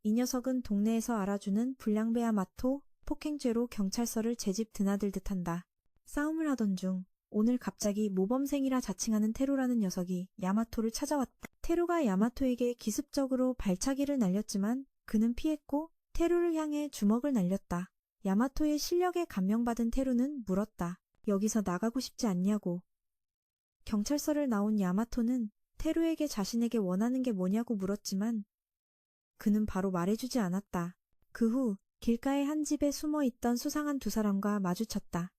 이 녀석은 동네에서 알아주는 불량배 야마토, 폭행죄로 경찰서를 제집 드나들 듯한다. 싸움을 하던 중 오늘 갑자기 모범생이라 자칭하는 테루라는 녀석이 야마토를 찾아왔다. 테루가 야마토에게 기습적으로 발차기를 날렸지만 그는 피했고 테루를 향해 주먹을 날렸다. 야마토의 실력에 감명받은 테루는 물었다. 여기서 나가고 싶지 않냐고. 경찰서를 나온 야마토는 테루에게 자신에게 원하는 게 뭐냐고 물었지만 그는 바로 말해주지 않았다. 그 후 길가의 한 집에 숨어있던 수상한 두 사람과 마주쳤다.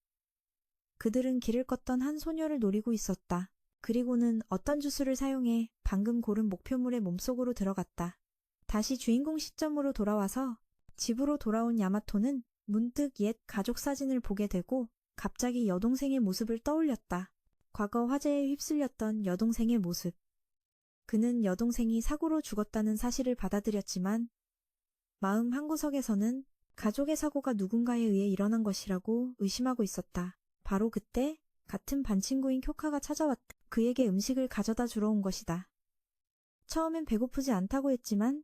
그들은 길을 걷던 한 소녀를 노리고 있었다. 그리고는 어떤 주술을 사용해 방금 고른 목표물의 몸속으로 들어갔다. 다시 주인공 시점으로 돌아와서 집으로 돌아온 야마토는 문득 옛 가족 사진을 보게 되고 갑자기 여동생의 모습을 떠올렸다. 과거 화재에 휩쓸렸던 여동생의 모습. 그는 여동생이 사고로 죽었다는 사실을 받아들였지만 마음 한구석에서는 가족의 사고가 누군가에 의해 일어난 것이라고 의심하고 있었다. 바로 그때 같은 반 친구인 쿄카가 찾아왔다. 그에게 음식을 가져다 주러 온 것이다. 처음엔 배고프지 않다고 했지만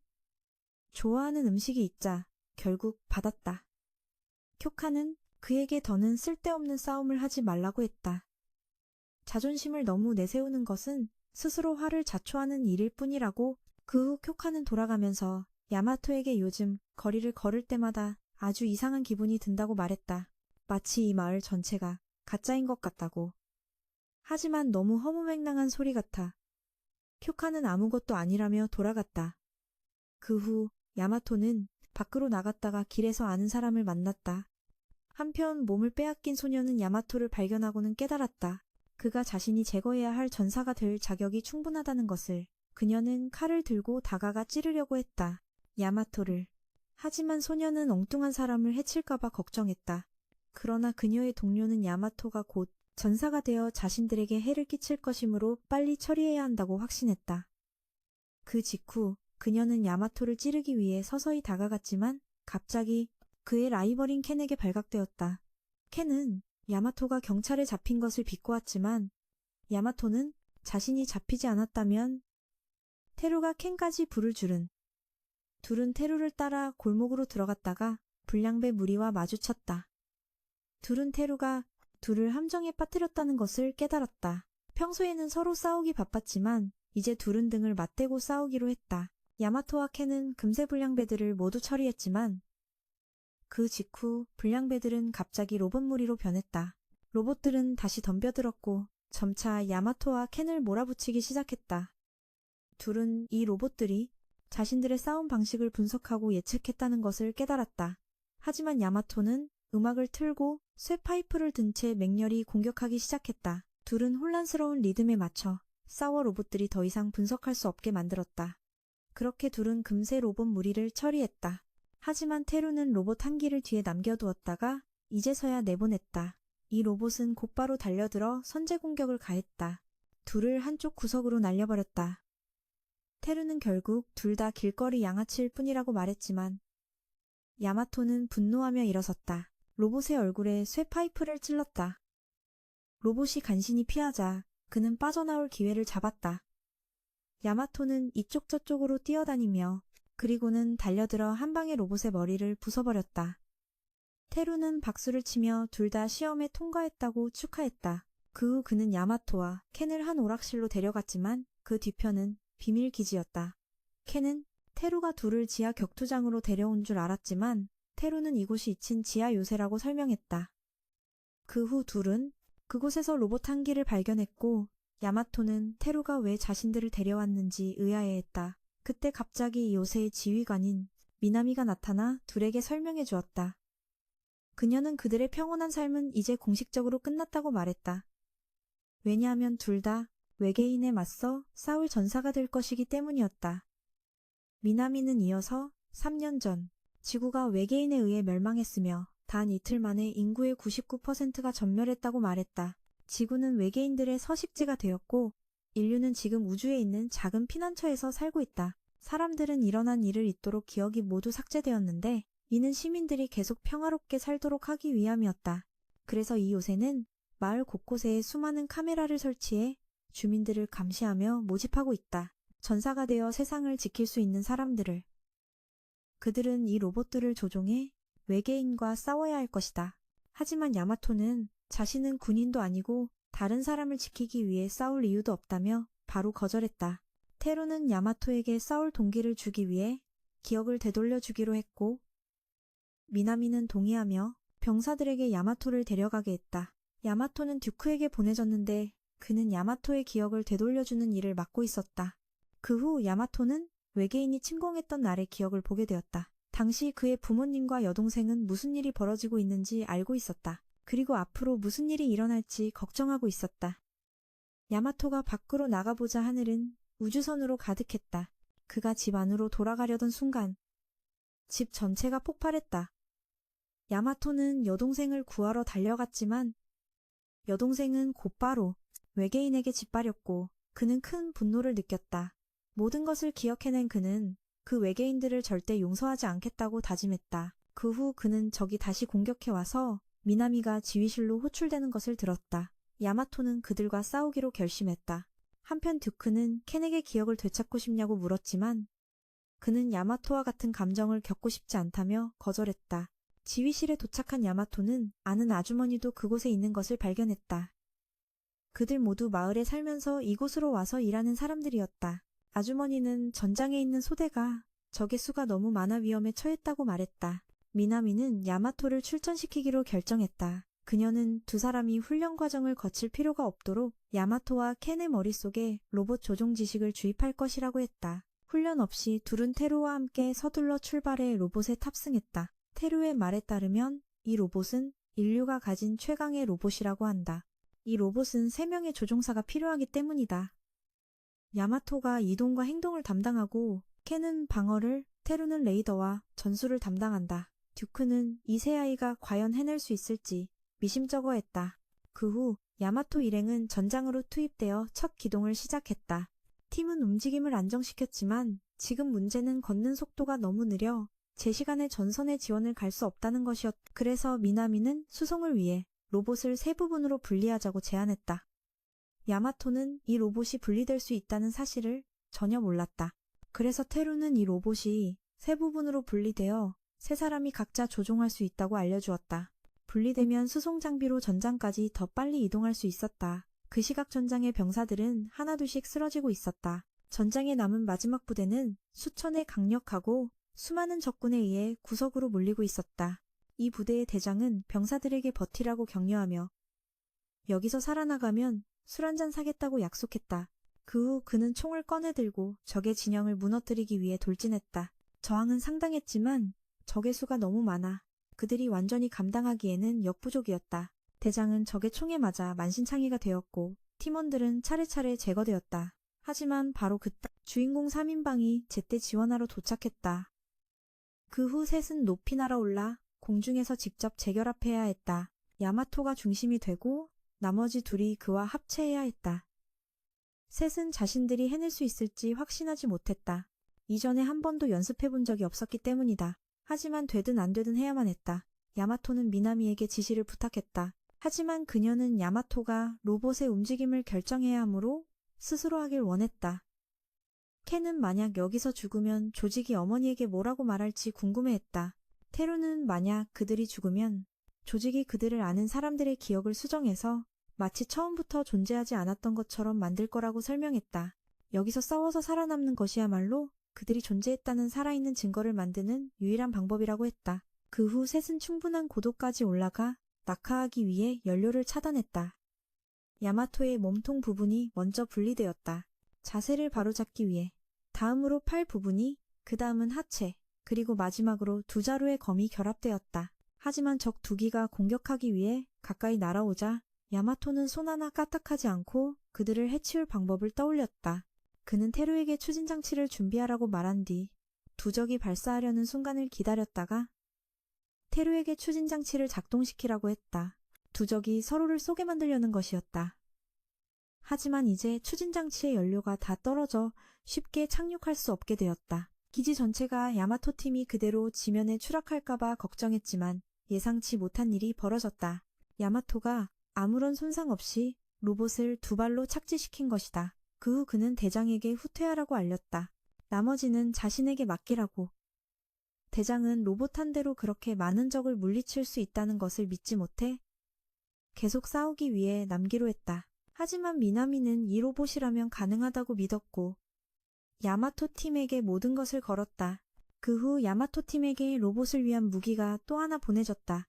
좋아하는 음식이 있자 결국 받았다. 쿄카는 그에게 더는 쓸데없는 싸움을 하지 말라고 했다. 자존심을 너무 내세우는 것은 스스로 화를 자초하는 일일 뿐이라고. 그 후 쿄카는 돌아가면서 야마토에게 요즘 거리를 걸을 때마다 아주 이상한 기분이 든다고 말했다. 마치 이 마을 전체가 가짜인 것 같다고. 하지만 너무 허무맹랑한 소리 같아. 쿄카는 아무것도 아니라며 돌아갔다. 그 후 야마토는 밖으로 나갔다가 길에서 아는 사람을 만났다. 한편 몸을 빼앗긴 소녀는 야마토를 발견하고는 깨달았다. 그가 자신이 제거해야 할 전사가 될 자격이 충분하다는 것을. 그녀는 칼을 들고 다가가 찌르려고 했다. 야마토를. 하지만 소녀는 엉뚱한 사람을 해칠까봐 걱정했다. 그러나 그녀의 동료는 야마토가 곧 전사가 되어 자신들에게 해를 끼칠 것이므로 빨리 처리해야 한다고 확신했다. 그 직후 그녀는 야마토를 찌르기 위해 서서히 다가갔지만 갑자기 그의 라이벌인 켄에게 발각되었다. 켄은 야마토가 경찰에 잡힌 것을 비꼬았지만 야마토는 자신이 잡히지 않았다면 테루가 켄까지 불을 줄은. 둘은 테루를 따라 골목으로 들어갔다가 불량배 무리와 마주쳤다. 둘은 테루가 둘을 함정에 빠뜨렸다는 것을 깨달았다. 평소에는 서로 싸우기 바빴지만 이제 둘은 등을 맞대고 싸우기로 했다. 야마토와 켄은 금세 불량배들을 모두 처리했지만 그 직후 불량배들은 갑자기 로봇 무리로 변했다. 로봇들은 다시 덤벼들었고 점차 야마토와 켄을 몰아붙이기 시작했다. 둘은 이 로봇들이 자신들의 싸움 방식을 분석하고 예측했다는 것을 깨달았다. 하지만 야마토는 음악을 틀고 쇠파이프를 든 채 맹렬히 공격하기 시작했다. 둘은 혼란스러운 리듬에 맞춰 싸워 로봇들이 더 이상 분석할 수 없게 만들었다. 그렇게 둘은 금세 로봇 무리를 처리했다. 하지만 테루는 로봇 한 기를 뒤에 남겨두었다가 이제서야 내보냈다. 이 로봇은 곧바로 달려들어 선제 공격을 가했다. 둘을 한쪽 구석으로 날려버렸다. 테루는 결국 둘 다 길거리 양아치일 뿐이라고 말했지만 야마토는 분노하며 일어섰다. 로봇의 얼굴에 쇠파이프를 찔렀다. 로봇이 간신히 피하자 그는 빠져나올 기회를 잡았다. 야마토는 이쪽 저쪽으로 뛰어다니며 그리고는 달려들어 한 방에 로봇의 머리를 부숴버렸다. 테루는 박수를 치며 둘 다 시험에 통과했다고 축하했다. 그 후 그는 야마토와 켄을 한 오락실로 데려갔지만 그 뒤편은 비밀기지였다. 켄은 테루가 둘을 지하 격투장으로 데려온 줄 알았지만 테루는 이곳이 잊힌 지하 요새라고 설명했다. 그 후 둘은 그곳에서 로봇 한 기를 발견했고 야마토는 테루가 왜 자신들을 데려왔는지 의아해했다. 그때 갑자기 이 요새의 지휘관인 미나미가 나타나 둘에게 설명해 주었다. 그녀는 그들의 평온한 삶은 이제 공식적으로 끝났다고 말했다. 왜냐하면 둘 다 외계인에 맞서 싸울 전사가 될 것이기 때문이었다. 미나미는 이어서 3년 전 지구가 외계인에 의해 멸망했으며 단 이틀 만에 인구의 99%가 전멸했다고 말했다. 지구는 외계인들의 서식지가 되었고 인류는 지금 우주에 있는 작은 피난처에서 살고 있다. 사람들은 일어난 일을 잊도록 기억이 모두 삭제되었는데 이는 시민들이 계속 평화롭게 살도록 하기 위함이었다. 그래서 이 요새는 마을 곳곳에 수많은 카메라를 설치해 주민들을 감시하며 모집하고 있다. 전사가 되어 세상을 지킬 수 있는 사람들을. 그들은 이 로봇들을 조종해 외계인과 싸워야 할 것이다. 하지만 야마토는 자신은 군인도 아니고 다른 사람을 지키기 위해 싸울 이유도 없다며 바로 거절했다. 테루는 야마토에게 싸울 동기를 주기 위해 기억을 되돌려 주기로 했고, 미나미는 동의하며 병사들에게 야마토를 데려가게 했다. 야마토는 듀크에게 보내졌는데 그는 야마토의 기억을 되돌려주는 일을 맡고 있었다. 그 후 야마토는 외계인이 침공했던 날의 기억을 보게 되었다. 당시 그의 부모님과 여동생은 무슨 일이 벌어지고 있는지 알고 있었다. 그리고 앞으로 무슨 일이 일어날지 걱정하고 있었다. 야마토가 밖으로 나가보자 하늘은 우주선으로 가득했다. 그가 집 안으로 돌아가려던 순간 집 전체가 폭발했다. 야마토는 여동생을 구하러 달려갔지만 여동생은 곧바로 외계인에게 짓밟였고 그는 큰 분노를 느꼈다. 모든 것을 기억해낸 그는 그 외계인들을 절대 용서하지 않겠다고 다짐했다. 그 후 그는 적이 다시 공격해와서 미나미가 지휘실로 호출되는 것을 들었다. 야마토는 그들과 싸우기로 결심했다. 한편 듀크는 켄에게 기억을 되찾고 싶냐고 물었지만 그는 야마토와 같은 감정을 겪고 싶지 않다며 거절했다. 지휘실에 도착한 야마토는 아는 아주머니도 그곳에 있는 것을 발견했다. 그들 모두 마을에 살면서 이곳으로 와서 일하는 사람들이었다. 아주머니는 전장에 있는 소대가 적의 수가 너무 많아 위험에 처했다고 말했다. 미나미는 야마토를 출전시키기로 결정했다. 그녀는 두 사람이 훈련 과정을 거칠 필요가 없도록 야마토와 켄의 머릿속에 로봇 조종 지식을 주입할 것이라고 했다. 훈련 없이 둘은 테루와 함께 서둘러 출발해 로봇에 탑승했다. 테루의 말에 따르면 이 로봇은 인류가 가진 최강의 로봇이라고 한다. 이 로봇은 3명의 조종사가 필요하기 때문이다. 야마토가 이동과 행동을 담당하고 켄은 방어를, 테루는 레이더와 전술을 담당한다. 듀크는 이 세 아이가 과연 해낼 수 있을지 미심쩍어했다. 그 후 야마토 일행은 전장으로 투입되어 첫 기동을 시작했다. 팀은 움직임을 안정시켰지만 지금 문제는 걷는 속도가 너무 느려 제 시간에 전선의 지원을 갈 수 없다는 것이었다. 그래서 미나미는 수송을 위해 로봇을 세 부분으로 분리하자고 제안했다. 야마토는 이 로봇이 분리될 수 있다는 사실을 전혀 몰랐다. 그래서 테루는 이 로봇이 세 부분으로 분리되어 세 사람이 각자 조종할 수 있다고 알려주었다. 분리되면 수송 장비로 전장까지 더 빨리 이동할 수 있었다. 그 시각 전장의 병사들은 하나둘씩 쓰러지고 있었다. 전장에 남은 마지막 부대는 수천의 강력하고 수많은 적군에 의해 구석으로 몰리고 있었다. 이 부대의 대장은 병사들에게 버티라고 격려하며 여기서 살아나가면 술 한잔 사겠다고 약속했다. 그 후 그는 총을 꺼내들고 적의 진영을 무너뜨리기 위해 돌진했다. 저항은 상당했지만 적의 수가 너무 많아 그들이 완전히 감당하기에는 역부족이었다. 대장은 적의 총에 맞아 만신창이가 되었고 팀원들은 차례차례 제거되었다. 하지만 바로 그때 주인공 3인방이 제때 지원하러 도착했다. 그 후 셋은 높이 날아올라 공중에서 직접 재결합해야 했다. 야마토가 중심이 되고 나머지 둘이 그와 합체해야 했다. 셋은 자신들이 해낼 수 있을지 확신하지 못했다. 이전에 한 번도 연습해본 적이 없었기 때문이다. 하지만 되든 안 되든 해야만 했다. 야마토는 미나미에게 지시를 부탁했다. 하지만 그녀는 야마토가 로봇의 움직임을 결정해야 하므로 스스로 하길 원했다. 켄은 만약 여기서 죽으면 조직이 어머니에게 뭐라고 말할지 궁금해했다. 테루는 만약 그들이 죽으면 조직이 그들을 아는 사람들의 기억을 수정해서 마치 처음부터 존재하지 않았던 것처럼 만들 거라고 설명했다. 여기서 싸워서 살아남는 것이야말로 그들이 존재했다는 살아있는 증거를 만드는 유일한 방법이라고 했다. 그 후 셋은 충분한 고도까지 올라가 낙하하기 위해 연료를 차단했다. 야마토의 몸통 부분이 먼저 분리되었다. 자세를 바로잡기 위해. 다음으로 팔 부분이, 그 다음은 하체, 그리고 마지막으로 두 자루의 검이 결합되었다. 하지만 적 두 기가 공격하기 위해 가까이 날아오자 야마토는 손 하나 까딱하지 않고 그들을 해치울 방법을 떠올렸다. 그는 테루에게 추진장치를 준비하라고 말한 뒤 두 적이 발사하려는 순간을 기다렸다가 테루에게 추진장치를 작동시키라고 했다. 두 적이 서로를 쏘게 만들려는 것이었다. 하지만 이제 추진장치의 연료가 다 떨어져 쉽게 착륙할 수 없게 되었다. 기지 전체가 야마토 팀이 그대로 지면에 추락할까봐 걱정했지만 예상치 못한 일이 벌어졌다. 야마토가 아무런 손상 없이 로봇을 두 발로 착지시킨 것이다. 그 후 그는 대장에게 후퇴하라고 알렸다. 나머지는 자신에게 맡기라고. 대장은 로봇 한 대로 그렇게 많은 적을 물리칠 수 있다는 것을 믿지 못해 계속 싸우기 위해 남기로 했다. 하지만 미나미는 이 로봇이라면 가능하다고 믿었고 야마토 팀에게 모든 것을 걸었다. 그 후 야마토 팀에게 로봇을 위한 무기가 또 하나 보내졌다.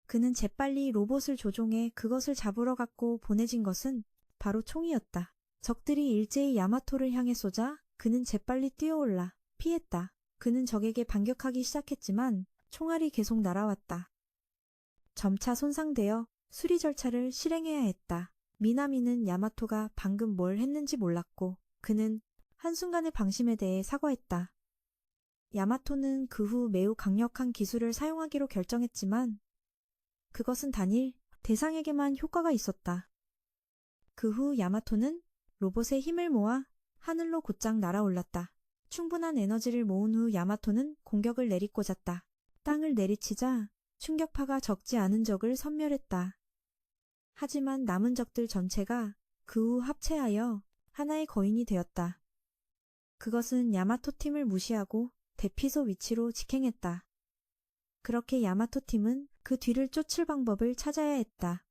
그는 재빨리 로봇을 조종해 그것을 잡으러 갔고 보내진 것은 바로 총이었다. 적들이 일제히 야마토를 향해 쏘자 그는 재빨리 뛰어올라 피했다. 그는 적에게 반격하기 시작했지만 총알이 계속 날아왔다. 점차 손상되어 수리 절차를 실행해야 했다. 미나미는 야마토가 방금 뭘 했는지 몰랐고 그는 한순간의 방심에 대해 사과했다. 야마토는 그 후 매우 강력한 기술을 사용하기로 결정했지만 그것은 단일 대상에게만 효과가 있었다. 그 후 야마토는 로봇의 힘을 모아 하늘로 곧장 날아올랐다. 충분한 에너지를 모은 후 야마토는 공격을 내리꽂았다. 땅을 내리치자 충격파가 적지 않은 적을 섬멸했다. 하지만 남은 적들 전체가 그 후 합체하여 하나의 거인이 되었다. 그것은 야마토 팀을 무시하고 대피소 위치로 직행했다. 그렇게 야마토 팀은 그 뒤를 쫓을 방법을 찾아야 했다.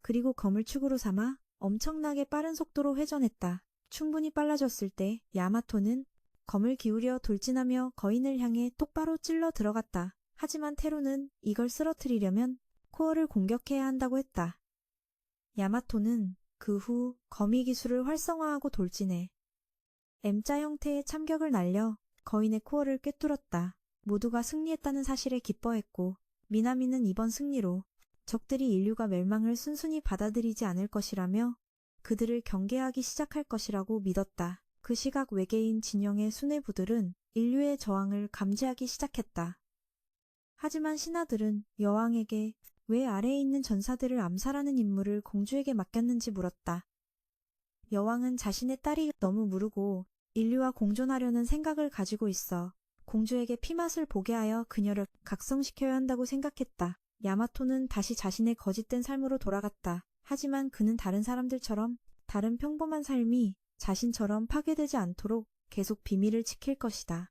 그리고 검을 축으로 삼아 엄청나게 빠른 속도로 회전했다. 충분히 빨라졌을 때 야마토는 검을 기울여 돌진하며 거인을 향해 똑바로 찔러 들어갔다. 하지만 테루는 이걸 쓰러뜨리려면 코어를 공격해야 한다고 했다. 야마토는 그 후 거미 기술을 활성화하고 돌진해 M자 형태의 참격을 날려 거인의 코어를 꿰뚫었다. 모두가 승리했다는 사실에 기뻐했고 미나미는 이번 승리로 적들이 인류가 멸망을 순순히 받아들이지 않을 것이라며 그들을 경계하기 시작할 것이라고 믿었다. 그 시각 외계인 진영의 수뇌부들은 인류의 저항을 감지하기 시작했다. 하지만 신하들은 여왕에게 왜 아래에 있는 전사들을 암살하는 임무를 공주에게 맡겼는지 물었다. 여왕은 자신의 딸이 너무 무르고 인류와 공존하려는 생각을 가지고 있어 공주에게 피맛을 보게 하여 그녀를 각성시켜야 한다고 생각했다. 야마토는 다시 자신의 거짓된 삶으로 돌아갔다. 하지만 그는 다른 사람들처럼 다른 평범한 삶이 자신처럼 파괴되지 않도록 계속 비밀을 지킬 것이다.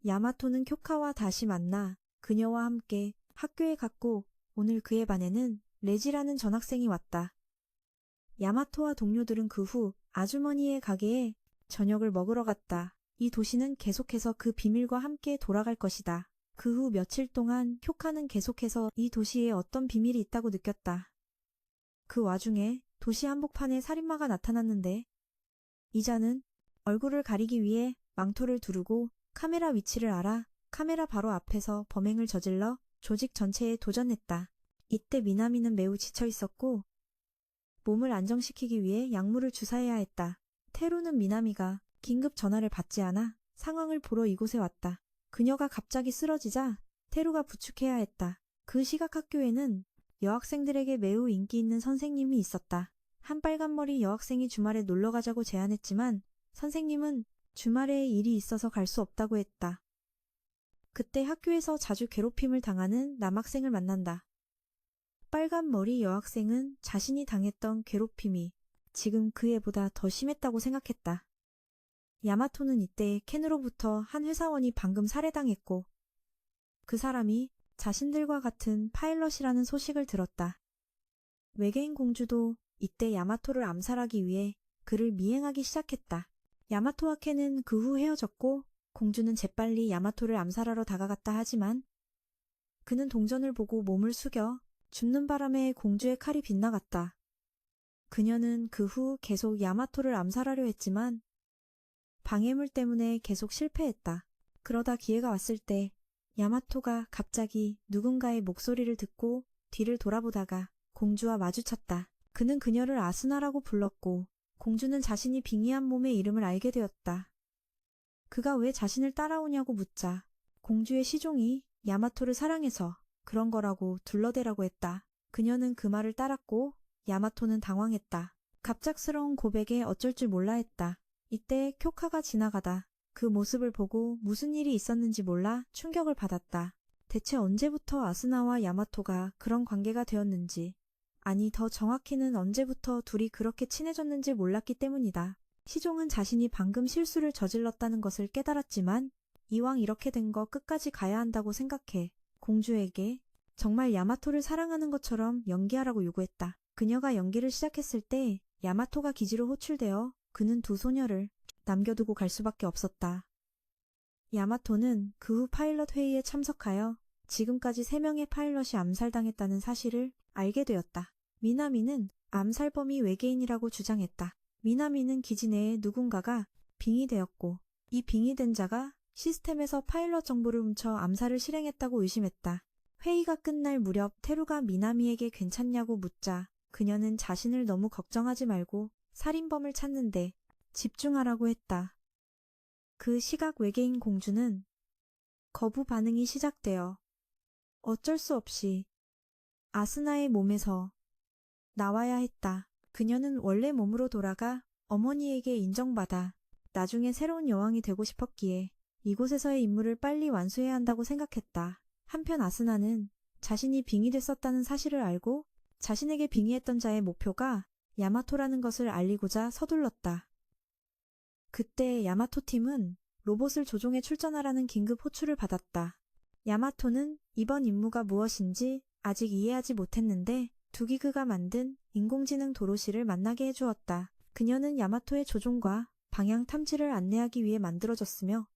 야마토는 쿄카와 다시 만나 그녀와 함께 학교에 갔고 오늘 그의 반에는 레지라는 전학생이 왔다. 야마토와 동료들은 그 후 아주머니의 가게에 저녁을 먹으러 갔다. 이 도시는 계속해서 그 비밀과 함께 돌아갈 것이다. 그 후 며칠 동안 쿄카는 계속해서 이 도시에 어떤 비밀이 있다고 느꼈다. 그 와중에 도시 한복판에 살인마가 나타났는데 이자는 얼굴을 가리기 위해 망토를 두르고 카메라 위치를 알아 카메라 바로 앞에서 범행을 저질러 조직 전체에 도전했다. 이때 미나미는 매우 지쳐 있었고 몸을 안정시키기 위해 약물을 주사해야 했다. 테루는 미나미가 긴급 전화를 받지 않아 상황을 보러 이곳에 왔다. 그녀가 갑자기 쓰러지자 테루가 부축해야 했다. 그 시각 학교에는 여학생들에게 매우 인기 있는 선생님이 있었다. 한 빨간머리 여학생이 주말에 놀러 가자고 제안했지만 선생님은 주말에 일이 있어서 갈 수 없다고 했다. 그때 학교에서 자주 괴롭힘을 당하는 남학생을 만난다. 빨간머리 여학생은 자신이 당했던 괴롭힘이 지금 그 애보다 더 심했다고 생각했다. 야마토는 이때 켄으로부터 한 회사원이 방금 살해당했고 그 사람이 자신들과 같은 파일럿이라는 소식을 들었다. 외계인 공주도 이때 야마토를 암살하기 위해 그를 미행하기 시작했다. 야마토와 켄은 그 후 헤어졌고 공주는 재빨리 야마토를 암살하러 다가갔다 하지만 그는 동전을 보고 몸을 숙여 죽는 바람에 공주의 칼이 빗나갔다. 그녀는 그 후 계속 야마토를 암살하려 했지만 방해물 때문에 계속 실패했다. 그러다 기회가 왔을 때 야마토가 갑자기 누군가의 목소리를 듣고 뒤를 돌아보다가 공주와 마주쳤다. 그는 그녀를 아스나라고 불렀고 공주는 자신이 빙의한 몸의 이름을 알게 되었다. 그가 왜 자신을 따라오냐고 묻자 공주의 시종이 야마토를 사랑해서 그런 거라고 둘러대라고 했다. 그녀는 그 말을 따랐고 야마토는 당황했다. 갑작스러운 고백에 어쩔 줄 몰라 했다. 이때 쿄카가 지나가다 그 모습을 보고 무슨 일이 있었는지 몰라 충격을 받았다. 대체 언제부터 아스나와 야마토가 그런 관계가 되었는지, 아니 더 정확히는 언제부터 둘이 그렇게 친해졌는지 몰랐기 때문이다. 시종은 자신이 방금 실수를 저질렀다는 것을 깨달았지만 이왕 이렇게 된 거 끝까지 가야 한다고 생각해. 공주에게 정말 야마토를 사랑하는 것처럼 연기하라고 요구했다. 그녀가 연기를 시작했을 때 야마토가 기지로 호출되어 그는 두 소녀를 남겨두고 갈 수밖에 없었다. 야마토는 그 후 파일럿 회의에 참석하여 지금까지 3명의 파일럿이 암살당했다는 사실을 알게 되었다. 미나미는 암살범이 외계인이라고 주장했다. 미나미는 기지 내에 누군가가 빙의되었고 이 빙의된 자가 시스템에서 파일럿 정보를 훔쳐 암살을 실행했다고 의심했다. 회의가 끝날 무렵 테루가 미나미에게 괜찮냐고 묻자 그녀는 자신을 너무 걱정하지 말고 살인범을 찾는데 집중하라고 했다. 그 시각 외계인 공주는 거부 반응이 시작되어 어쩔 수 없이 아스나의 몸에서 나와야 했다. 그녀는 원래 몸으로 돌아가 어머니에게 인정받아 나중에 새로운 여왕이 되고 싶었기에 이곳에서의 임무를 빨리 완수해야 한다고 생각했다. 한편 아스나는 자신이 빙의됐었다는 사실을 알고 자신에게 빙의했던 자의 목표가 야마토라는 것을 알리고자 서둘렀다. 그때 야마토 팀은 로봇을 조종해 출전하라는 긴급 호출을 받았다. 야마토는 이번 임무가 무엇인지 아직 이해하지 못했는데 두기그가 만든 인공지능 도로시를 만나게 해주었다. 그녀는 야마토의 조종과 방향 탐지를 안내하기 위해 만들어졌으며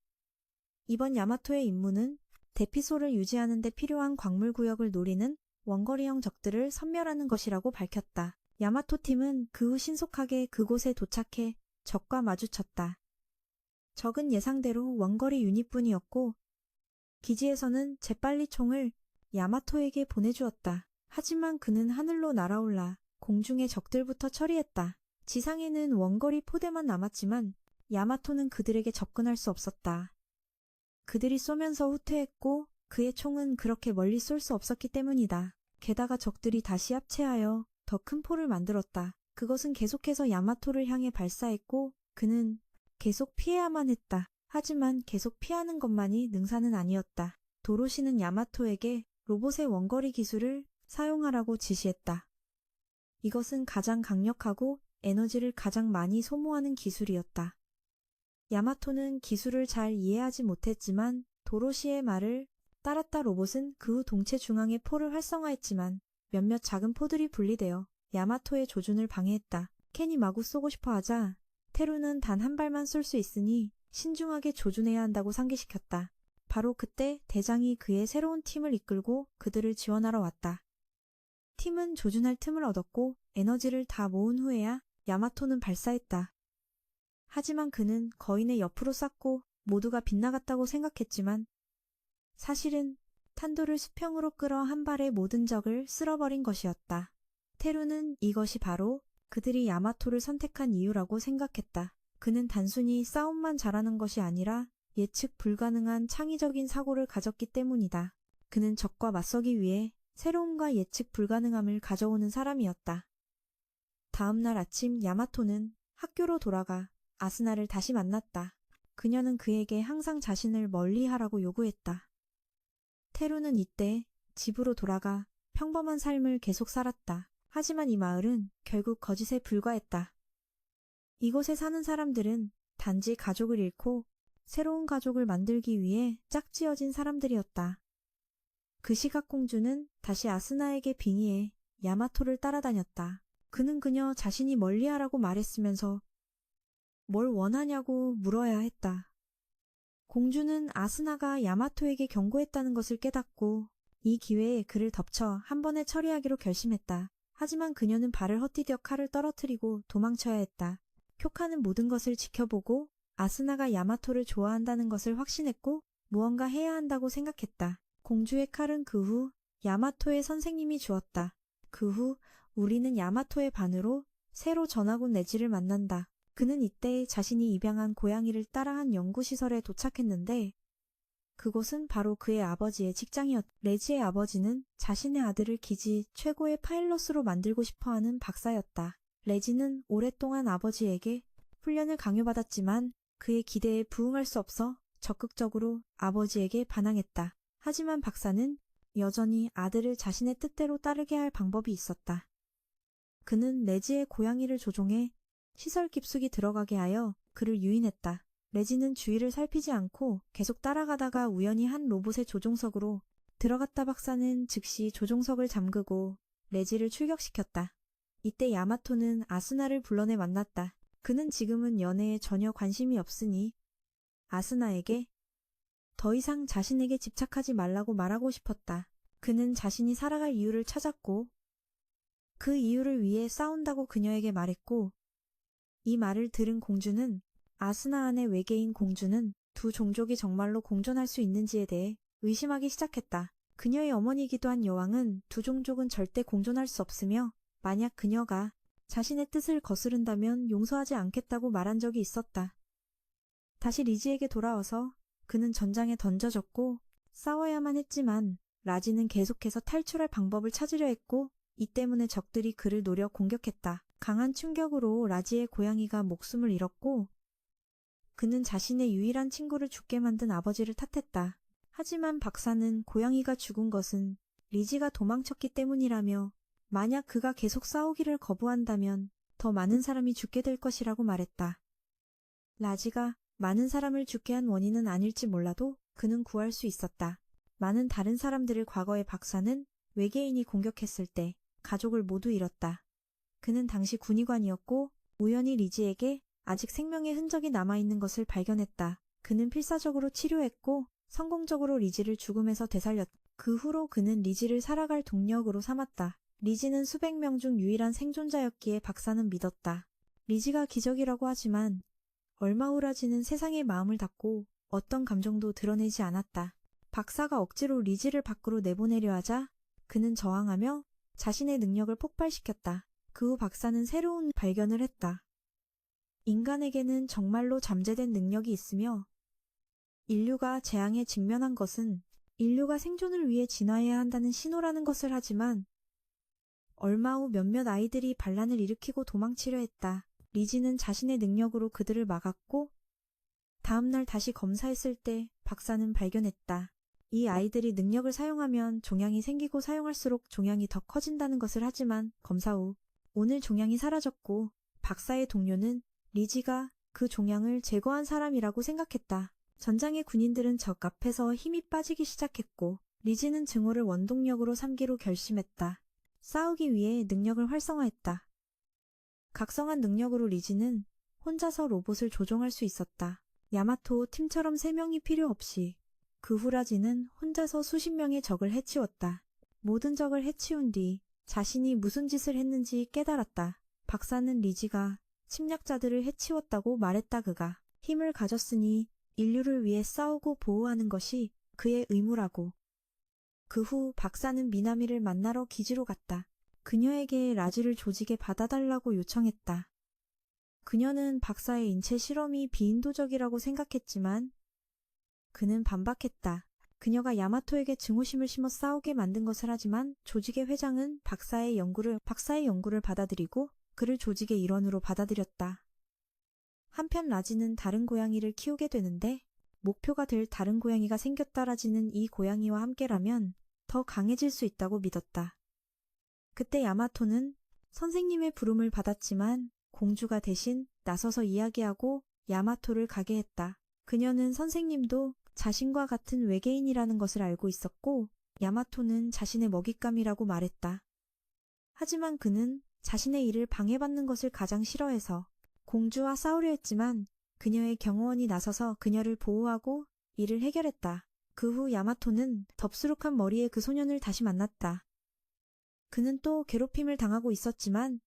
이번 야마토의 임무는 대피소를 유지하는 데 필요한 광물 구역을 노리는 원거리형 적들을 섬멸하는 것이라고 밝혔다. 야마토 팀은 그 후 신속하게 그곳에 도착해 적과 마주쳤다. 적은 예상대로 원거리 유닛뿐이었고 기지에서는 재빨리 총을 야마토에게 보내주었다. 하지만 그는 하늘로 날아올라 공중의 적들부터 처리했다. 지상에는 원거리 포대만 남았지만 야마토는 그들에게 접근할 수 없었다. 그들이 쏘면서 후퇴했고 그의 총은 그렇게 멀리 쏠 수 없었기 때문이다. 게다가 적들이 다시 합체하여 더 큰 포를 만들었다. 그것은 계속해서 야마토를 향해 발사했고 그는 계속 피해야만 했다. 하지만 계속 피하는 것만이 능사는 아니었다. 도로시는 야마토에게 로봇의 원거리 기술을 사용하라고 지시했다. 이것은 가장 강력하고 에너지를 가장 많이 소모하는 기술이었다. 야마토는 기술을 잘 이해하지 못했지만 도로시의 말을 따랐다. 로봇은 그 후 동체 중앙에 포를 활성화했지만 몇몇 작은 포들이 분리되어 야마토의 조준을 방해했다. 켄이 마구 쏘고 싶어 하자 테루는 단 한 발만 쏠 수 있으니 신중하게 조준해야 한다고 상기시켰다. 바로 그때 대장이 그의 새로운 팀을 이끌고 그들을 지원하러 왔다. 팀은 조준할 틈을 얻었고 에너지를 다 모은 후에야 야마토는 발사했다. 하지만 그는 거인의 옆으로 쐈고 모두가 빗나갔다고 생각했지만 사실은 탄도를 수평으로 끌어 한 발에 모든 적을 쓸어버린 것이었다. 테루는 이것이 바로 그들이 야마토를 선택한 이유라고 생각했다. 그는 단순히 싸움만 잘하는 것이 아니라 예측 불가능한 창의적인 사고를 가졌기 때문이다. 그는 적과 맞서기 위해 새로움과 예측 불가능함을 가져오는 사람이었다. 다음 날 아침 야마토는 학교로 돌아가 아스나를 다시 만났다. 그녀는 그에게 항상 자신을 멀리하라고 요구했다. 테루는 이때 집으로 돌아가 평범한 삶을 계속 살았다. 하지만 이 마을은 결국 거짓에 불과했다. 이곳에 사는 사람들은 단지 가족을 잃고 새로운 가족을 만들기 위해 짝지어진 사람들이었다. 그 시각 공주는 다시 아스나에게 빙의해 야마토를 따라다녔다. 그는 그녀 자신이 멀리하라고 말했으면서 뭘 원하냐고 물어야 했다. 공주는 아스나가 야마토에게 경고했다는 것을 깨닫고 이 기회에 그를 덮쳐 한 번에 처리하기로 결심했다. 하지만 그녀는 발을 헛디뎌 칼을 떨어뜨리고 도망쳐야 했다. 쿄카는 모든 것을 지켜보고 아스나가 야마토를 좋아한다는 것을 확신했고 무언가 해야 한다고 생각했다. 공주의 칼은 그 후 야마토의 선생님이 주었다. 그 후 우리는 야마토의 반으로 새로 전하군 레지를 만난다. 그는 이때 자신이 입양한 고양이를 따라 한 연구시설에 도착했는데 그곳은 바로 그의 아버지의 직장이었다. 레지의 아버지는 자신의 아들을 기지 최고의 파일럿으로 만들고 싶어하는 박사였다. 레지는 오랫동안 아버지에게 훈련을 강요받았지만 그의 기대에 부응할 수 없어 적극적으로 아버지에게 반항했다. 하지만 박사는 여전히 아들을 자신의 뜻대로 따르게 할 방법이 있었다. 그는 레지의 고양이를 조종해 시설 깊숙이 들어가게 하여 그를 유인했다. 레지는 주위를 살피지 않고 계속 따라가다가 우연히 한 로봇의 조종석으로 들어갔다. 박사는 즉시 조종석을 잠그고 레지를 출격시켰다. 이때 야마토는 아스나를 불러내 만났다. 그는 지금은 연애에 전혀 관심이 없으니 아스나에게 더 이상 자신에게 집착하지 말라고 말하고 싶었다. 그는 자신이 살아갈 이유를 찾았고 그 이유를 위해 싸운다고 그녀에게 말했고, 이 말을 들은 공주는 아스나 안의 외계인 공주는 두 종족이 정말로 공존할 수 있는지에 대해 의심하기 시작했다. 그녀의 어머니이기도 한 여왕은 두 종족은 절대 공존할 수 없으며 만약 그녀가 자신의 뜻을 거스른다면 용서하지 않겠다고 말한 적이 있었다. 다시 리지에게 돌아와서 그는 전장에 던져졌고 싸워야만 했지만 라지는 계속해서 탈출할 방법을 찾으려 했고 이 때문에 적들이 그를 노려 공격했다. 강한 충격으로 라지의 고양이가 목숨을 잃었고 그는 자신의 유일한 친구를 죽게 만든 아버지를 탓했다. 하지만 박사는 고양이가 죽은 것은 리지가 도망쳤기 때문이라며 만약 그가 계속 싸우기를 거부한다면 더 많은 사람이 죽게 될 것이라고 말했다. 라지가 많은 사람을 죽게 한 원인은 아닐지 몰라도 그는 구할 수 있었다. 많은 다른 사람들을 과거에 박사는 외계인이 공격했을 때 가족을 모두 잃었다. 그는 당시 군의관이었고 우연히 리지에게 아직 생명의 흔적이 남아있는 것을 발견했다. 그는 필사적으로 치료했고 성공적으로 리지를 죽음에서 되살렸다. 그 후로 그는 리지를 살아갈 동력으로 삼았다. 리지는 수백 명 중 유일한 생존자였기에 박사는 믿었다. 리지가 기적이라고 하지만 얼마 후 라지는 세상의 마음을 닫고 어떤 감정도 드러내지 않았다. 박사가 억지로 리지를 밖으로 내보내려 하자 그는 저항하며 자신의 능력을 폭발시켰다. 그 후 박사는 새로운 발견을 했다. 인간에게는 정말로 잠재된 능력이 있으며 인류가 재앙에 직면한 것은 인류가 생존을 위해 진화해야 한다는 신호라는 것을 하지만 얼마 후 몇몇 아이들이 반란을 일으키고 도망치려 했다. 리지는 자신의 능력으로 그들을 막았고 다음날 다시 검사했을 때 박사는 발견했다. 이 아이들이 능력을 사용하면 종양이 생기고 사용할수록 종양이 더 커진다는 것을 하지만 검사 후 오늘 종양이 사라졌고 박사의 동료는 리지가 그 종양을 제거한 사람이라고 생각했다. 전장의 군인들은 적 앞에서 힘이 빠지기 시작했고 리지는 증오를 원동력으로 삼기로 결심했다. 싸우기 위해 능력을 활성화했다. 각성한 능력으로 리지는 혼자서 로봇을 조종할 수 있었다. 야마토 팀처럼 3명이 필요 없이 그 후 라지는 혼자서 수십 명의 적을 해치웠다. 모든 적을 해치운 뒤 자신이 무슨 짓을 했는지 깨달았다. 박사는 리지가 침략자들을 해치웠다고 말했다. 그가 힘을 가졌으니 인류를 위해 싸우고 보호하는 것이 그의 의무라고. 그 후 박사는 미나미를 만나러 기지로 갔다. 그녀에게 라지를 조직에 받아달라고 요청했다. 그녀는 박사의 인체 실험이 비인도적이라고 생각했지만 그는 반박했다. 그녀가 야마토에게 증오심을 심어 싸우게 만든 것을 하지만 조직의 회장은 박사의 연구를 받아들이고 그를 조직의 일원으로 받아들였다. 한편 라지는 다른 고양이를 키우게 되는데 목표가 될 다른 고양이가 생겼다. 라지는 이 고양이와 함께라면 더 강해질 수 있다고 믿었다. 그때 야마토는 선생님의 부름을 받았지만 공주가 대신 나서서 이야기하고 야마토를 가게 했다. 그녀는 선생님도 자신과 같은 외계인이라는 것을 알고 있었고 야마토는 자신의 먹잇감이라고 말했다. 하지만 그는 자신의 일을 방해받는 것을 가장 싫어해서 공주와 싸우려 했지만 그녀의 경호원이 나서서 그녀를 보호하고 일을 해결했다. 그 후 야마토는 덥수룩한 머리의 그 소년을 다시 만났다. 그는 또 괴롭힘을 당하고 있었지만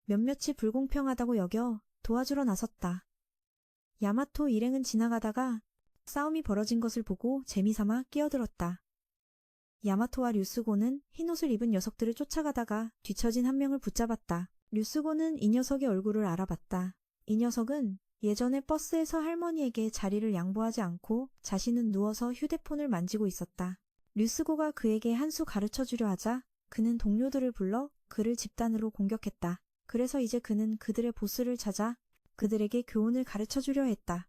몇몇이 불공평하다고 여겨 도와주러 나섰다. 야마토 일행은 지나가다가 싸움이 벌어진 것을 보고 재미삼아 끼어들었다. 야마토와 류스고는 흰옷을 입은 녀석들을 쫓아가다가 뒤처진 한 명을 붙잡았다. 류스고는 이 녀석의 얼굴을 알아봤다. 이 녀석은 예전에 버스에서 할머니에게 자리를 양보하지 않고 자신은 누워서 휴대폰을 만지고 있었다. 류스고가 그에게 한 수 가르쳐주려 하자 그는 동료들을 불러 그를 집단으로 공격했다. 그래서 이제 그는 그들의 보스를 찾아 그들에게 교훈을 가르쳐주려 했다.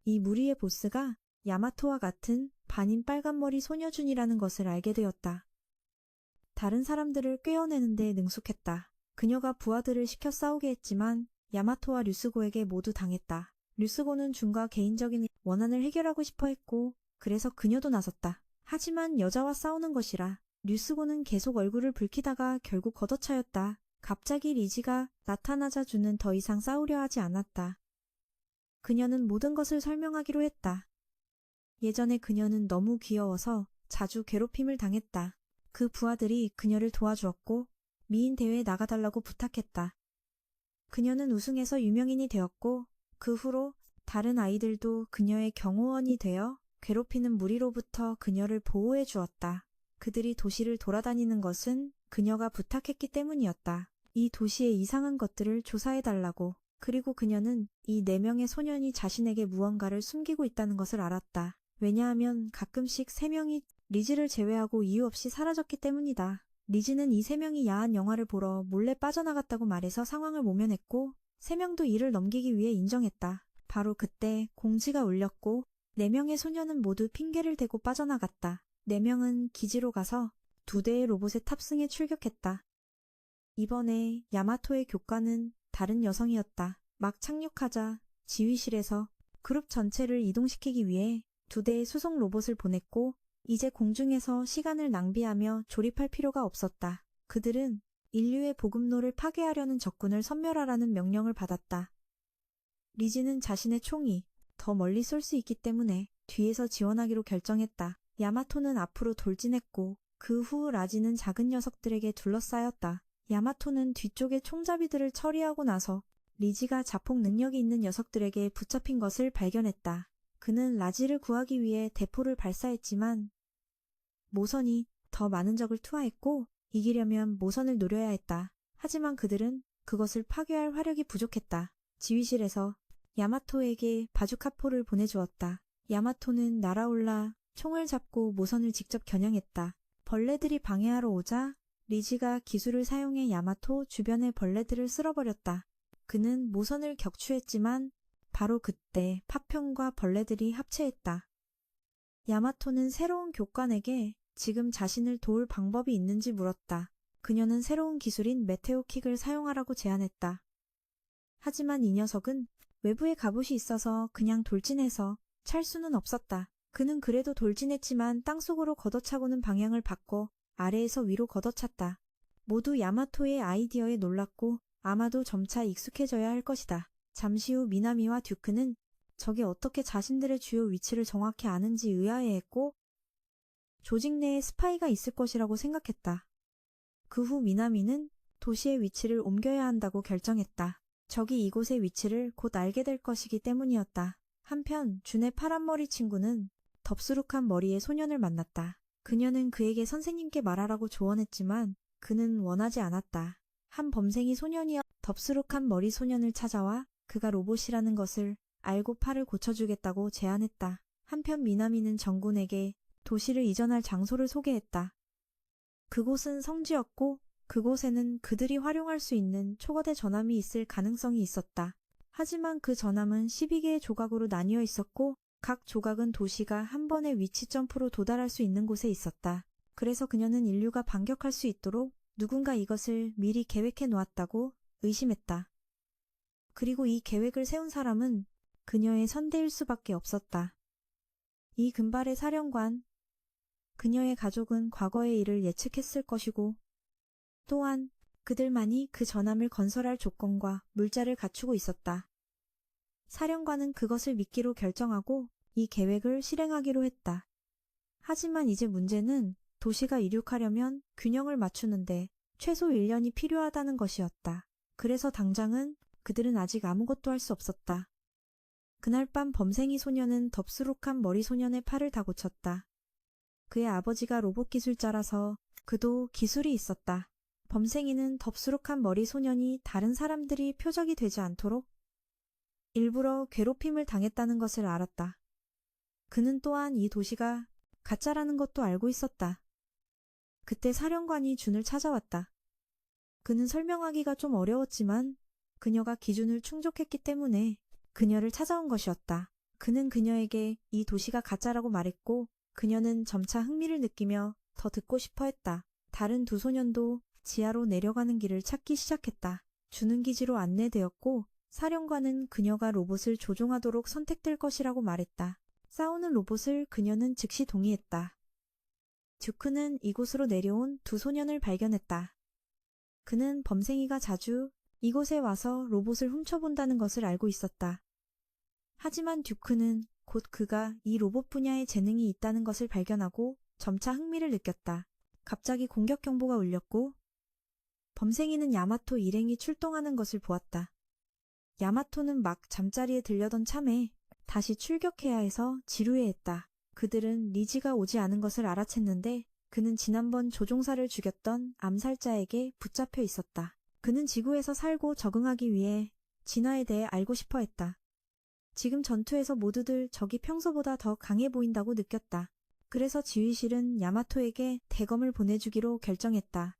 이 무리의 보스가 야마토와 같은 반인 빨간머리 소녀준이라는 것을 알게 되었다. 다른 사람들을 꿰어내는 데 능숙했다. 그녀가 부하들을 시켜 싸우게 했지만 야마토와 류스고에게 모두 당했다. 류스고는 준과 개인적인 원한을 해결하고 싶어 했고 그래서 그녀도 나섰다. 하지만 여자와 싸우는 것이라 류스고는 계속 얼굴을 붉히다가 결국 걷어차였다. 갑자기 리지가 나타나자 준은 더 이상 싸우려 하지 않았다. 그녀는 모든 것을 설명하기로 했다. 예전에 그녀는 너무 귀여워서 자주 괴롭힘을 당했다. 그 부하들이 그녀를 도와주었고 미인 대회에 나가달라고 부탁했다. 그녀는 우승해서 유명인이 되었고 그 후로 다른 아이들도 그녀의 경호원이 되어 괴롭히는 무리로부터 그녀를 보호해 주었다. 그들이 도시를 돌아다니는 것은 그녀가 부탁했기 때문이었다. 이 도시의 이상한 것들을 조사해달라고. 그리고 그녀는 이 4명의 소년이 자신에게 무언가를 숨기고 있다는 것을 알았다. 왜냐하면 가끔씩 3명이 리즈를 제외하고 이유 없이 사라졌기 때문이다. 리즈는 이 3명이 야한 영화를 보러 몰래 빠져나갔다고 말해서 상황을 모면했고 3명도 이를 넘기기 위해 인정했다. 바로 그때 공지가 울렸고 4명의 소년은 모두 핑계를 대고 빠져나갔다. 4명은 기지로 가서 2대의 로봇에 탑승해 출격했다. 이번에 야마토의 교관은 다른 여성이었다. 막 착륙하자 지휘실에서 그룹 전체를 이동시키기 위해 2대의 수송 로봇을 보냈고 이제 공중에서 시간을 낭비하며 조립할 필요가 없었다. 그들은 인류의 보급로를 파괴하려는 적군을 섬멸하라는 명령을 받았다. 리지는 자신의 총이 더 멀리 쏠 수 있기 때문에 뒤에서 지원하기로 결정했다. 야마토는 앞으로 돌진했고 그 후 라지는 작은 녀석들에게 둘러싸였다. 야마토는 뒤쪽의 총잡이들을 처리하고 나서 리지가 자폭 능력이 있는 녀석들에게 붙잡힌 것을 발견했다. 그는 라지를 구하기 위해 대포를 발사했지만 모선이 더 많은 적을 투하했고 이기려면 모선을 노려야 했다. 하지만 그들은 그것을 파괴할 화력이 부족했다. 지휘실에서 야마토에게 바주카포를 보내주었다. 야마토는 날아올라 총을 잡고 모선을 직접 겨냥했다. 벌레들이 방해하러 오자 리지가 기술을 사용해 야마토 주변의 벌레들을 쓸어버렸다. 그는 모선을 격추했지만 바로 그때 파편과 벌레들이 합체했다. 야마토는 새로운 교관에게 지금 자신을 도울 방법이 있는지 물었다. 그녀는 새로운 기술인 메테오킥을 사용하라고 제안했다. 하지만 이 녀석은 외부에 갑옷이 있어서 그냥 돌진해서 찰 수는 없었다. 그는 그래도 돌진했지만 땅속으로 걷어차고는 방향을 바꿔 아래에서 위로 걷어찼다. 모두 야마토의 아이디어에 놀랐고 아마도 점차 익숙해져야 할 것이다. 잠시 후 미나미와 듀크는 적이 어떻게 자신들의 주요 위치를 정확히 아는지 의아해했고 조직 내에 스파이가 있을 것이라고 생각했다. 그 후 미나미는 도시의 위치를 옮겨야 한다고 결정했다. 적이 이곳의 위치를 곧 알게 될 것이기 때문이었다. 한편 준의 파란머리 친구는 덥수룩한 머리의 소년을 만났다. 그녀는 그에게 선생님께 말하라고 조언했지만 그는 원하지 않았다. 한 범생이 소년이어 덥수룩한 머리 소년을 찾아와 그가 로봇이라는 것을 알고 팔을 고쳐주겠다고 제안했다. 한편 미나미는 정군에게 도시를 이전할 장소를 소개했다. 그곳은 성지였고 그곳에는 그들이 활용할 수 있는 초거대 전함이 있을 가능성이 있었다. 하지만 그 전함은 12개의 조각으로 나뉘어 있었고 각 조각은 도시가 한 번의 위치 점프로 도달할 수 있는 곳에 있었다. 그래서 그녀는 인류가 반격할 수 있도록 누군가 이것을 미리 계획해 놓았다고 의심했다. 그리고 이 계획을 세운 사람은 그녀의 선대일 수밖에 없었다. 이 금발의 사령관, 그녀의 가족은 과거의 일을 예측했을 것이고 또한 그들만이 그 전함을 건설할 조건과 물자를 갖추고 있었다. 사령관은 그것을 믿기로 결정하고 이 계획을 실행하기로 했다. 하지만 이제 문제는 도시가 이륙하려면 균형을 맞추는데 최소 1년이 필요하다는 것이었다. 그래서 당장은 그들은 아직 아무것도 할 수 없었다. 그날 밤 범생이 소년은 덥수룩한 머리 소년의 팔을 다 고쳤다. 그의 아버지가 로봇 기술자라서 그도 기술이 있었다. 범생이는 덥수룩한 머리 소년이 다른 사람들이 표적이 되지 않도록 일부러 괴롭힘을 당했다는 것을 알았다. 그는 또한 이 도시가 가짜라는 것도 알고 있었다. 그때 사령관이 준을 찾아왔다. 그는 설명하기가 좀 어려웠지만 그녀가 기준을 충족했기 때문에 그녀를 찾아온 것이었다. 그는 그녀에게 이 도시가 가짜라고 말했고 그녀는 점차 흥미를 느끼며 더 듣고 싶어 했다. 다른 두 소년도 지하로 내려가는 길을 찾기 시작했다. 주는 기지로 안내되었고 사령관은 그녀가 로봇을 조종하도록 선택될 것이라고 말했다. 싸우는 로봇을 그녀는 즉시 동의했다. 듀크는 이곳으로 내려온 두 소년을 발견했다. 그는 범생이가 자주 이곳에 와서 로봇을 훔쳐본다는 것을 알고 있었다. 하지만 듀크는 곧 그가 이 로봇 분야에 재능이 있다는 것을 발견하고 점차 흥미를 느꼈다. 갑자기 공격 경보가 울렸고 범생이는 야마토 일행이 출동하는 것을 보았다. 야마토는 막 잠자리에 들려던 참에 다시 출격해야 해서 지루해했다. 그들은 리지가 오지 않은 것을 알아챘는데 그는 지난번 조종사를 죽였던 암살자에게 붙잡혀 있었다. 그는 지구에서 살고 적응하기 위해 진화에 대해 알고 싶어 했다. 지금 전투에서 모두들 적이 평소보다 더 강해 보인다고 느꼈다. 그래서 지휘실은 야마토에게 대검을 보내주기로 결정했다.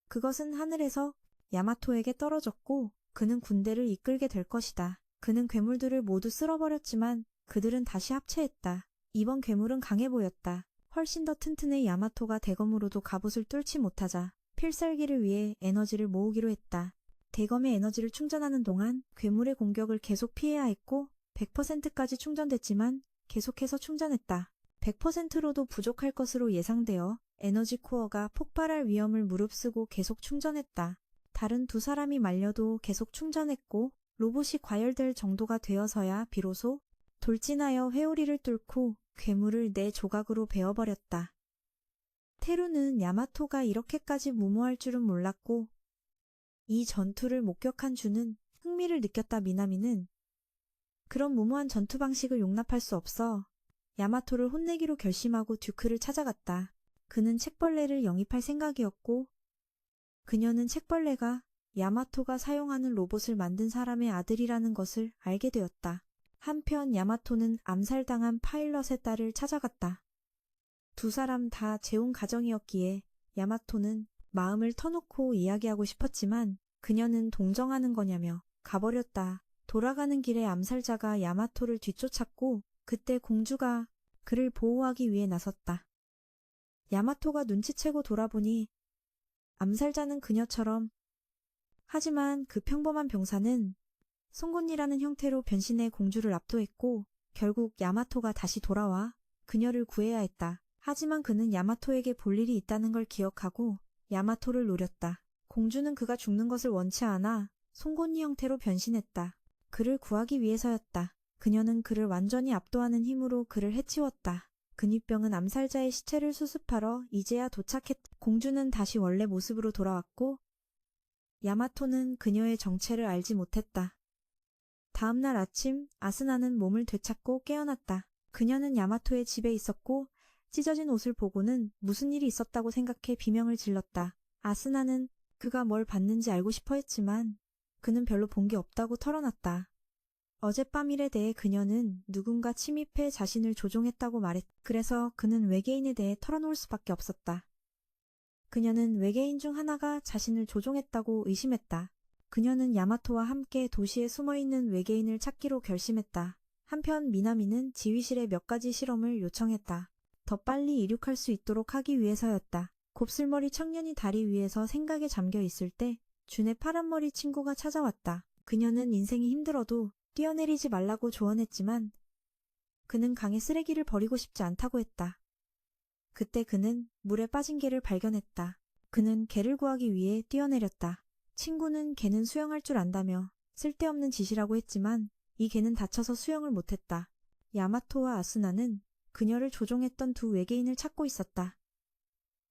그것은 하늘에서 야마토에게 떨어졌고 그는 군대를 이끌게 될 것이다. 그는 괴물들을 모두 쓸어버렸지만 그들은 다시 합체했다. 이번 괴물은 강해 보였다. 훨씬 더 튼튼해. 야마토가 대검으로도 갑옷을 뚫지 못하자 필살기를 위해 에너지를 모으기로 했다. 대검의 에너지를 충전하는 동안 괴물의 공격을 계속 피해야 했고 100%까지 충전됐지만 계속해서 충전했다. 100%로도 부족할 것으로 예상되어 에너지 코어가 폭발할 위험을 무릅쓰고 계속 충전했다. 다른 두 사람이 말려도 계속 충전했고 로봇이 과열될 정도가 되어서야 비로소 돌진하여 회오리를 뚫고 괴물을 네 조각으로 베어버렸다. 테루는 야마토가 이렇게까지 무모할 줄은 몰랐고 이 전투를 목격한 주는 흥미를 느꼈다. 미나미는 그런 무모한 전투 방식을 용납할 수 없어 야마토를 혼내기로 결심하고 듀크를 찾아갔다. 그는 책벌레를 영입할 생각이었고 그녀는 책벌레가 야마토가 사용하는 로봇을 만든 사람의 아들이라는 것을 알게 되었다. 한편 야마토는 암살당한 파일럿의 딸을 찾아갔다. 두 사람 다 재혼 가정이었기에 야마토는 마음을 터놓고 이야기하고 싶었지만 그녀는 동정하는 거냐며 가버렸다. 돌아가는 길에 암살자가 야마토를 뒤쫓았고 그때 공주가 그를 보호하기 위해 나섰다. 야마토가 눈치채고 돌아보니 암살자는 그녀처럼 하지만 그 평범한 병사는 송곳니라는 형태로 변신해 공주를 압도했고 결국 야마토가 다시 돌아와 그녀를 구해야 했다. 하지만 그는 야마토에게 볼 일이 있다는 걸 기억하고 야마토를 노렸다. 공주는 그가 죽는 것을 원치 않아 송곳니 형태로 변신했다. 그를 구하기 위해서였다. 그녀는 그를 완전히 압도하는 힘으로 그를 해치웠다. 근위병은 암살자의 시체를 수습하러 이제야 도착했다. 공주는 다시 원래 모습으로 돌아왔고 야마토는 그녀의 정체를 알지 못했다. 다음날 아침 아스나는 몸을 되찾고 깨어났다. 그녀는 야마토의 집에 있었고 찢어진 옷을 보고는 무슨 일이 있었다고 생각해 비명을 질렀다. 아스나는 그가 뭘 봤는지 알고 싶어 했지만 그는 별로 본 게 없다고 털어놨다. 어젯밤 일에 대해 그녀는 누군가 침입해 자신을 조종했다고 말했다. 그래서 그는 외계인에 대해 털어놓을 수밖에 없었다. 그녀는 외계인 중 하나가 자신을 조종했다고 의심했다. 그녀는 야마토와 함께 도시에 숨어있는 외계인을 찾기로 결심했다. 한편 미나미는 지휘실에 몇 가지 실험을 요청했다. 더 빨리 이륙할 수 있도록 하기 위해서였다. 곱슬머리 청년이 다리 위에서 생각에 잠겨 있을 때 준의 파란머리 친구가 찾아왔다. 그녀는 인생이 힘들어도 뛰어내리지 말라고 조언했지만 그는 강에 쓰레기를 버리고 싶지 않다고 했다. 그때 그는 물에 빠진 개를 발견했다. 그는 개를 구하기 위해 뛰어내렸다. 친구는 개는 수영할 줄 안다며 쓸데없는 짓이라고 했지만 이 개는 다쳐서 수영을 못했다. 야마토와 아스나는 그녀를 조종했던 두 외계인을 찾고 있었다.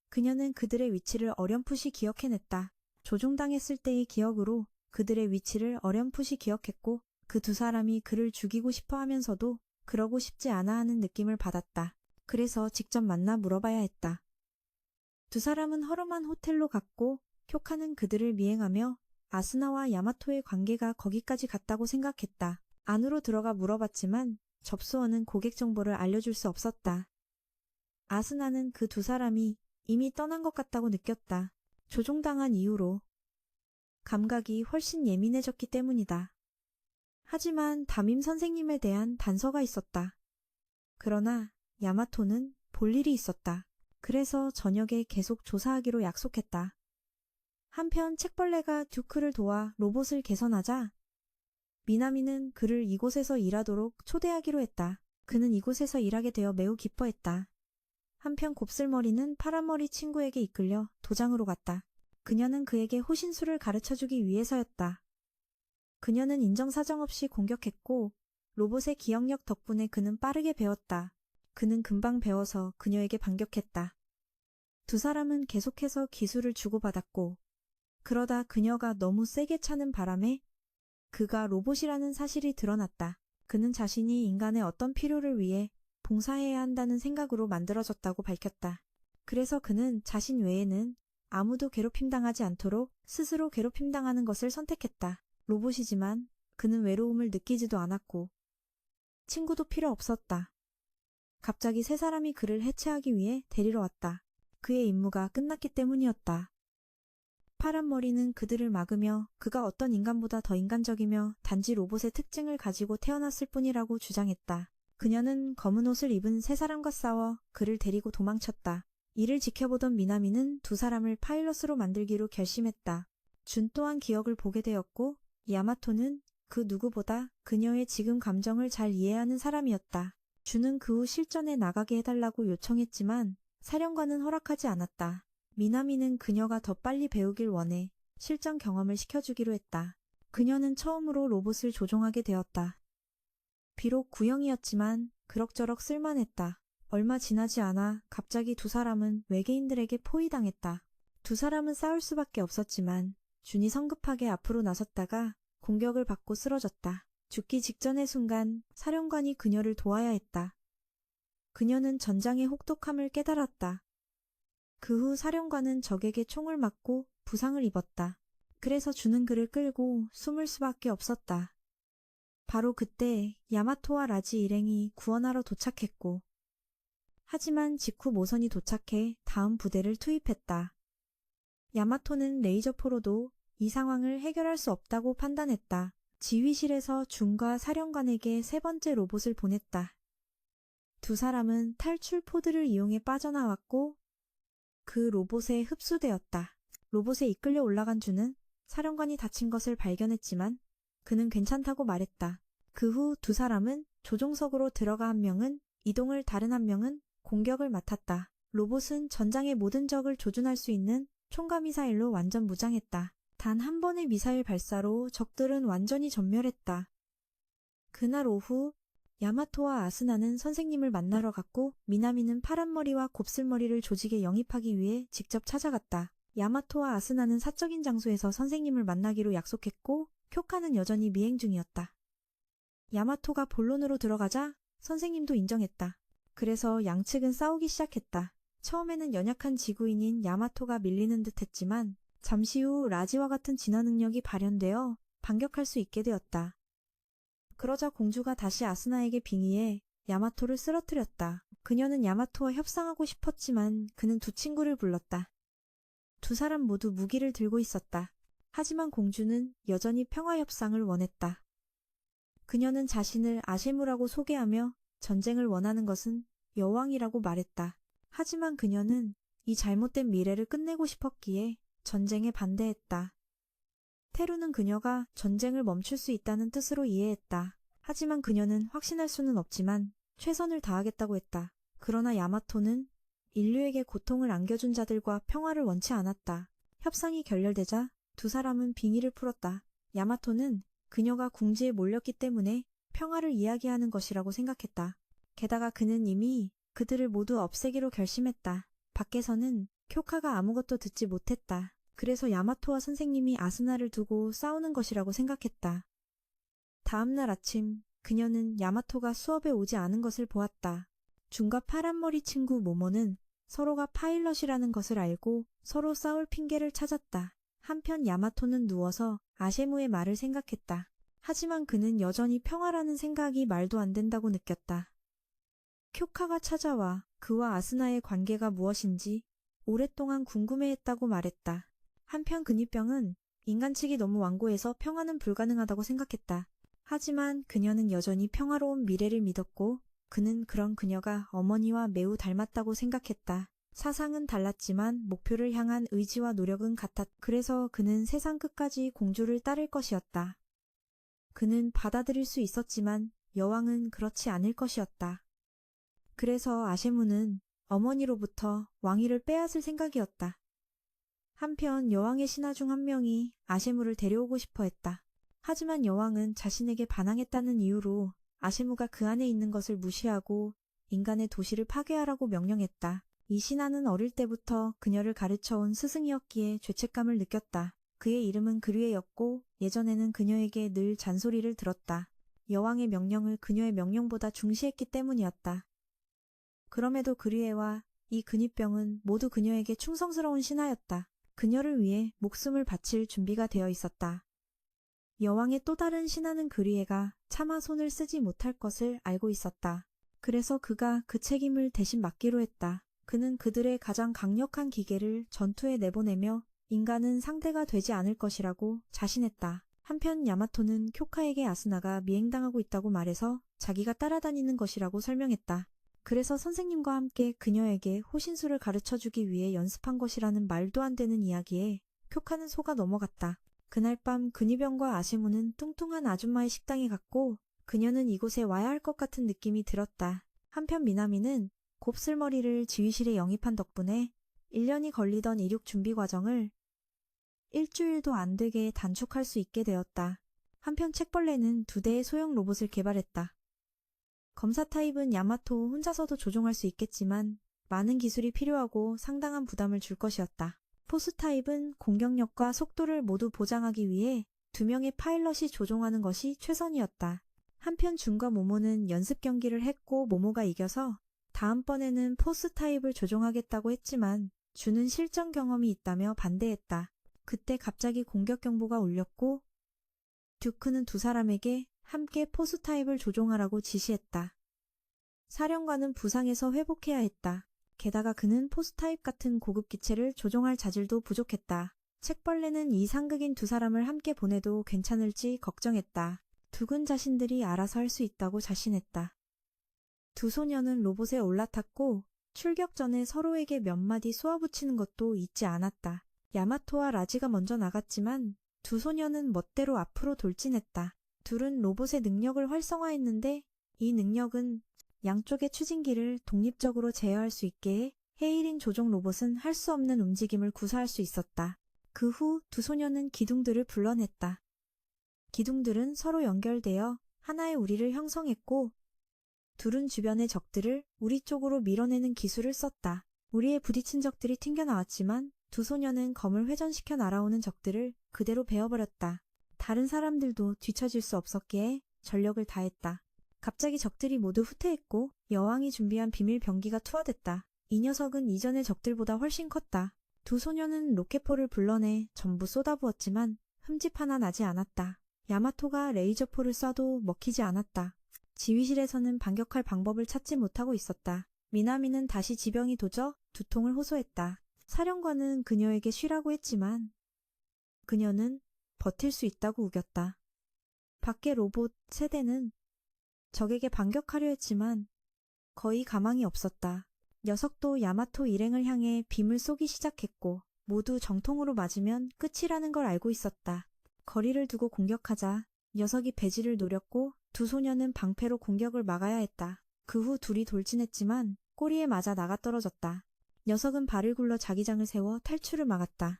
그녀는 그들의 위치를 어렴풋이 기억해냈다. 조종당했을 때의 기억으로 그들의 위치를 어렴풋이 기억했고 그 두 사람이 그를 죽이고 싶어 하면서도 그러고 싶지 않아 하는 느낌을 받았다. 그래서 직접 만나 물어봐야 했다. 두 사람은 허름한 호텔로 갔고 쿄카는 그들을 미행하며 아스나와 야마토의 관계가 거기까지 갔다고 생각했다. 안으로 들어가 물어봤지만 접수원은 고객 정보를 알려줄 수 없었다. 아스나는 그 두 사람이 이미 떠난 것 같다고 느꼈다. 조종당한 이후로 감각이 훨씬 예민해졌기 때문이다. 하지만 담임 선생님에 대한 단서가 있었다. 그러나 야마토는 볼 일이 있었다. 그래서 저녁에 계속 조사하기로 약속했다. 한편 책벌레가 듀크를 도와 로봇을 개선하자 미나미는 그를 이곳에서 일하도록 초대하기로 했다. 그는 이곳에서 일하게 되어 매우 기뻐했다. 한편 곱슬머리는 파란머리 친구에게 이끌려 도장으로 갔다. 그녀는 그에게 호신술을 가르쳐주기 위해서였다. 그녀는 인정사정 없이 공격했고 로봇의 기억력 덕분에 그는 빠르게 배웠다. 그는 금방 배워서 그녀에게 반격했다. 두 사람은 계속해서 기술을 주고받았고 그러다 그녀가 너무 세게 차는 바람에 그가 로봇이라는 사실이 드러났다. 그는 자신이 인간의 어떤 필요를 위해 봉사해야 한다는 생각으로 만들어졌다고 밝혔다. 그래서 그는 자신 외에는 아무도 괴롭힘당하지 않도록 스스로 괴롭힘당하는 것을 선택했다. 로봇이지만 그는 외로움을 느끼지도 않았고 친구도 필요 없었다. 갑자기 세 사람이 그를 해체하기 위해 데리러 왔다. 그의 임무가 끝났기 때문이었다. 파란 머리는 그들을 막으며 그가 어떤 인간보다 더 인간적이며 단지 로봇의 특징을 가지고 태어났을 뿐이라고 주장했다. 그녀는 검은 옷을 입은 세 사람과 싸워 그를 데리고 도망쳤다. 이를 지켜보던 미나미는 두 사람을 파일럿으로 만들기로 결심했다. 준 또한 기억을 보게 되었고 야마토는 그 누구보다 그녀의 지금 감정을 잘 이해하는 사람이었다. 준은 그 후 실전에 나가게 해달라고 요청했지만 사령관은 허락하지 않았다. 미나미는 그녀가 더 빨리 배우길 원해 실전 경험을 시켜주기로 했다. 그녀는 처음으로 로봇을 조종하게 되었다. 비록 구형이었지만 그럭저럭 쓸만했다. 얼마 지나지 않아 갑자기 두 사람은 외계인들에게 포위당했다. 두 사람은 싸울 수밖에 없었지만 준이 성급하게 앞으로 나섰다가 공격을 받고 쓰러졌다. 죽기 직전의 순간 사령관이 그녀를 도와야 했다. 그녀는 전장의 혹독함을 깨달았다. 그 후 사령관은 적에게 총을 맞고 부상을 입었다. 그래서 준은 그를 끌고 숨을 수밖에 없었다. 바로 그때 야마토와 라지 일행이 구원하러 도착했고 하지만 직후 모선이 도착해 다음 부대를 투입했다. 야마토는 레이저포로도 이 상황을 해결할 수 없다고 판단했다. 지휘실에서 준과 사령관에게 세 번째 로봇을 보냈다. 두 사람은 탈출 포드를 이용해 빠져나왔고 그 로봇에 흡수되었다. 로봇에 이끌려 올라간 준은 사령관이 다친 것을 발견했지만 그는 괜찮다고 말했다. 그 후 두 사람은 조종석으로 들어가 한 명은 이동을 다른 한 명은 공격을 맡았다. 로봇은 전장의 모든 적을 조준할 수 있는 총과 미사일로 완전 무장했다. 단 한 번의 미사일 발사로 적들은 완전히 전멸했다. 그날 오후 야마토와 아스나는 선생님을 만나러 갔고 미나미는 파란머리와 곱슬머리를 조직에 영입하기 위해 직접 찾아갔다. 야마토와 아스나는 사적인 장소에서 선생님을 만나기로 약속했고 쿄카는 여전히 미행 중이었다. 야마토가 본론으로 들어가자 선생님도 인정했다. 그래서 양측은 싸우기 시작했다. 처음에는 연약한 지구인인 야마토가 밀리는 듯 했지만 잠시 후 라지와 같은 진화 능력이 발현되어 반격할 수 있게 되었다. 그러자 공주가 다시 아스나에게 빙의해 야마토를 쓰러뜨렸다. 그녀는 야마토와 협상하고 싶었지만 그는 두 친구를 불렀다. 두 사람 모두 무기를 들고 있었다. 하지만 공주는 여전히 평화 협상을 원했다. 그녀는 자신을 아셰무라고 소개하며 전쟁을 원하는 것은 여왕이라고 말했다. 하지만 그녀는 이 잘못된 미래를 끝내고 싶었기에 전쟁에 반대했다. 테루는 그녀가 전쟁을 멈출 수 있다는 뜻으로 이해했다. 하지만 그녀는 확신할 수는 없지만 최선을 다하겠다고 했다. 그러나 야마토는 인류에게 고통을 안겨준 자들과 평화를 원치 않았다. 협상이 결렬되자 두 사람은 빙의를 풀었다. 야마토는 그녀가 궁지에 몰렸기 때문에 평화를 이야기하는 것이라고 생각했다. 게다가 그는 이미 그들을 모두 없애기로 결심했다. 밖에서는 쿄카가 아무것도 듣지 못했다. 그래서 야마토와 선생님이 아스나를 두고 싸우는 것이라고 생각했다. 다음날 아침 그녀는 야마토가 수업에 오지 않은 것을 보았다. 준과 파란머리 친구 모모는 서로가 파일럿이라는 것을 알고 서로 싸울 핑계를 찾았다. 한편 야마토는 누워서 아셰무의 말을 생각했다. 하지만 그는 여전히 평화라는 생각이 말도 안 된다고 느꼈다. 쿄카가 찾아와 그와 아스나의 관계가 무엇인지 오랫동안 궁금해했다고 말했다. 한편 근위병은 인간 측이 너무 완고해서 평화는 불가능하다고 생각했다. 하지만 그녀는 여전히 평화로운 미래를 믿었고 그는 그런 그녀가 어머니와 매우 닮았다고 생각했다. 사상은 달랐지만 목표를 향한 의지와 노력은 같았다. 그래서 그는 세상 끝까지 공주를 따를 것이었다. 그는 받아들일 수 있었지만 여왕은 그렇지 않을 것이었다. 그래서 아셰무는 어머니로부터 왕위를 빼앗을 생각이었다. 한편 여왕의 신하 중 한 명이 아셰무를 데려오고 싶어 했다. 하지만 여왕은 자신에게 반항했다는 이유로 아셰무가 그 안에 있는 것을 무시하고 인간의 도시를 파괴하라고 명령했다. 이 신하는 어릴 때부터 그녀를 가르쳐온 스승이었기에 죄책감을 느꼈다. 그의 이름은 그류에였고 예전에는 그녀에게 늘 잔소리를 들었다. 여왕의 명령을 그녀의 명령보다 중시했기 때문이었다. 그럼에도 그류에와 이 근위병은 모두 그녀에게 충성스러운 신하였다. 그녀를 위해 목숨을 바칠 준비가 되어 있었다. 여왕의 또 다른 신하는 그류에가 차마 손을 쓰지 못할 것을 알고 있었다. 그래서 그가 그 책임을 대신 맡기로 했다. 그는 그들의 가장 강력한 기계를 전투에 내보내며 인간은 상대가 되지 않을 것이라고 자신했다. 한편 야마토는 쿄카에게 아스나가 미행당하고 있다고 말해서 자기가 따라다니는 것이라고 설명했다. 그래서 선생님과 함께 그녀에게 호신술을 가르쳐주기 위해 연습한 것이라는 말도 안 되는 이야기에 쿄카는 속아 넘어갔다. 그날 밤 근위병과 아시무는 뚱뚱한 아줌마의 식당에 갔고 그녀는 이곳에 와야 할 것 같은 느낌이 들었다. 한편 미나미는 곱슬머리를 지휘실에 영입한 덕분에 1년이 걸리던 이륙 준비 과정을 일주일도 안 되게 단축할 수 있게 되었다. 한편 책벌레는 2대의 소형 로봇을 개발했다. 검사 타입은 야마토 혼자서도 조종할 수 있겠지만 많은 기술이 필요하고 상당한 부담을 줄 것이었다. 포스 타입은 공격력과 속도를 모두 보장하기 위해 2명의 파일럿이 조종하는 것이 최선이었다. 한편 준과 모모는 연습 경기를 했고 모모가 이겨서 다음번에는 포스 타입을 조종하겠다고 했지만 준은 실전 경험이 있다며 반대했다. 그때 갑자기 공격 경보가 울렸고 듀크는 2사람에게 함께 포스 타입을 조종하라고 지시했다. 사령관은 부상에서 회복해야 했다. 게다가 그는 포스 타입 같은 고급 기체를 조종할 자질도 부족했다. 책벌레는 이 상극인 2사람을 함께 보내도 괜찮을지 걱정했다. 둑은 자신들이 알아서 할 수 있다고 자신했다. 2 소녀는 로봇에 올라탔고 출격 전에 서로에게 몇 마디 쏘아붙이는 것도 잊지 않았다. 야마토와 라지가 먼저 나갔지만 2 소녀는 멋대로 앞으로 돌진했다. 둘은 로봇의 능력을 활성화했는데 이 능력은 양쪽의 추진기를 독립적으로 제어할 수 있게 해 헤이링 조종 로봇은 할 수 없는 움직임을 구사할 수 있었다. 그 후 2 소녀는 기둥들을 불러냈다. 기둥들은 서로 연결되어 하나의 우리를 형성했고 둘은 주변의 적들을 우리 쪽으로 밀어내는 기술을 썼다. 우리에 부딪힌 적들이 튕겨나왔지만 2 소녀는 검을 회전시켜 날아오는 적들을 그대로 베어버렸다. 다른 사람들도 뒤처질 수 없었기에 전력을 다했다. 갑자기 적들이 모두 후퇴했고 여왕이 준비한 비밀 병기가 투하됐다. 이 녀석은 이전의 적들보다 훨씬 컸다. 2 소녀는 로켓포를 불러내 전부 쏟아부었지만 흠집 하나 나지 않았다. 야마토가 레이저포를 쏴도 먹히지 않았다. 지휘실에서는 반격할 방법을 찾지 못하고 있었다. 미나미는 다시 지병이 도져 두통을 호소했다. 사령관은 그녀에게 쉬라고 했지만 그녀는 버틸 수 있다고 우겼다. 밖에 로봇 세대는 적에게 반격하려 했지만 거의 가망이 없었다. 녀석도 야마토 일행을 향해 빔을 쏘기 시작했고 모두 정통으로 맞으면 끝이라는 걸 알고 있었다. 거리를 두고 공격하자 녀석이 배지를 노렸고 2 소녀는 방패로 공격을 막아야 했다. 그 후 둘이 돌진했지만 꼬리에 맞아 나가떨어졌다. 녀석은 발을 굴러 자기장을 세워 탈출을 막았다.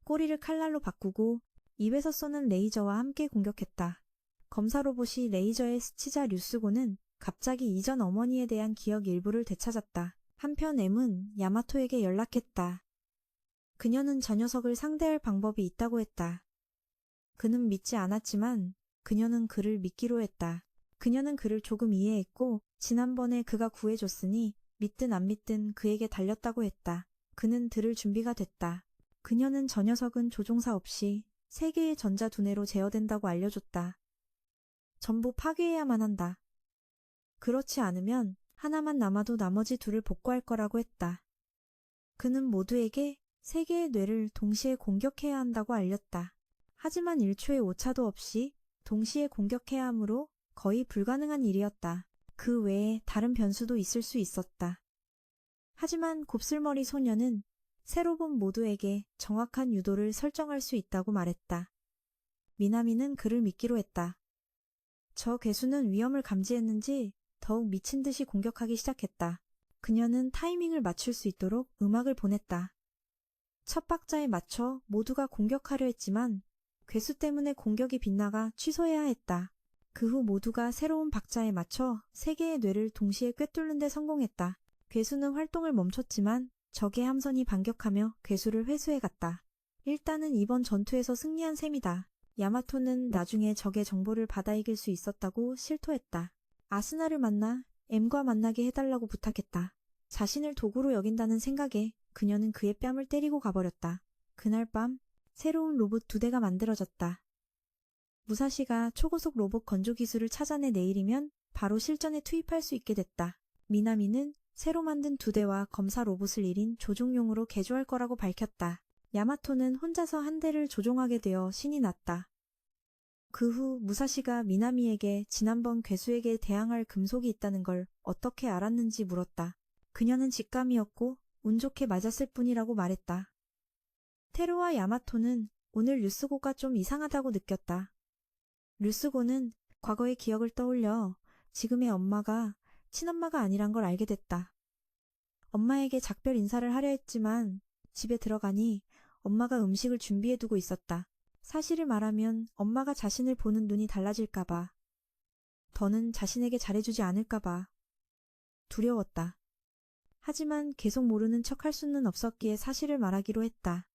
꼬리를 칼날로 바꾸고 입에서 쏘는 레이저와 함께 공격했다. 검사 로봇이 레이저에 스치자 류스고는 갑자기 이전 어머니에 대한 기억 일부를 되찾았다. 한편 M은 야마토에게 연락했다. 그녀는 저 녀석을 상대할 방법이 있다고 했다. 그는 믿지 않았지만 그녀는 그를 믿기로 했다. 그녀는 그를 조금 이해했고 지난번에 그가 구해줬으니 믿든 안 믿든 그에게 달렸다고 했다. 그는 들을 준비가 됐다. 그녀는 저 녀석은 조종사 없이 세계의 전자두뇌로 제어된다고 알려줬다. 전부 파괴해야만 한다. 그렇지 않으면 하나만 남아도 나머지 둘을 복구할 거라고 했다. 그는 모두에게 세 개의 뇌를 동시에 공격해야 한다고 알렸다. 하지만 1초의 오차도 없이 동시에 공격해야 하므로 거의 불가능한 일이었다. 그 외에 다른 변수도 있을 수 있었다. 하지만 곱슬머리 소녀는 세 로봇 모두에게 정확한 유도를 설정할 수 있다고 말했다. 미나미는 그를 믿기로 했다. 저 괴수는 위험을 감지했는지 더욱 미친 듯이 공격하기 시작했다. 그녀는 타이밍을 맞출 수 있도록 음악을 보냈다. 첫 박자에 맞춰 모두가 공격하려 했지만 괴수 때문에 공격이 빗나가 취소해야 했다. 그 후 모두가 새로운 박자에 맞춰 세 개의 뇌를 동시에 꿰뚫는 데 성공했다. 괴수는 활동을 멈췄지만 적의 함선이 반격하며 괴수를 회수해갔다. 일단은 이번 전투에서 승리한 셈이다. 야마토는 나중에 적의 정보를 받아 이길 수 있었다고 실토했다. 아스나를 만나 M과 만나게 해달라고 부탁했다. 자신을 도구로 여긴다는 생각에 그녀는 그의 뺨을 때리고 가버렸다. 그날 밤 새로운 로봇 2대가 만들어졌다. 무사시가 초고속 로봇 건조 기술을 찾아내 내일이면 바로 실전에 투입할 수 있게 됐다. 미나미는 새로 만든 2대와 검사 로봇을 1인 조종용으로 개조할 거라고 밝혔다. 야마토는 혼자서 한 대를 조종하게 되어 신이 났다. 그 후 무사시가 미나미에게 지난번 괴수에게 대항할 금속이 있다는 걸 어떻게 알았는지 물었다. 그녀는 직감이었고 운 좋게 맞았을 뿐이라고 말했다. 테루와 야마토는 오늘 류스고가 좀 이상하다고 느꼈다. 류스고는 과거의 기억을 떠올려 지금의 엄마가 친엄마가 아니란 걸 알게 됐다. 엄마에게 작별 인사를 하려 했지만 집에 들어가니 엄마가 음식을 준비해두고 있었다. 사실을 말하면 엄마가 자신을 보는 눈이 달라질까봐, 더는 자신에게 잘해주지 않을까봐 두려웠다. 하지만 계속 모르는 척할 수는 없었기에 사실을 말하기로 했다.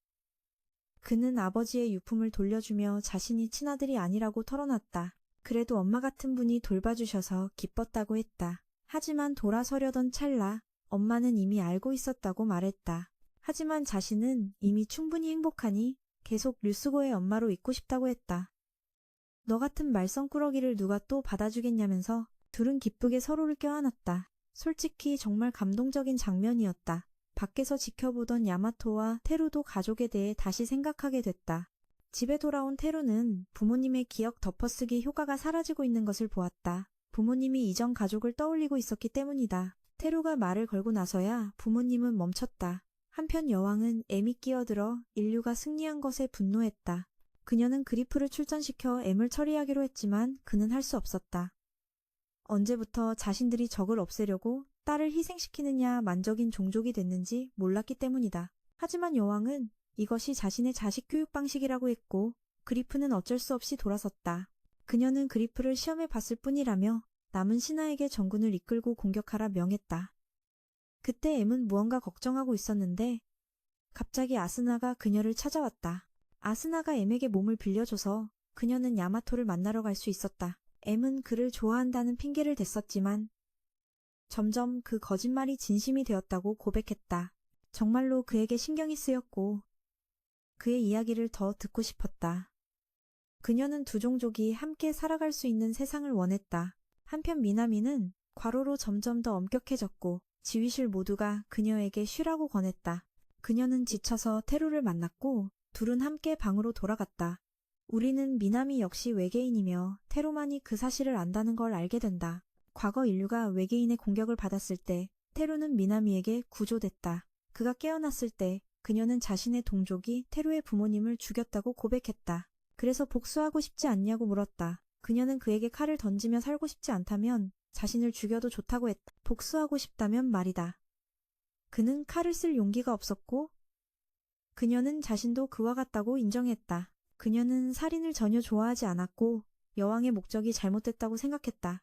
그는 아버지의 유품을 돌려주며 자신이 친아들이 아니라고 털어놨다. 그래도 엄마 같은 분이 돌봐주셔서 기뻤다고 했다. 하지만 돌아서려던 찰나 엄마는 이미 알고 있었다고 말했다. 하지만 자신은 이미 충분히 행복하니 계속 류스고의 엄마로 있고 싶다고 했다. 너 같은 말썽꾸러기를 누가 또 받아주겠냐면서 둘은 기쁘게 서로를 껴안았다. 솔직히 정말 감동적인 장면이었다. 밖에서 지켜보던 야마토와 테루도 가족에 대해 다시 생각하게 됐다. 집에 돌아온 테루는 부모님의 기억 덮어쓰기 효과가 사라지고 있는 것을 보았다. 부모님이 이전 가족을 떠올리고 있었기 때문이다. 테루가 말을 걸고 나서야 부모님은 멈췄다. 한편 여왕은 M이 끼어들어 인류가 승리한 것에 분노했다. 그녀는 그리프를 출전시켜 M을 처리하기로 했지만 그는 할 수 없었다. 언제부터 자신들이 적을 없애려고 딸을 희생시키느냐 만적인 종족이 됐는지 몰랐기 때문이다. 하지만 여왕은 이것이 자신의 자식 교육 방식이라고 했고 그리프는 어쩔 수 없이 돌아섰다. 그녀는 그리프를 시험해 봤을 뿐이라며 남은 신하에게 전군을 이끌고 공격하라 명했다. 그때 M은 무언가 걱정하고 있었는데 갑자기 아스나가 그녀를 찾아왔다. 아스나가 M에게 몸을 빌려줘서 그녀는 야마토를 만나러 갈 수 있었다. M은 그를 좋아한다는 핑계를 댔었지만 점점 그 거짓말이 진심이 되었다고 고백했다. 정말로 그에게 신경이 쓰였고 그의 이야기를 더 듣고 싶었다. 그녀는 두 종족이 함께 살아갈 수 있는 세상을 원했다. 한편 미나미는 과로로 점점 더 엄격해졌고 지휘실 모두가 그녀에게 쉬라고 권했다. 그녀는 지쳐서 테루를 만났고 둘은 함께 방으로 돌아갔다. 우리는 미나미 역시 외계인이며 테루만이 그 사실을 안다는 걸 알게 된다. 과거 인류가 외계인의 공격을 받았을 때 테루는 미나미에게 구조됐다. 그가 깨어났을 때 그녀는 자신의 동족이 테루의 부모님을 죽였다고 고백했다. 그래서 복수하고 싶지 않냐고 물었다. 그녀는 그에게 칼을 던지며 살고 싶지 않다면 자신을 죽여도 좋다고 했다. 복수하고 싶다면 말이다. 그는 칼을 쓸 용기가 없었고 그녀는 자신도 그와 같다고 인정했다. 그녀는 살인을 전혀 좋아하지 않았고 여왕의 목적이 잘못됐다고 생각했다.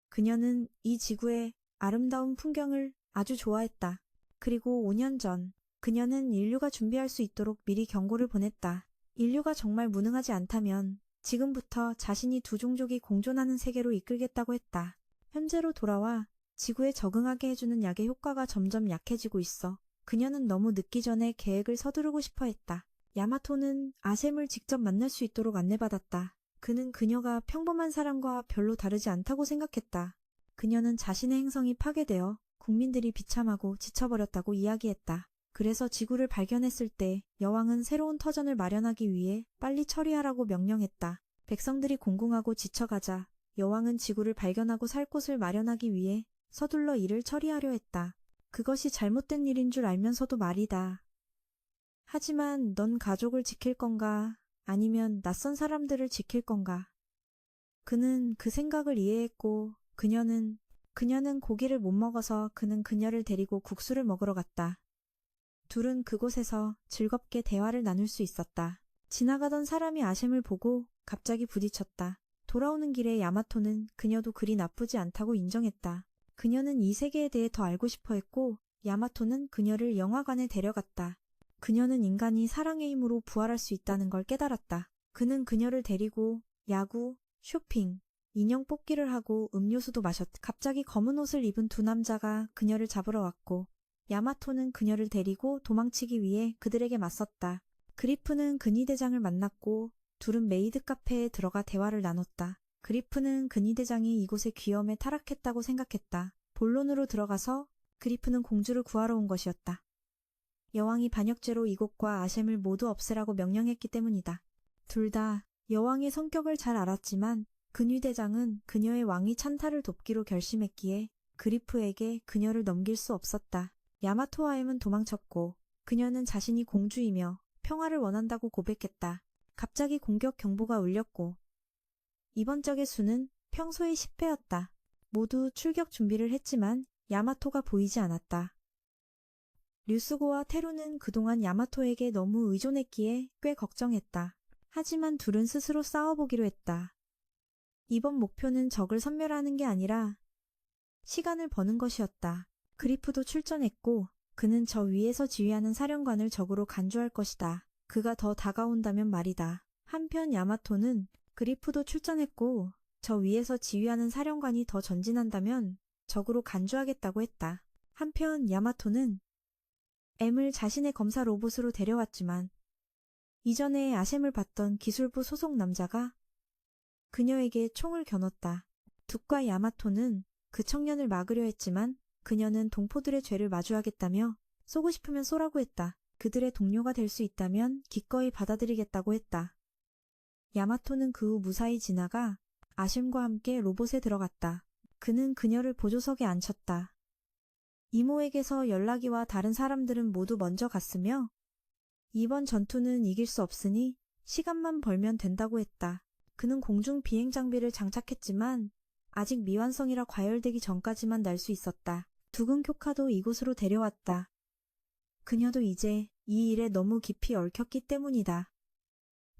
그녀는 이 지구의 아름다운 풍경을 아주 좋아했다. 그리고 5년 전 그녀는 인류가 준비할 수 있도록 미리 경고를 보냈다. 인류가 정말 무능하지 않다면 지금부터 자신이 두 종족이 공존하는 세계로 이끌겠다고 했다. 현재로 돌아와 지구에 적응하게 해주는 약의 효과가 점점 약해지고 있어. 그녀는 너무 늦기 전에 계획을 서두르고 싶어 했다. 야마토는 아셈을 직접 만날 수 있도록 안내받았다. 그는 그녀가 평범한 사람과 별로 다르지 않다고 생각했다. 그녀는 자신의 행성이 파괴되어 국민들이 비참하고 지쳐버렸다고 이야기했다. 그래서 지구를 발견했을 때 여왕은 새로운 터전을 마련하기 위해 빨리 처리하라고 명령했다. 백성들이 공공하고 지쳐가자 여왕은 지구를 발견하고 살 곳을 마련하기 위해 서둘러 일을 처리하려 했다. 그것이 잘못된 일인 줄 알면서도 말이다. 하지만 넌 가족을 지킬 건가? 아니면 낯선 사람들을 지킬 건가? 그는 그 생각을 이해했고 그녀는 고기를 못 먹어서 그는 그녀를 데리고 국수를 먹으러 갔다. 둘은 그곳에서 즐겁게 대화를 나눌 수 있었다. 지나가던 사람이 아셈을 보고 갑자기 부딪혔다. 돌아오는 길에 야마토는 그녀도 그리 나쁘지 않다고 인정했다. 그녀는 이 세계에 대해 더 알고 싶어 했고 야마토는 그녀를 영화관에 데려갔다. 그녀는 인간이 사랑의 힘으로 부활할 수 있다는 걸 깨달았다. 그는 그녀를 데리고 야구, 쇼핑, 인형 뽑기를 하고 음료수도 마셨다. 갑자기 검은 옷을 입은 두 남자가 그녀를 잡으러 왔고 야마토는 그녀를 데리고 도망치기 위해 그들에게 맞섰다. 그리프는 근위 대장을 만났고 둘은 메이드 카페에 들어가 대화를 나눴다. 그리프는 근위 대장이 이곳의 귀염에 타락했다고 생각했다. 본론으로 들어가서 그리프는 공주를 구하러 온 것이었다. 여왕이 반역죄로 이곳과 아셈을 모두 없애라고 명령했기 때문이다. 둘 다 여왕의 성격을 잘 알았지만 근위 대장은 그녀의 왕위 찬탈을 돕기로 결심했기에 그리프에게 그녀를 넘길 수 없었다. 야마토와 엠은 도망쳤고 그녀는 자신이 공주이며 평화를 원한다고 고백했다. 갑자기 공격 경보가 울렸고 이번 적의 수는 평소의 10배였다. 모두 출격 준비를 했지만 야마토가 보이지 않았다. 류스고와 테루는 그동안 야마토에게 너무 의존했기에 꽤 걱정했다. 하지만 둘은 스스로 싸워보기로 했다. 이번 목표는 적을 섬멸하는 게 아니라 시간을 버는 것이었다. 그리프도 출전했고 그는 저 위에서 지휘하는 사령관을 적으로 간주할 것이다. 그가 더 다가온다면 말이다. 한편 야마토는 그리프도 출전했고 저 위에서 지휘하는 사령관이 더 전진한다면 적으로 간주하겠다고 했다. 한편 야마토는 M을 자신의 검사 로봇으로 데려왔지만 이전에 아셈을 봤던 기술부 소속 남자가 그녀에게 총을 겨눴다. 둑과 야마토는 그 청년을 막으려 했지만 그녀는 동포들의 죄를 마주하겠다며 쏘고 싶으면 쏘라고 했다. 그들의 동료가 될 수 있다면 기꺼이 받아들이겠다고 했다. 야마토는 그 후 무사히 지나가 아심과 함께 로봇에 들어갔다. 그는 그녀를 보조석에 앉혔다. 이모에게서 연락이 와 다른 사람들은 모두 먼저 갔으며 이번 전투는 이길 수 없으니 시간만 벌면 된다고 했다. 그는 공중 비행 장비를 장착했지만 아직 미완성이라 과열되기 전까지만 날 수 있었다. 두근 쿄카도 이곳으로 데려왔다. 그녀도 이제 이 일에 너무 깊이 얽혔기 때문이다.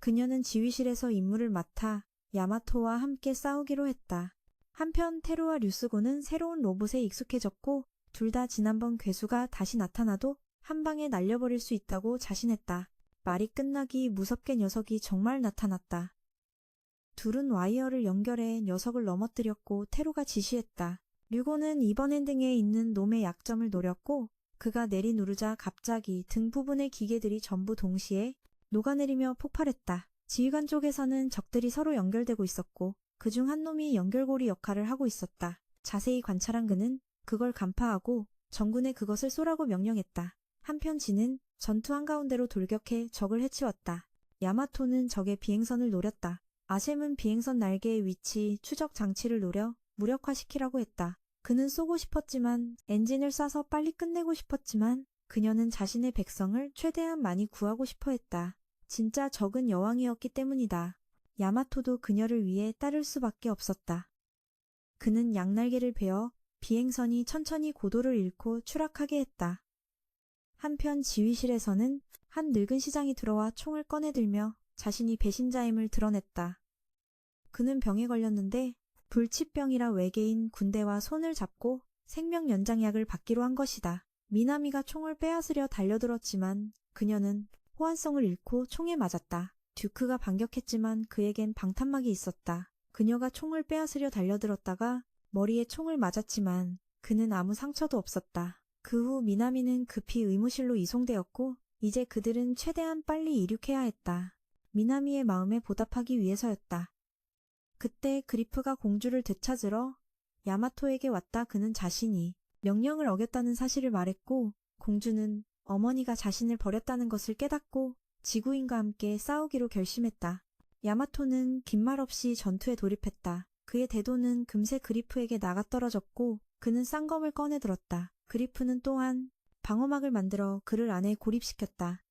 그녀는 지휘실에서 임무를 맡아 야마토와 함께 싸우기로 했다. 한편 테루와 류스고는 새로운 로봇에 익숙해졌고 둘 다 지난번 괴수가 다시 나타나도 한 방에 날려버릴 수 있다고 자신했다. 말이 끝나기 무섭게 녀석이 정말 나타났다. 둘은 와이어를 연결해 녀석을 넘어뜨렸고 테루가 지시했다. 류고는 이번 엔딩에 있는 놈의 약점을 노렸고 그가 내리누르자 갑자기 등 부분의 기계들이 전부 동시에 녹아내리며 폭발했다. 지휘관 쪽에서는 적들이 서로 연결되고 있었고 그중 한 놈이 연결고리 역할을 하고 있었다. 자세히 관찰한 그는 그걸 간파하고 전군에 그것을 쏘라고 명령했다. 한편 지는 전투 한가운데로 돌격해 적을 해치웠다. 야마토는 적의 비행선을 노렸다. 아셈은 비행선 날개의 위치, 추적 장치를 노려 무력화시키라고 했다. 그는 쏘고 싶었지만 엔진을 쏴서 빨리 끝내고 싶었지만 그녀는 자신의 백성을 최대한 많이 구하고 싶어 했다. 진짜 적은 여왕이었기 때문이다. 야마토도 그녀를 위해 따를 수밖에 없었다. 그는 양날개를 베어 비행선이 천천히 고도를 잃고 추락하게 했다. 한편 지휘실에서는 한 늙은 시장이 들어와 총을 꺼내들며 자신이 배신자임을 드러냈다. 그는 병에 걸렸는데 불치병이라 외계인 군대와 손을 잡고 생명 연장약을 받기로 한 것이다. 미나미가 총을 빼앗으려 달려들었지만 그녀는 호환성을 잃고 총에 맞았다. 듀크가 반격했지만 그에겐 방탄막이 있었다. 그녀가 총을 빼앗으려 달려들었다가 머리에 총을 맞았지만 그는 아무 상처도 없었다. 그 후 미나미는 급히 의무실로 이송되었고 이제 그들은 최대한 빨리 이륙해야 했다. 미나미의 마음에 보답하기 위해서였다. 그때 그리프가 공주를 되찾으러 야마토에게 왔다. 그는 자신이 명령을 어겼다는 사실을 말했고 공주는 어머니가 자신을 버렸다는 것을 깨닫고 지구인과 함께 싸우기로 결심했다. 야마토는 긴 말 없이 전투에 돌입했다. 그의 대도는 금세 그리프에게 나가떨어졌고 그는 쌍검을 꺼내 들었다. 그리프는 또한 방어막을 만들어 그를 안에 고립시켰다.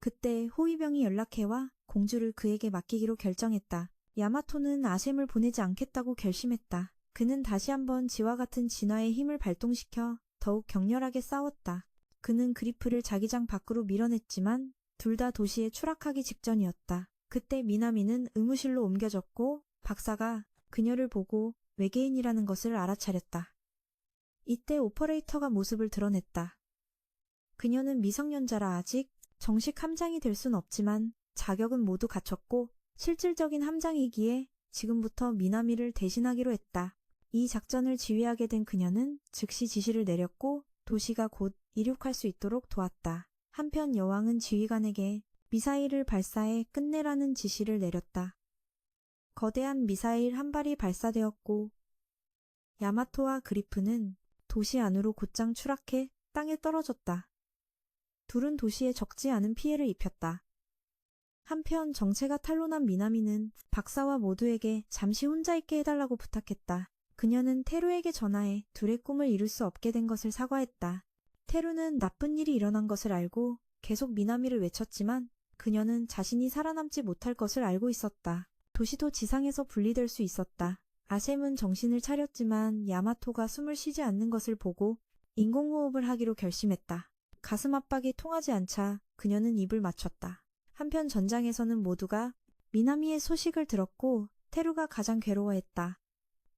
그때 호위병이 연락해와 공주를 그에게 맡기기로 결정했다. 야마토는 아셈을 보내지 않겠다고 결심했다. 그는 다시 한번 지와 같은 진화의 힘을 발동시켜 더욱 격렬하게 싸웠다. 그는 그리프를 자기장 밖으로 밀어냈지만 둘 다 도시에 추락하기 직전이었다. 그때 미나미는 의무실로 옮겨졌고 박사가 그녀를 보고 외계인이라는 것을 알아차렸다. 이때 오퍼레이터가 모습을 드러냈다. 그녀는 미성년자라 아직 정식 함장이 될 순 없지만 자격은 모두 갖췄고 실질적인 함장이기에 지금부터 미나미를 대신하기로 했다. 이 작전을 지휘하게 된 그녀는 즉시 지시를 내렸고 도시가 곧 이륙할 수 있도록 도왔다. 한편 여왕은 지휘관에게 미사일을 발사해 끝내라는 지시를 내렸다. 거대한 미사일 한 발이 발사되었고 야마토와 그리프는 도시 안으로 곧장 추락해 땅에 떨어졌다. 둘은 도시에 적지 않은 피해를 입혔다. 한편 정체가 탄로난 미나미는 박사와 모두에게 잠시 혼자 있게 해달라고 부탁했다. 그녀는 테루에게 전화해 둘의 꿈을 이룰 수 없게 된 것을 사과했다. 테루는 나쁜 일이 일어난 것을 알고 계속 미나미를 외쳤지만 그녀는 자신이 살아남지 못할 것을 알고 있었다. 도시도 지상에서 분리될 수 있었다. 아셈은 정신을 차렸지만 야마토가 숨을 쉬지 않는 것을 보고 인공호흡을 하기로 결심했다. 가슴 압박이 통하지 않자 그녀는 입을 맞췄다. 한편 전장에서는 모두가 미나미의 소식을 들었고 테루가 가장 괴로워했다.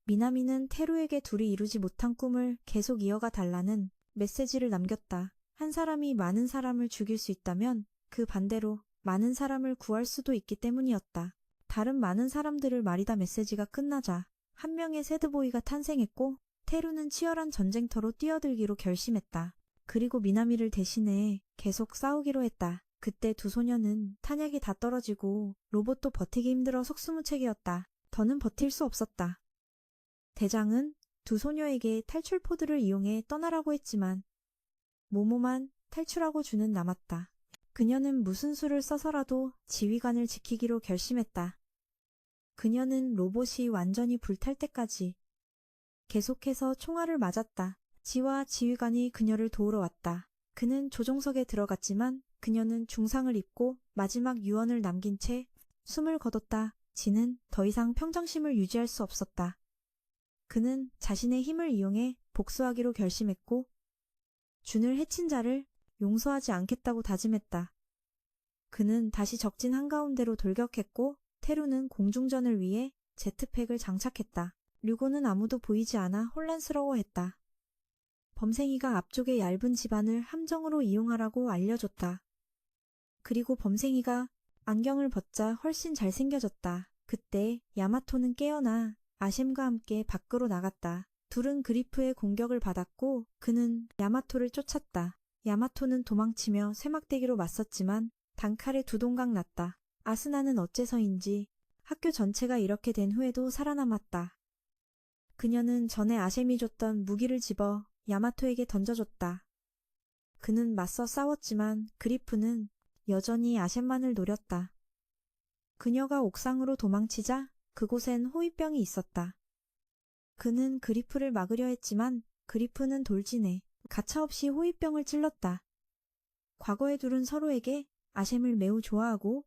미나미는 테루에게 둘이 이루지 못한 꿈을 계속 이어가 달라는 메시지를 남겼다. 한 사람이 많은 사람을 죽일 수 있다면 그 반대로 많은 사람을 구할 수도 있기 때문이었다. 다른 많은 사람들을 말이다 메시지가 끝나자 한 명의 새드보이가 탄생했고 테루는 치열한 전쟁터로 뛰어들기로 결심했다. 그리고 미나미를 대신해 계속 싸우기로 했다. 그때 두 소녀는 탄약이 다 떨어지고 로봇도 버티기 힘들어 속수무책이었다. 더는 버틸 수 없었다. 대장은 두 소녀에게 탈출 포드를 이용해 떠나라고 했지만 모모만 탈출하고 주는 남았다. 그녀는 무슨 수를 써서라도 지휘관을 지키기로 결심했다. 그녀는 로봇이 완전히 불탈 때까지 계속해서 총알을 맞았다. 지와 지휘관이 그녀를 도우러 왔다. 그는 조종석에 들어갔지만 그녀는 중상을 입고 마지막 유언을 남긴 채 숨을 거뒀다. 지는 더 이상 평정심을 유지할 수 없었다. 그는 자신의 힘을 이용해 복수하기로 결심했고 준을 해친 자를 용서하지 않겠다고 다짐했다. 그는 다시 적진 한가운데로 돌격했고 테루는 공중전을 위해 제트팩을 장착했다. 류고는 아무도 보이지 않아 혼란스러워했다. 범생이가 앞쪽의 얇은 집안을 함정으로 이용하라고 알려줬다. 그리고 범생이가 안경을 벗자 훨씬 잘생겨졌다. 그때 야마토는 깨어나 아셈과 함께 밖으로 나갔다. 둘은 그리프의 공격을 받았고 그는 야마토를 쫓았다. 야마토는 도망치며 쇠막대기로 맞섰지만 단칼에 두 동강 났다. 아스나는 어째서인지 학교 전체가 이렇게 된 후에도 살아남았다. 그녀는 전에 아셈이 줬던 무기를 집어 야마토에게 던져줬다. 그는 맞서 싸웠지만 그리프는 여전히 아셈만을 노렸다. 그녀가 옥상으로 도망치자 그곳엔 호위병이 있었다. 그는 그리프를 막으려 했지만 그리프는 돌진해 가차없이 호위병을 찔렀다. 과거의 둘은 서로에게 아셈을 매우 좋아하고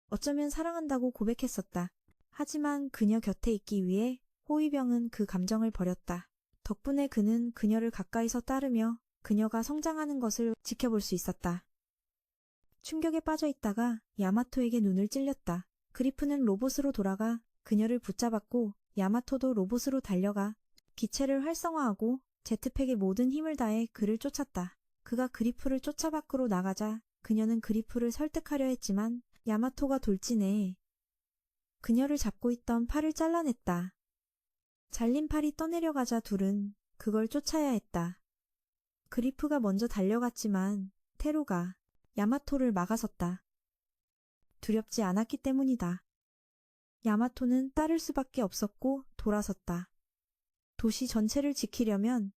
어쩌면 사랑한다고 고백했었다. 하지만 그녀 곁에 있기 위해 호위병은 그 감정을 버렸다. 덕분에 그는 그녀를 가까이서 따르며 그녀가 성장하는 것을 지켜볼 수 있었다. 충격에 빠져 있다가 야마토에게 눈을 찔렸다. 그리프는 로봇으로 돌아가 그녀를 붙잡았고 야마토도 로봇으로 달려가 기체를 활성화하고 제트팩의 모든 힘을 다해 그를 쫓았다. 그가 그리프를 쫓아 밖으로 나가자 그녀는 그리프를 설득하려 했지만 야마토가 돌진해 그녀를 잡고 있던 팔을 잘라냈다. 잘린 팔이 떠내려가자 둘은 그걸 쫓아야 했다. 그리프가 먼저 달려갔지만 테루가 야마토를 막아섰다. 두렵지 않았기 때문이다. 야마토는 따를 수밖에 없었고 돌아섰다. 도시 전체를 지키려면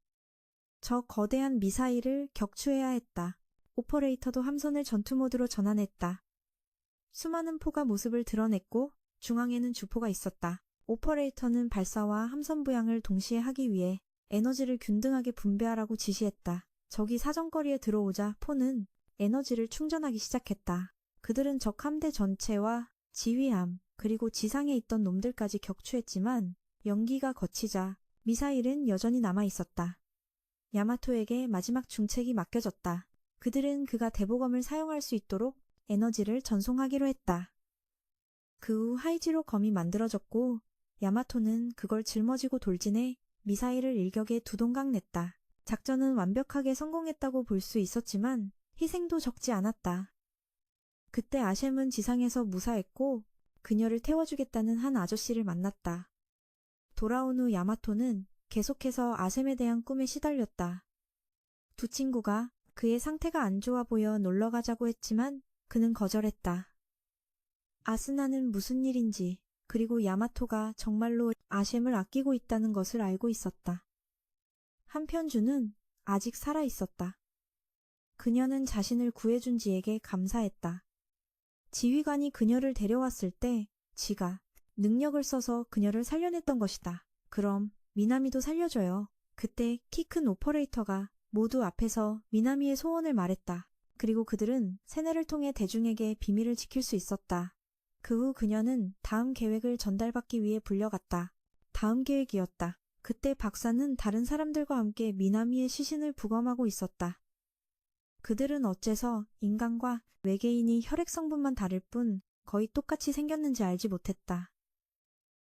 저 거대한 미사일을 격추해야 했다. 오퍼레이터도 함선을 전투 모드로 전환했다. 수많은 포가 모습을 드러냈고 중앙에는 주포가 있었다. 오퍼레이터는 발사와 함선 부양을 동시에 하기 위해 에너지를 균등하게 분배하라고 지시했다. 적이 사정거리에 들어오자 포는 에너지를 충전하기 시작했다. 그들은 적 함대 전체와 지휘함, 그리고 지상에 있던 놈들까지 격추했지만 연기가 거치자 미사일은 여전히 남아 있었다. 야마토에게 마지막 중책이 맡겨졌다. 그들은 그가 대보검을 사용할 수 있도록 에너지를 전송하기로 했다. 그 후 하이지로 검이 만들어졌고 야마토는 그걸 짊어지고 돌진해 미사일을 일격에 두 동강 냈다. 작전은 완벽하게 성공했다고 볼 수 있었지만 희생도 적지 않았다. 그때 아셈은 지상에서 무사했고 그녀를 태워주겠다는 한 아저씨를 만났다. 돌아온 후 야마토는 계속해서 아셈에 대한 꿈에 시달렸다. 두 친구가 그의 상태가 안 좋아 보여 놀러 가자고 했지만 그는 거절했다. 아스나는 무슨 일인지 그리고 야마토가 정말로 아셈을 아끼고 있다는 것을 알고 있었다. 한편 주는 아직 살아 있었다. 그녀는 자신을 구해준 지에게 감사했다. 지휘관이 그녀를 데려왔을 때 지가 능력을 써서 그녀를 살려냈던 것이다. 그럼 미나미도 살려줘요. 그때 키 큰 오퍼레이터가 모두 앞에서 미나미의 소원을 말했다. 그리고 그들은 세뇌를 통해 대중에게 비밀을 지킬 수 있었다. 그 후 그녀는 다음 계획을 전달받기 위해 불려갔다. 다음 계획이었다. 그때 박사는 다른 사람들과 함께 미나미의 시신을 부검하고 있었다. 그들은 어째서 인간과 외계인이 혈액 성분만 다를 뿐 거의 똑같이 생겼는지 알지 못했다.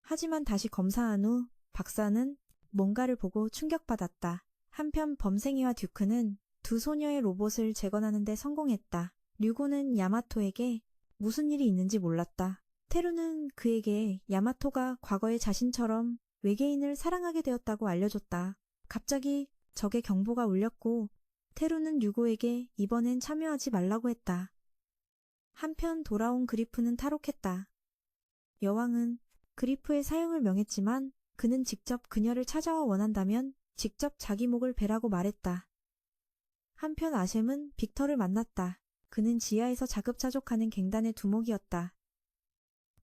하지만 다시 검사한 후 박사는 뭔가를 보고 충격받았다. 한편 범생이와 듀크는 두 소녀의 로봇을 재건하는 데 성공했다. 류고는 야마토에게 무슨 일이 있는지 몰랐다. 테루는 그에게 야마토가 과거에 자신처럼 외계인을 사랑하게 되었다고 알려줬다. 갑자기 적의 경보가 울렸고 테루는 류고에게 이번엔 참여하지 말라고 했다. 한편 돌아온 그리프는 탈옥했다. 여왕은 그리프의 사용을 명했지만 그는 직접 그녀를 찾아와 원한다면 직접 자기 목을 베라고 말했다. 한편 아셈은 빅터를 만났다. 그는 지하에서 자급자족하는 갱단의 두목이었다.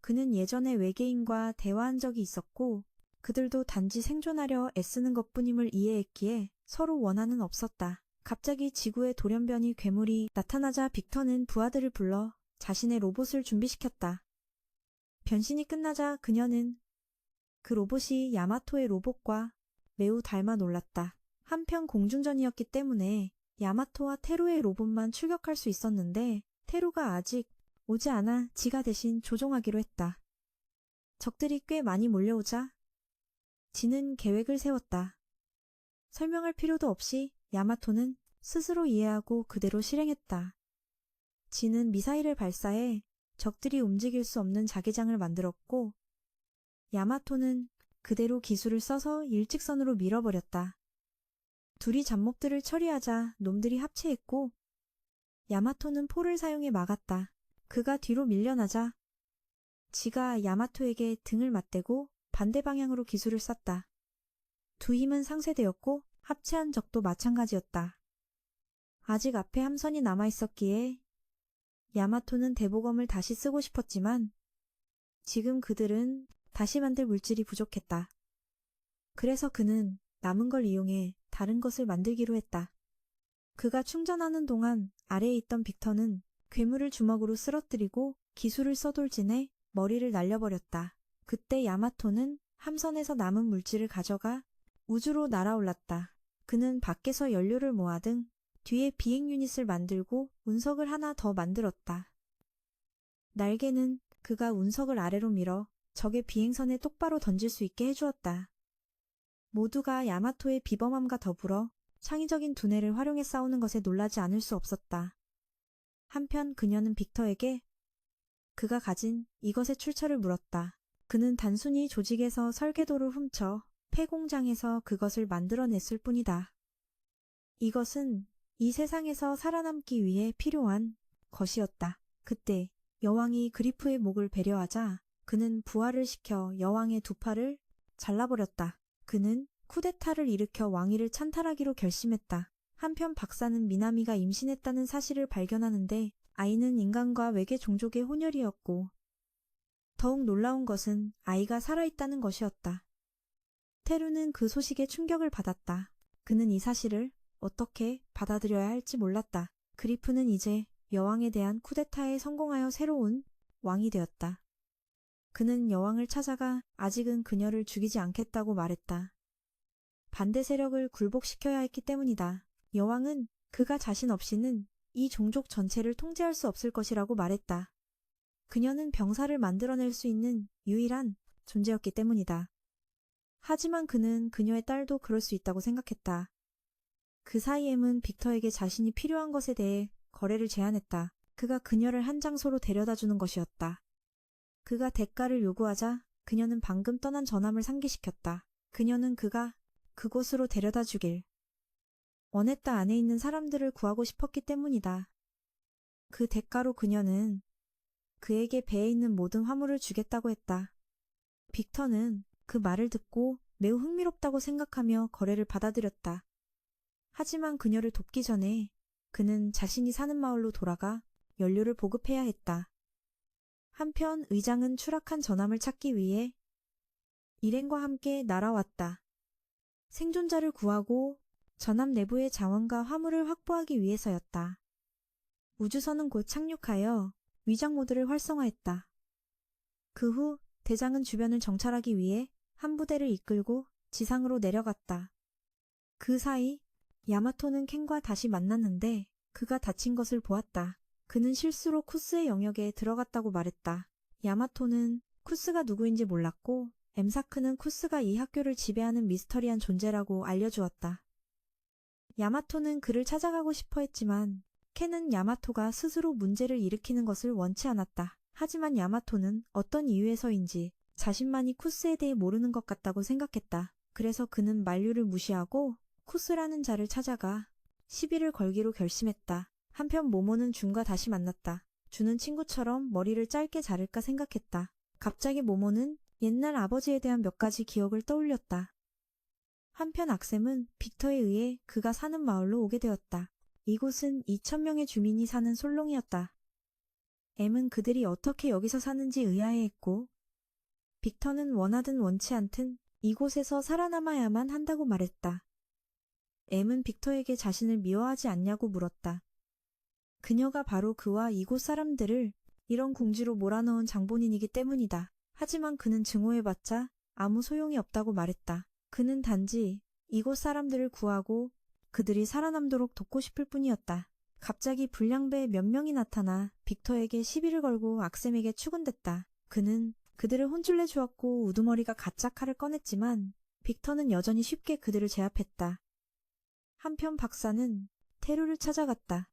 그는 예전에 외계인과 대화한 적이 있었고 그들도 단지 생존하려 애쓰는 것뿐임을 이해했기에 서로 원한은 없었다. 갑자기 지구의 돌연변이 괴물이 나타나자 빅터는 부하들을 불러 자신의 로봇을 준비시켰다. 변신이 끝나자 그녀는 그 로봇이 야마토의 로봇과 매우 닮아 놀랐다. 한편 공중전이었기 때문에 야마토와 테루의 로봇만 출격할 수 있었는데 테루가 아직 오지 않아 지가 대신 조종하기로 했다. 적들이 꽤 많이 몰려오자 지는 계획을 세웠다. 설명할 필요도 없이 야마토는 스스로 이해하고 그대로 실행했다. 지는 미사일을 발사해 적들이 움직일 수 없는 자기장을 만들었고 야마토는 그대로 기술을 써서 일직선으로 밀어버렸다. 둘이 잡몹들을 처리하자 놈들이 합체했고 야마토는 포를 사용해 막았다. 그가 뒤로 밀려나자 지가 야마토에게 등을 맞대고 반대 방향으로 기술을 쐈다. 두 힘은 상쇄되었고 합체한 적도 마찬가지였다. 아직 앞에 함선이 남아있었기에 야마토는 대보검을 다시 쓰고 싶었지만 지금 그들은 다시 만들 물질이 부족했다. 그래서 그는 남은 걸 이용해 다른 것을 만들기로 했다. 그가 충전하는 동안 아래에 있던 빅터는 괴물을 주먹으로 쓰러뜨리고 기술을 써돌진해 머리를 날려버렸다. 그때 야마토는 함선에서 남은 물질을 가져가 우주로 날아올랐다. 그는 밖에서 연료를 모아등 뒤에 비행 유닛을 만들고 운석을 하나 더 만들었다. 날개는 그가 운석을 아래로 밀어 적의 비행선에 똑바로 던질 수 있게 해주었다. 모두가 야마토의 비범함과 더불어 창의적인 두뇌를 활용해 싸우는 것에 놀라지 않을 수 없었다. 한편 그녀는 빅터에게 그가 가진 이것의 출처를 물었다. 그는 단순히 조직에서 설계도를 훔쳐 폐공장에서 그것을 만들어냈을 뿐이다. 이것은 이 세상에서 살아남기 위해 필요한 것이었다. 그때 여왕이 그리프의 목을 배려하자 그는 부활을 시켜 여왕의 두 팔을 잘라버렸다. 그는 쿠데타를 일으켜 왕위를 찬탈하기로 결심했다. 한편 박사는 미나미가 임신했다는 사실을 발견하는데 아이는 인간과 외계 종족의 혼혈이었고 더욱 놀라운 것은 아이가 살아있다는 것이었다. 테루는 그 소식에 충격을 받았다. 그는 이 사실을 어떻게 받아들여야 할지 몰랐다. 그리프는 이제 여왕에 대한 쿠데타에 성공하여 새로운 왕이 되었다. 그는 여왕을 찾아가 아직은 그녀를 죽이지 않겠다고 말했다. 반대 세력을 굴복시켜야 했기 때문이다. 여왕은 그가 자신 없이는 이 종족 전체를 통제할 수 없을 것이라고 말했다. 그녀는 병사를 만들어낼 수 있는 유일한 존재였기 때문이다. 하지만 그는 그녀의 딸도 그럴 수 있다고 생각했다. 그 사이 M은 빅터에게 자신이 필요한 것에 대해 거래를 제안했다. 그가 그녀를 한 장소로 데려다 주는 것이었다. 그가 대가를 요구하자 그녀는 방금 떠난 전함을 상기시켰다. 그녀는 그가 그곳으로 데려다 주길 원했다. 안에 있는 사람들을 구하고 싶었기 때문이다. 그 대가로 그녀는 그에게 배에 있는 모든 화물을 주겠다고 했다. 빅터는 그 말을 듣고 매우 흥미롭다고 생각하며 거래를 받아들였다. 하지만 그녀를 돕기 전에 그는 자신이 사는 마을로 돌아가 연료를 보급해야 했다. 한편 의장은 추락한 전함을 찾기 위해 일행과 함께 날아왔다. 생존자를 구하고 전함 내부의 자원과 화물을 확보하기 위해서였다. 우주선은 곧 착륙하여 위장 모드를 활성화했다. 그 후 대장은 주변을 정찰하기 위해 한 부대를 이끌고 지상으로 내려갔다. 그 사이 야마토는 켄과 다시 만났는데 그가 다친 것을 보았다. 그는 실수로 쿠스의 영역에 들어갔다고 말했다. 야마토는 쿠스가 누구인지 몰랐고 엠사크는 쿠스가 이 학교를 지배하는 미스터리한 존재라고 알려주었다. 야마토는 그를 찾아가고 싶어 했지만 켄은 야마토가 스스로 문제를 일으키는 것을 원치 않았다. 하지만 야마토는 어떤 이유에서인지 자신만이 쿠스에 대해 모르는 것 같다고 생각했다. 그래서 그는 만류를 무시하고 쿠스라는 자를 찾아가 시비를 걸기로 결심했다. 한편 모모는 준과 다시 만났다. 준은 친구처럼 머리를 짧게 자를까 생각했다. 갑자기 모모는 옛날 아버지에 대한 몇 가지 기억을 떠올렸다. 한편 악샘은 빅터에 의해 그가 사는 마을로 오게 되었다. 이곳은 2,000명의 주민이 사는 솔롱이었다. M은 그들이 어떻게 여기서 사는지 의아해했고 빅터는 원하든 원치 않든 이곳에서 살아남아야만 한다고 말했다. M은 빅터에게 자신을 미워하지 않냐고 물었다. 그녀가 바로 그와 이곳 사람들을 이런 궁지로 몰아넣은 장본인이기 때문이다. 하지만 그는 증오해봤자 아무 소용이 없다고 말했다. 그는 단지 이곳 사람들을 구하고 그들이 살아남도록 돕고 싶을 뿐이었다. 갑자기 불량배 몇 명이 나타나 빅터에게 시비를 걸고 악샘에게 추근댔다. 그는 그들을 혼쭐내 주었고 우두머리가 가짜 칼을 꺼냈지만 빅터는 여전히 쉽게 그들을 제압했다. 한편 박사는 테루를 찾아갔다.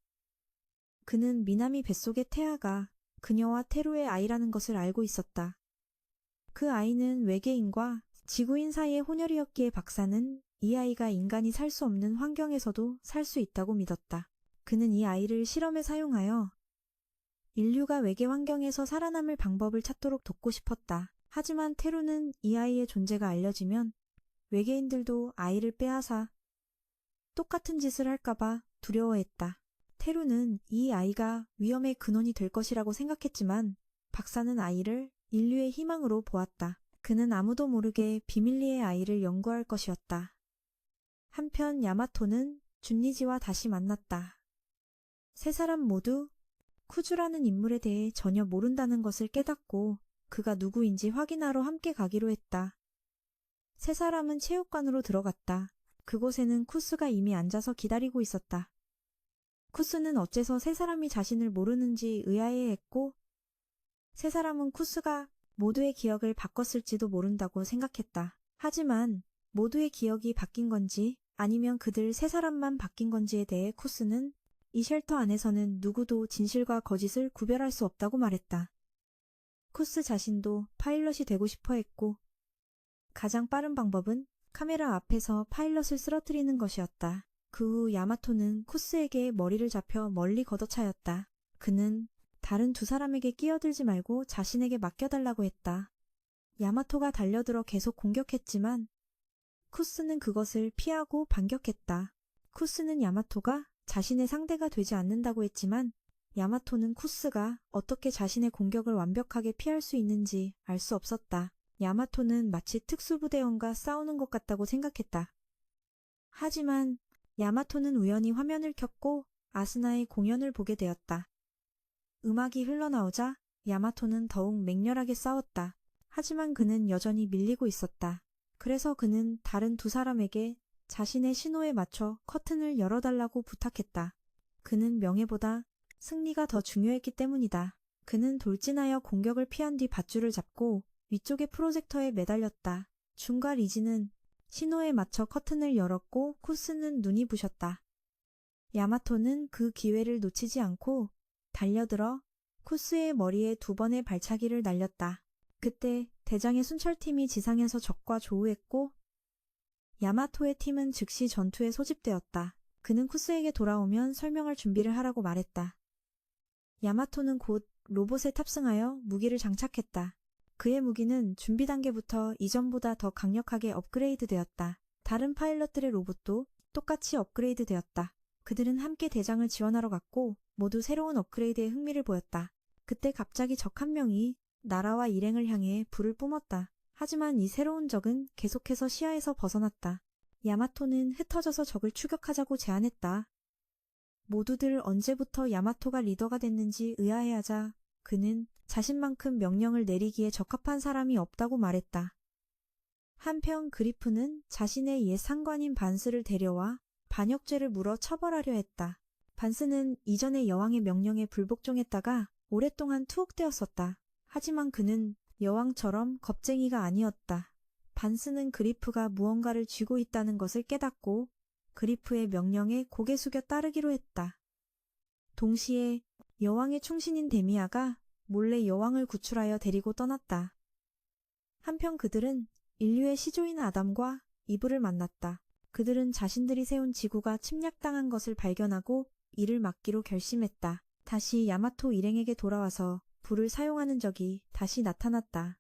그는 미나미 뱃속의 태아가 그녀와 테루의 아이라는 것을 알고 있었다. 그 아이는 외계인과 지구인 사이의 혼혈이었기에 박사는 이 아이가 인간이 살 수 없는 환경에서도 살 수 있다고 믿었다. 그는 이 아이를 실험에 사용하여 인류가 외계 환경에서 살아남을 방법을 찾도록 돕고 싶었다. 하지만 테루는 이 아이의 존재가 알려지면 외계인들도 아이를 빼앗아 똑같은 짓을 할까봐 두려워했다. 테루는 이 아이가 위험의 근원이 될 것이라고 생각했지만 박사는 아이를 인류의 희망으로 보았다. 그는 아무도 모르게 비밀리에 아이를 연구할 것이었다. 한편 야마토는 준니지와 다시 만났다. 세 사람 모두 쿠주라는 인물에 대해 전혀 모른다는 것을 깨닫고 그가 누구인지 확인하러 함께 가기로 했다. 세 사람은 체육관으로 들어갔다. 그곳에는 쿠스가 이미 앉아서 기다리고 있었다. 쿠스는 어째서 세 사람이 자신을 모르는지 의아해했고 세 사람은 쿠스가 모두의 기억을 바꿨을지도 모른다고 생각했다. 하지만 모두의 기억이 바뀐 건지 아니면 그들 세 사람만 바뀐 건지에 대해 쿠스는 이 쉘터 안에서는 누구도 진실과 거짓을 구별할 수 없다고 말했다. 쿠스 자신도 파일럿이 되고 싶어 했고 가장 빠른 방법은 카메라 앞에서 파일럿을 쓰러뜨리는 것이었다. 그 후 야마토는 쿠스에게 머리를 잡혀 멀리 걷어차였다. 그는 다른 두 사람에게 끼어들지 말고 자신에게 맡겨달라고 했다. 야마토가 달려들어 계속 공격했지만 쿠스는 그것을 피하고 반격했다. 쿠스는 야마토가 자신의 상대가 되지 않는다고 했지만 야마토는 쿠스가 어떻게 자신의 공격을 완벽하게 피할 수 있는지 알 수 없었다. 야마토는 마치 특수부대원과 싸우는 것 같다고 생각했다. 하지만 야마토는 우연히 화면을 켰고 아스나의 공연을 보게 되었다. 음악이 흘러나오자 야마토는 더욱 맹렬하게 싸웠다. 하지만 그는 여전히 밀리고 있었다. 그래서 그는 다른 두 사람에게 자신의 신호에 맞춰 커튼을 열어달라고 부탁했다. 그는 명예보다 승리가 더 중요했기 때문이다. 그는 돌진하여 공격을 피한 뒤 밧줄을 잡고 위쪽의 프로젝터에 매달렸다. 준과 리지는 신호에 맞춰 커튼을 열었고 쿠스는 눈이 부셨다. 야마토는 그 기회를 놓치지 않고 달려들어 쿠스의 머리에 두 번의 발차기를 날렸다. 그때 대장의 순찰팀이 지상에서 적과 조우했고 야마토의 팀은 즉시 전투에 소집되었다. 그는 쿠스에게 돌아오면 설명할 준비를 하라고 말했다. 야마토는 곧 로봇에 탑승하여 무기를 장착했다. 그의 무기는 준비 단계부터 이전보다 더 강력하게 업그레이드되었다. 다른 파일럿들의 로봇도 똑같이 업그레이드되었다. 그들은 함께 대장을 지원하러 갔고 모두 새로운 업그레이드에 흥미를 보였다. 그때 갑자기 적 한 명이 나라와 일행을 향해 불을 뿜었다. 하지만 이 새로운 적은 계속해서 시야에서 벗어났다. 야마토는 흩어져서 적을 추격하자고 제안했다. 모두들 언제부터 야마토가 리더가 됐는지 의아해하자 그는 자신만큼 명령을 내리기에 적합한 사람이 없다고 말했다. 한편 그리프는 자신의 옛 상관인 반스를 데려와 반역죄를 물어 처벌하려 했다. 반스는 이전의 여왕의 명령에 불복종했다가 오랫동안 투옥되었었다. 하지만 그는 여왕처럼 겁쟁이가 아니었다. 반스는 그리프가 무언가를 쥐고 있다는 것을 깨닫고 그리프의 명령에 고개 숙여 따르기로 했다. 동시에 여왕의 충신인 데미아가 몰래 여왕을 구출하여 데리고 떠났다. 한편 그들은 인류의 시조인 아담과 이브를 만났다. 그들은 자신들이 세운 지구가 침략당한 것을 발견하고 이를 막기로 결심했다. 다시 야마토 일행에게 돌아와서 불을 사용하는 적이 다시 나타났다.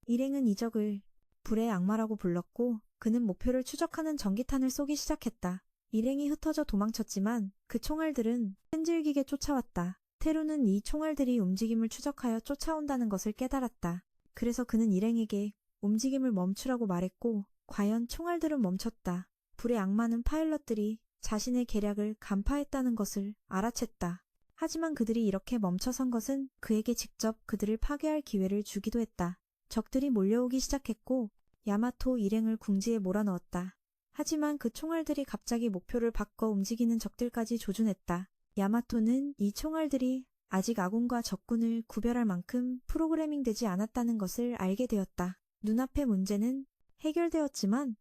일행은 이 적을 불의 악마라고 불렀고 그는 목표를 추적하는 전기탄을 쏘기 시작했다. 일행이 흩어져 도망쳤지만 그 총알들은 끈질기게 쫓아왔다. 테루는 이 총알들이 움직임을 추적하여 쫓아온다는 것을 깨달았다. 그래서 그는 일행에게 움직임을 멈추라고 말했고 과연 총알들은 멈췄다. 불의 악마는 파일럿들이 자신의 계략을 간파했다는 것을 알아챘다. 하지만 그들이 이렇게 멈춰선 것은 그에게 직접 그들을 파괴할 기회를 주기도 했다. 적들이 몰려오기 시작했고 야마토 일행을 궁지에 몰아넣었다. 하지만 그 총알들이 갑자기 목표를 바꿔 움직이는 적들까지 조준했다. 야마토는 이 총알들이 아직 아군과 적군을 구별할 만큼 프로그래밍되지 않았다는 것을 알게 되었다. 눈앞의 문제는 해결되었지만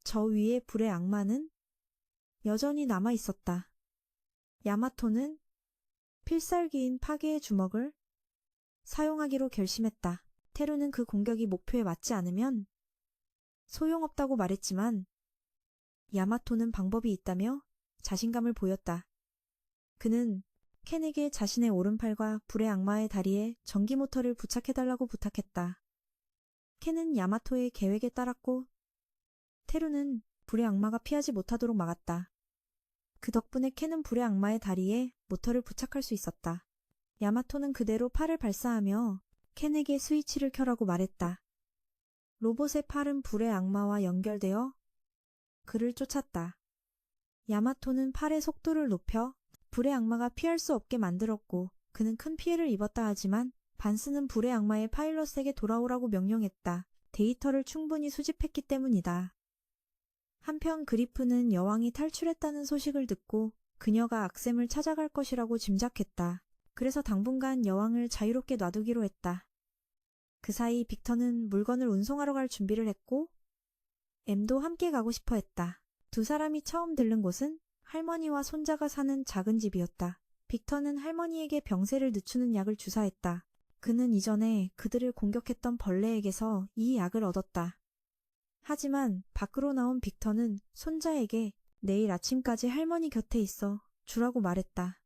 저 위에 불의 악마는 여전히 남아 있었다. 야마토는 필살기인 파괴의 주먹을 사용하기로 결심했다. 테루는 그 공격이 목표에 맞지 않으면 소용없다고 말했지만 야마토는 방법이 있다며 자신감을 보였다. 그는 켄에게 자신의 오른팔과 불의 악마의 다리에 전기 모터를 부착해달라고 부탁했다. 켄은 야마토의 계획에 따랐고 테루는 불의 악마가 피하지 못하도록 막았다. 그 덕분에 켄은 불의 악마의 다리에 모터를 부착할 수 있었다. 야마토는 그대로 팔을 발사하며 켄에게 스위치를 켜라고 말했다. 로봇의 팔은 불의 악마와 연결되어 그를 쫓았다. 야마토는 팔의 속도를 높여 불의 악마가 피할 수 없게 만들었고 그는 큰 피해를 입었다 하지만 반스는 불의 악마의 파일럿에게 돌아오라고 명령했다. 데이터를 충분히 수집했기 때문이다. 한편 그리프는 여왕이 탈출했다는 소식을 듣고 그녀가 악샘을 찾아갈 것이라고 짐작했다. 그래서 당분간 여왕을 자유롭게 놔두기로 했다. 그 사이 빅터는 물건을 운송하러 갈 준비를 했고 엠도 함께 가고 싶어 했다. 두 사람이 처음 들른 곳은 할머니와 손자가 사는 작은 집이었다. 빅터는 할머니에게 병세를 늦추는 약을 주사했다. 그는 이전에 그들을 공격했던 벌레에게서 이 약을 얻었다. 하지만 밖으로 나온 빅터는 손자에게 내일 아침까지 할머니 곁에 있어 주라고 말했다.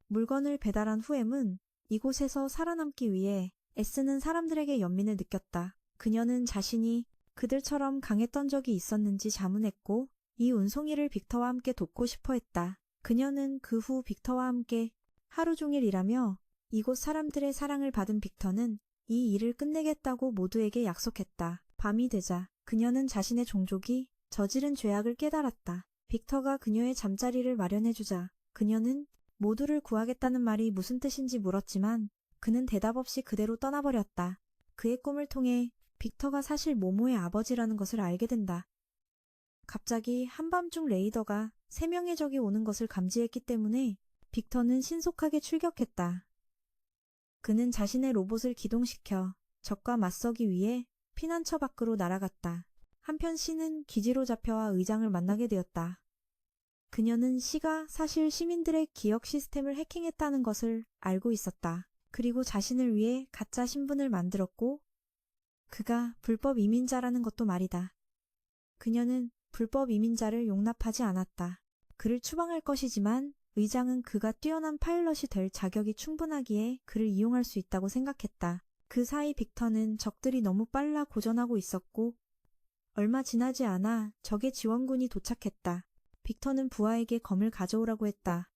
물건을 배달한 후엠은 이곳에서 살아남기 위해 애쓰는 사람들에게 연민을 느꼈다. 그녀는 자신이 그들처럼 강했던 적이 있었는지 자문했고 이 운송일을 빅터와 함께 돕고 싶어 했다. 그녀는 그 후 빅터와 함께 하루 종일 일하며 이곳 사람들의 사랑을 받은 빅터는 이 일을 끝내겠다고 모두에게 약속했다. 밤이 되자 그녀는 자신의 종족이 저지른 죄악을 깨달았다. 빅터가 그녀의 잠자리를 마련해주자 그녀는 모두를 구하겠다는 말이 무슨 뜻인지 물었지만 그는 대답 없이 그대로 떠나버렸다. 그의 꿈을 통해 빅터가 사실 모모의 아버지라는 것을 알게 된다. 갑자기 한밤중 레이더가 3명의 적이 오는 것을 감지했기 때문에 빅터는 신속하게 출격했다. 그는 자신의 로봇을 기동시켜 적과 맞서기 위해 피난처 밖으로 날아갔다. 한편 C는 기지로 잡혀와 의장을 만나게 되었다. 그녀는 C가 사실 시민들의 기억 시스템을 해킹했다는 것을 알고 있었다. 그리고 자신을 위해 가짜 신분을 만들었고 그가 불법 이민자라는 것도 말이다. 그녀는 불법 이민자를 용납하지 않았다. 그를 추방할 것이지만 의장은 그가 뛰어난 파일럿이 될 자격이 충분하기에 그를 이용할 수 있다고 생각했다. 그 사이 빅터는 적들이 너무 빨라 고전하고 있었고 얼마 지나지 않아 적의 지원군이 도착했다. 빅터는 부하에게 검을 가져오라고 했다.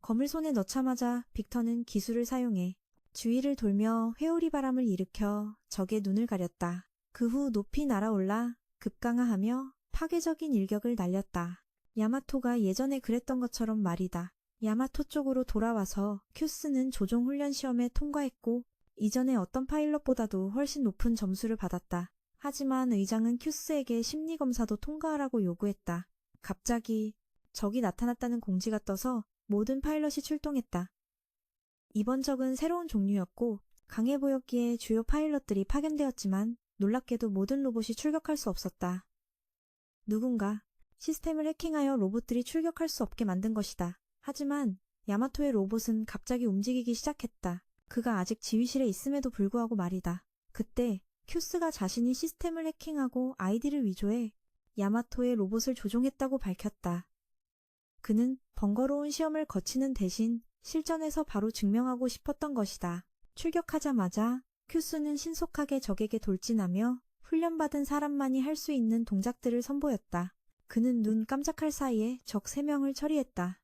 검을 손에 넣자마자 빅터는 기술을 사용해 주위를 돌며 회오리 바람을 일으켜 적의 눈을 가렸다. 그 후 높이 날아올라 급강하하며 파괴적인 일격을 날렸다. 야마토가 예전에 그랬던 것처럼 말이다. 야마토 쪽으로 돌아와서 큐스는 조종 훈련 시험에 통과했고 이전의 어떤 파일럿보다도 훨씬 높은 점수를 받았다. 하지만 의장은 큐스에게 심리검사도 통과하라고 요구했다. 갑자기 적이 나타났다는 공지가 떠서 모든 파일럿이 출동했다. 이번 적은 새로운 종류였고 강해 보였기에 주요 파일럿들이 파견되었지만 놀랍게도 모든 로봇이 출격할 수 없었다. 누군가 시스템을 해킹하여 로봇들이 출격할 수 없게 만든 것이다. 하지만 야마토의 로봇은 갑자기 움직이기 시작했다. 그가 아직 지휘실에 있음에도 불구하고 말이다. 그때 큐스가 자신이 시스템을 해킹하고 아이디를 위조해 야마토의 로봇을 조종했다고 밝혔다. 그는 번거로운 시험을 거치는 대신 실전에서 바로 증명하고 싶었던 것이다. 출격하자마자 큐스는 신속하게 적에게 돌진하며 훈련받은 사람만이 할 수 있는 동작들을 선보였다. 그는 눈 깜짝할 사이에 적 3명을 처리했다.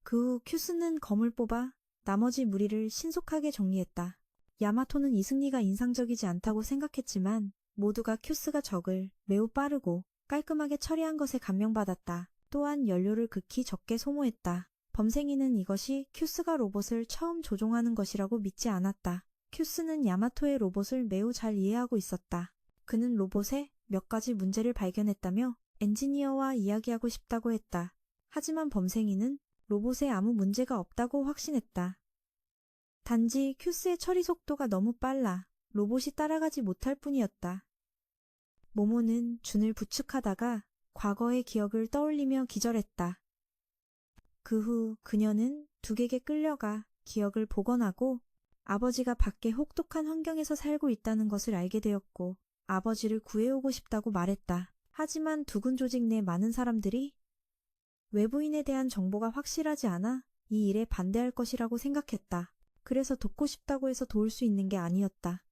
그 후 큐스는 검을 뽑아 나머지 무리를 신속하게 정리했다. 야마토는 이 승리가 인상적이지 않다고 생각했지만 모두가 큐스가 적을 매우 빠르고 깔끔하게 처리한 것에 감명받았다. 또한 연료를 극히 적게 소모했다. 범생이는 이것이 큐스가 로봇을 처음 조종하는 것이라고 믿지 않았다. 큐스는 야마토의 로봇을 매우 잘 이해하고 있었다. 그는 로봇에 몇 가지 문제를 발견했다며 엔지니어와 이야기하고 싶다고 했다. 하지만 범생이는 로봇에 아무 문제가 없다고 확신했다. 단지 큐스의 처리 속도가 너무 빨라 로봇이 따라가지 못할 뿐이었다. 모모는 준을 부축하다가 과거의 기억을 떠올리며 기절했다. 그 후 그녀는 둑에게 끌려가 기억을 복원하고 아버지가 밖에 혹독한 환경에서 살고 있다는 것을 알게 되었고 아버지를 구해오고 싶다고 말했다. 하지만 둑은 조직 내 많은 사람들이 외부인에 대한 정보가 확실하지 않아 이 일에 반대할 것이라고 생각했다. 그래서 돕고 싶다고 해서 도울 수 있는 게 아니었다.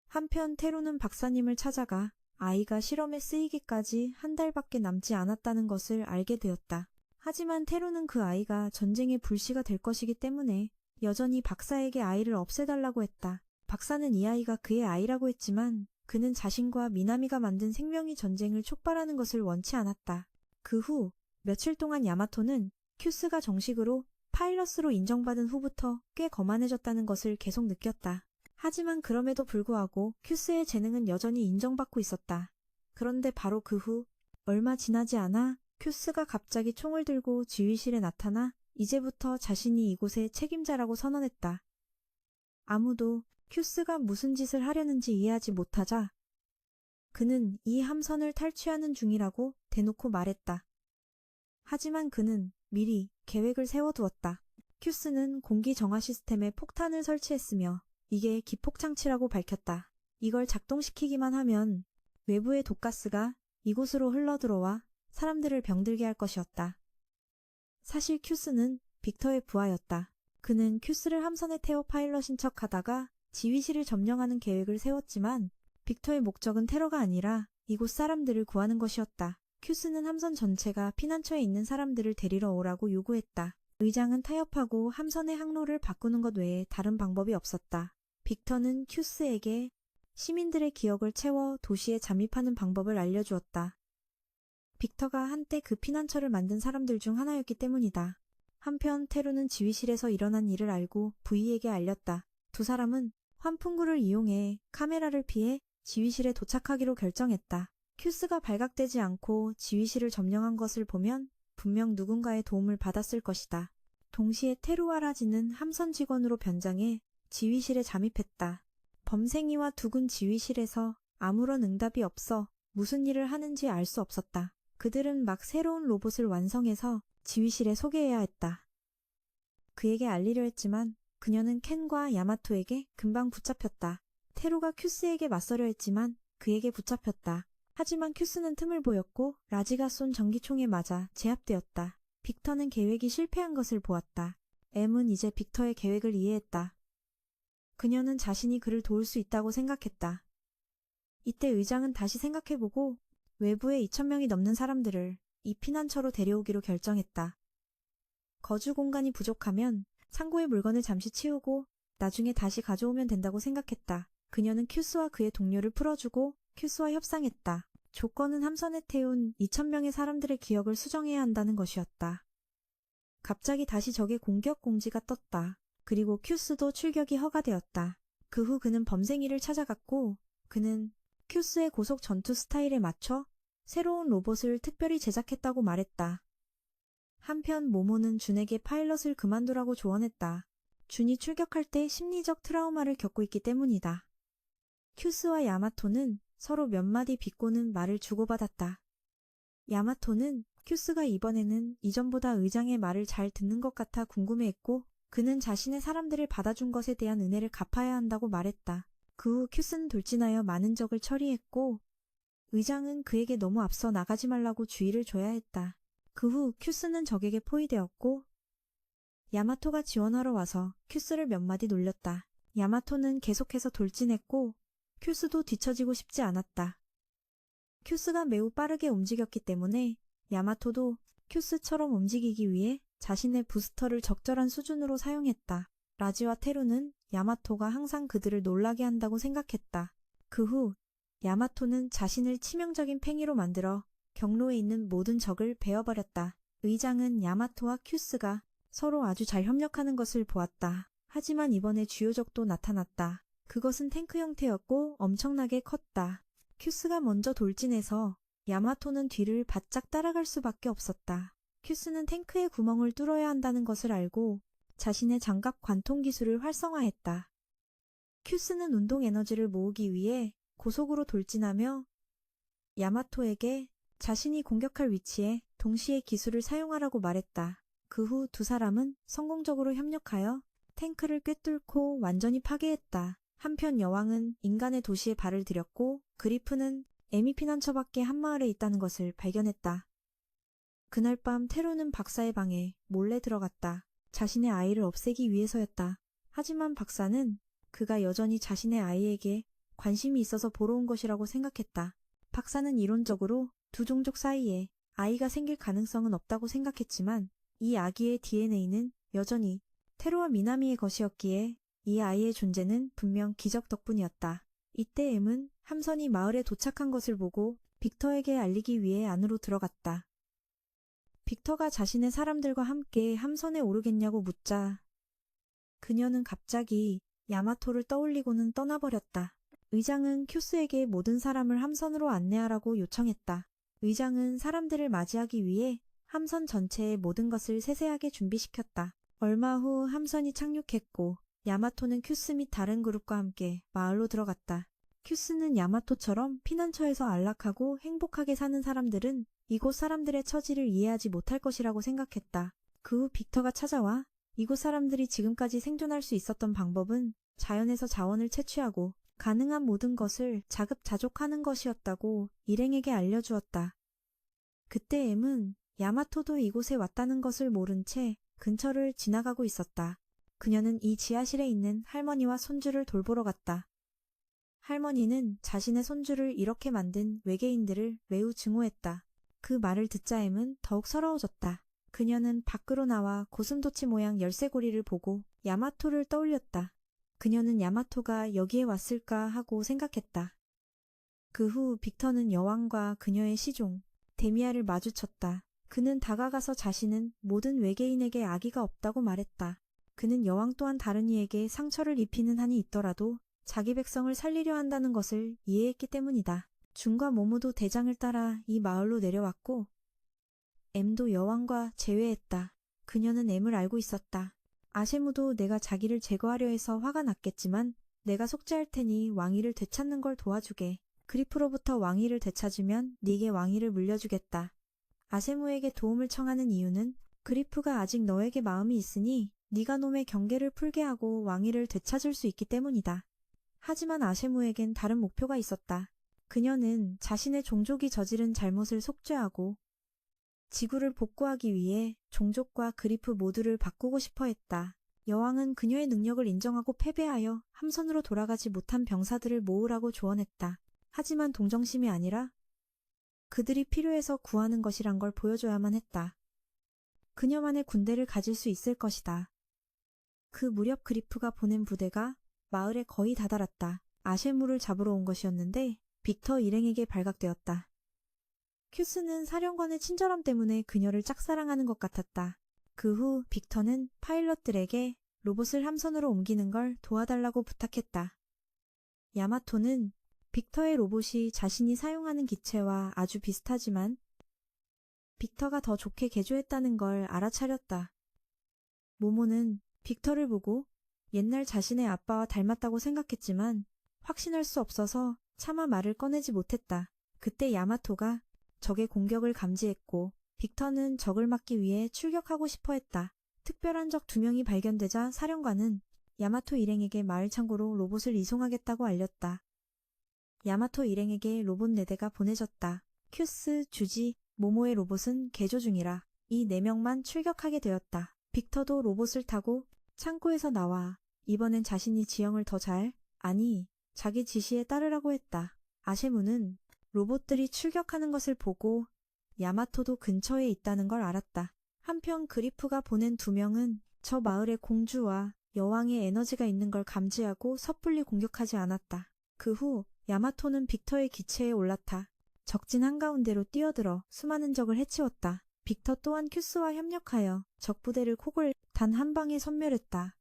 한편 테루는 박사님을 찾아가 아이가 실험에 쓰이기까지 한 달밖에 남지 않았다는 것을 알게 되었다. 하지만 테루는 그 아이가 전쟁의 불씨가 될 것이기 때문에 여전히 박사에게 아이를 없애달라고 했다. 박사는 이 아이가 그의 아이라고 했지만 그는 자신과 미나미가 만든 생명이 전쟁을 촉발하는 것을 원치 않았다. 그 후 며칠 동안 야마토는 큐스가 정식으로 파일럿으로 인정받은 후부터 꽤 거만해졌다는 것을 계속 느꼈다. 하지만 그럼에도 불구하고 큐스의 재능은 여전히 인정받고 있었다. 그런데 바로 그 후 얼마 지나지 않아 큐스가 갑자기 총을 들고 지휘실에 나타나 이제부터 자신이 이곳의 책임자라고 선언했다. 아무도 큐스가 무슨 짓을 하려는지 이해하지 못하자 그는 이 함선을 탈취하는 중이라고 대놓고 말했다. 하지만 그는 미리 계획을 세워두었다. 큐스는 공기 정화 시스템에 폭탄을 설치했으며 이게 기폭장치라고 밝혔다. 이걸 작동시키기만 하면 외부의 독가스가 이곳으로 흘러들어와 사람들을 병들게 할 것이었다. 사실 큐스는 빅터의 부하였다. 그는 큐스를 함선에 태워 파일럿인 척하다가 지휘실을 점령하는 계획을 세웠지만 빅터의 목적은 테러가 아니라 이곳 사람들을 구하는 것이었다. 큐스는 함선 전체가 피난처에 있는 사람들을 데리러 오라고 요구했다. 의장은 타협하고 함선의 항로를 바꾸는 것 외에 다른 방법이 없었다. 빅터는 큐스에게 시민들의 기억을 채워 도시에 잠입하는 방법을 알려주었다. 빅터가 한때 그 피난처를 만든 사람들 중 하나였기 때문이다. 한편 테루는 지휘실에서 일어난 일을 알고 V에게 알렸다. 두 사람은 환풍구를 이용해 카메라를 피해 지휘실에 도착하기로 결정했다. 큐스가 발각되지 않고 지휘실을 점령한 것을 보면 분명 누군가의 도움을 받았을 것이다. 동시에 테루와 라지는 함선 직원으로 변장해 지휘실에 잠입했다. 범생이와 두군 지휘실에서 아무런 응답이 없어 무슨 일을 하는지 알 수 없었다. 그들은 막 새로운 로봇을 완성해서 지휘실에 소개해야 했다. 그에게 알리려 했지만 그녀는 켄과 야마토에게 금방 붙잡혔다. 테루가 큐스에게 맞서려 했지만 그에게 붙잡혔다. 하지만 큐스는 틈을 보였고 라지가 쏜 전기총에 맞아 제압되었다. 빅터는 계획이 실패한 것을 보았다. M은 이제 빅터의 계획을 이해했다. 그녀는 자신이 그를 도울 수 있다고 생각했다. 이때 의장은 다시 생각해보고 외부에 2,000명이 넘는 사람들을 이 피난처로 데려오기로 결정했다. 거주 공간이 부족하면 창고의 물건을 잠시 치우고 나중에 다시 가져오면 된다고 생각했다. 그녀는 큐스와 그의 동료를 풀어주고 큐스와 협상했다. 조건은 함선에 태운 2,000명의 사람들의 기억을 수정해야 한다는 것이었다. 갑자기 다시 적의 공격 공지가 떴다. 그리고 큐스도 출격이 허가되었다. 그 후 그는 범생이를 찾아갔고 그는 큐스의 고속 전투 스타일에 맞춰 새로운 로봇을 특별히 제작했다고 말했다. 한편 모모는 준에게 파일럿을 그만두라고 조언했다. 준이 출격할 때 심리적 트라우마를 겪고 있기 때문이다. 큐스와 야마토는 서로 몇 마디 비꼬는 말을 주고받았다. 야마토는 큐스가 이번에는 이전보다 의장의 말을 잘 듣는 것 같아 궁금해했고 그는 자신의 사람들을 받아준 것에 대한 은혜를 갚아야 한다고 말했다. 그 후 큐스는 돌진하여 많은 적을 처리했고 의장은 그에게 너무 앞서 나가지 말라고 주의를 줘야 했다. 그 후 큐스는 적에게 포위되었고 야마토가 지원하러 와서 큐스를 몇 마디 놀렸다. 야마토는 계속해서 돌진했고 큐스도 뒤처지고 싶지 않았다. 큐스가 매우 빠르게 움직였기 때문에 야마토도 큐스처럼 움직이기 위해 자신의 부스터를 적절한 수준으로 사용했다. 라지와 테루는 야마토가 항상 그들을 놀라게 한다고 생각했다. 그 후 야마토는 자신을 치명적인 팽이로 만들어 경로에 있는 모든 적을 베어버렸다. 의장은 야마토와 큐스가 서로 아주 잘 협력하는 것을 보았다. 하지만 이번에 주요 적도 나타났다. 그것은 탱크 형태였고 엄청나게 컸다. 큐스가 먼저 돌진해서 야마토는 뒤를 바짝 따라갈 수밖에 없었다. 큐스는 탱크의 구멍을 뚫어야 한다는 것을 알고 자신의 장갑 관통 기술을 활성화했다. 큐스는 운동 에너지를 모으기 위해 고속으로 돌진하며 야마토에게 자신이 공격할 위치에 동시에 기술을 사용하라고 말했다. 그 후 두 사람은 성공적으로 협력하여 탱크를 꿰뚫고 완전히 파괴했다. 한편 여왕은 인간의 도시에 발을 들였고 그리프는 에미 피난처밖에 한 마을에 있다는 것을 발견했다. 그날 밤 테루는 박사의 방에 몰래 들어갔다. 자신의 아이를 없애기 위해서였다. 하지만 박사는 그가 여전히 자신의 아이에게 관심이 있어서 보러 온 것이라고 생각했다. 박사는 이론적으로 두 종족 사이에 아이가 생길 가능성은 없다고 생각했지만 이 아기의 DNA는 여전히 테루와 미나미의 것이었기에 이 아이의 존재는 분명 기적 덕분이었다. 이때 M은 함선이 마을에 도착한 것을 보고 빅터에게 알리기 위해 안으로 들어갔다. 빅터가 자신의 사람들과 함께 함선에 오르겠냐고 묻자 그녀는 갑자기 야마토를 떠올리고는 떠나버렸다. 의장은 큐스에게 모든 사람을 함선으로 안내하라고 요청했다. 의장은 사람들을 맞이하기 위해 함선 전체의 모든 것을 세세하게 준비시켰다. 얼마 후 함선이 착륙했고 야마토는 큐스 및 다른 그룹과 함께 마을로 들어갔다. 큐스는 야마토처럼 피난처에서 안락하고 행복하게 사는 사람들은 이곳 사람들의 처지를 이해하지 못할 것이라고 생각했다. 그 후 빅터가 찾아와 이곳 사람들이 지금까지 생존할 수 있었던 방법은 자연에서 자원을 채취하고 가능한 모든 것을 자급자족하는 것이었다고 일행에게 알려주었다. 그때 M은 야마토도 이곳에 왔다는 것을 모른 채 근처를 지나가고 있었다. 그녀는 이 지하실에 있는 할머니와 손주를 돌보러 갔다. 할머니는 자신의 손주를 이렇게 만든 외계인들을 매우 증오했다. 그 말을 듣자 M은 더욱 서러워졌다. 그녀는 밖으로 나와 고슴도치 모양 열쇠고리를 보고 야마토를 떠올렸다. 그녀는 야마토가 여기에 왔을까 하고 생각했다. 그 후 빅터는 여왕과 그녀의 시종 데미아를 마주쳤다. 그는 다가가서 자신은 모든 외계인에게 아기가 없다고 말했다. 그는 여왕 또한 다른 이에게 상처를 입히는 한이 있더라도 자기 백성을 살리려 한다는 것을 이해했기 때문이다. 준과 모모도 대장을 따라 이 마을로 내려왔고 엠도 여왕과 재회했다. 그녀는 엠을 알고 있었다. 아셰무도 내가 자기를 제거하려 해서 화가 났겠지만 내가 속죄할 테니 왕위를 되찾는 걸 도와주게. 그리프로부터 왕위를 되찾으면 네게 왕위를 물려주겠다. 아셰무에게 도움을 청하는 이유는 그리프가 아직 너에게 마음이 있으니 네가 놈의 경계를 풀게 하고 왕위를 되찾을 수 있기 때문이다. 하지만 아셰무에겐 다른 목표가 있었다. 그녀는 자신의 종족이 저지른 잘못을 속죄하고 지구를 복구하기 위해 종족과 그리프 모두를 바꾸고 싶어 했다. 여왕은 그녀의 능력을 인정하고 패배하여 함선으로 돌아가지 못한 병사들을 모으라고 조언했다. 하지만 동정심이 아니라 그들이 필요해서 구하는 것이란 걸 보여줘야만 했다. 그녀만의 군대를 가질 수 있을 것이다. 그 무렵 그리프가 보낸 부대가 마을에 거의 다다랐다. 아셰무를 잡으러 온 것이었는데 빅터 일행에게 발각되었다. 큐스는 사령관의 친절함 때문에 그녀를 짝사랑하는 것 같았다. 그 후 빅터는 파일럿들에게 로봇을 함선으로 옮기는 걸 도와달라고 부탁했다. 야마토는 빅터의 로봇이 자신이 사용하는 기체와 아주 비슷하지만 빅터가 더 좋게 개조했다는 걸 알아차렸다. 모모는 빅터를 보고 옛날 자신의 아빠와 닮았다고 생각했지만 확신할 수 없어서 차마 말을 꺼내지 못했다. 그때 야마토가 적의 공격을 감지했고 빅터는 적을 막기 위해 출격하고 싶어 했다. 특별한 적 2명이 발견되자 사령관은 야마토 일행에게 마을 창고로 로봇을 이송하겠다고 알렸다. 야마토 일행에게 로봇 4대가 보내졌다. 큐스, 주지, 모모의 로봇은 개조 중이라 이 4명만 출격하게 되었다. 빅터도 로봇을 타고 창고에서 나와 이번엔 자신이 지형을 더 잘, 아니 자기 지시에 따르라고 했다. 아셰무는 로봇들이 출격하는 것을 보고 야마토도 근처에 있다는 걸 알았다. 한편 그리프가 보낸 2명은 저 마을의 공주와 여왕의 에너지가 있는 걸 감지하고 섣불리 공격하지 않았다. 그 후 야마토는 빅터의 기체에 올라타 적진 한가운데로 뛰어들어 수많은 적을 해치웠다. 빅터 또한 큐스와 협력하여 적 부대를 코골 단 한 방에 섬멸했다.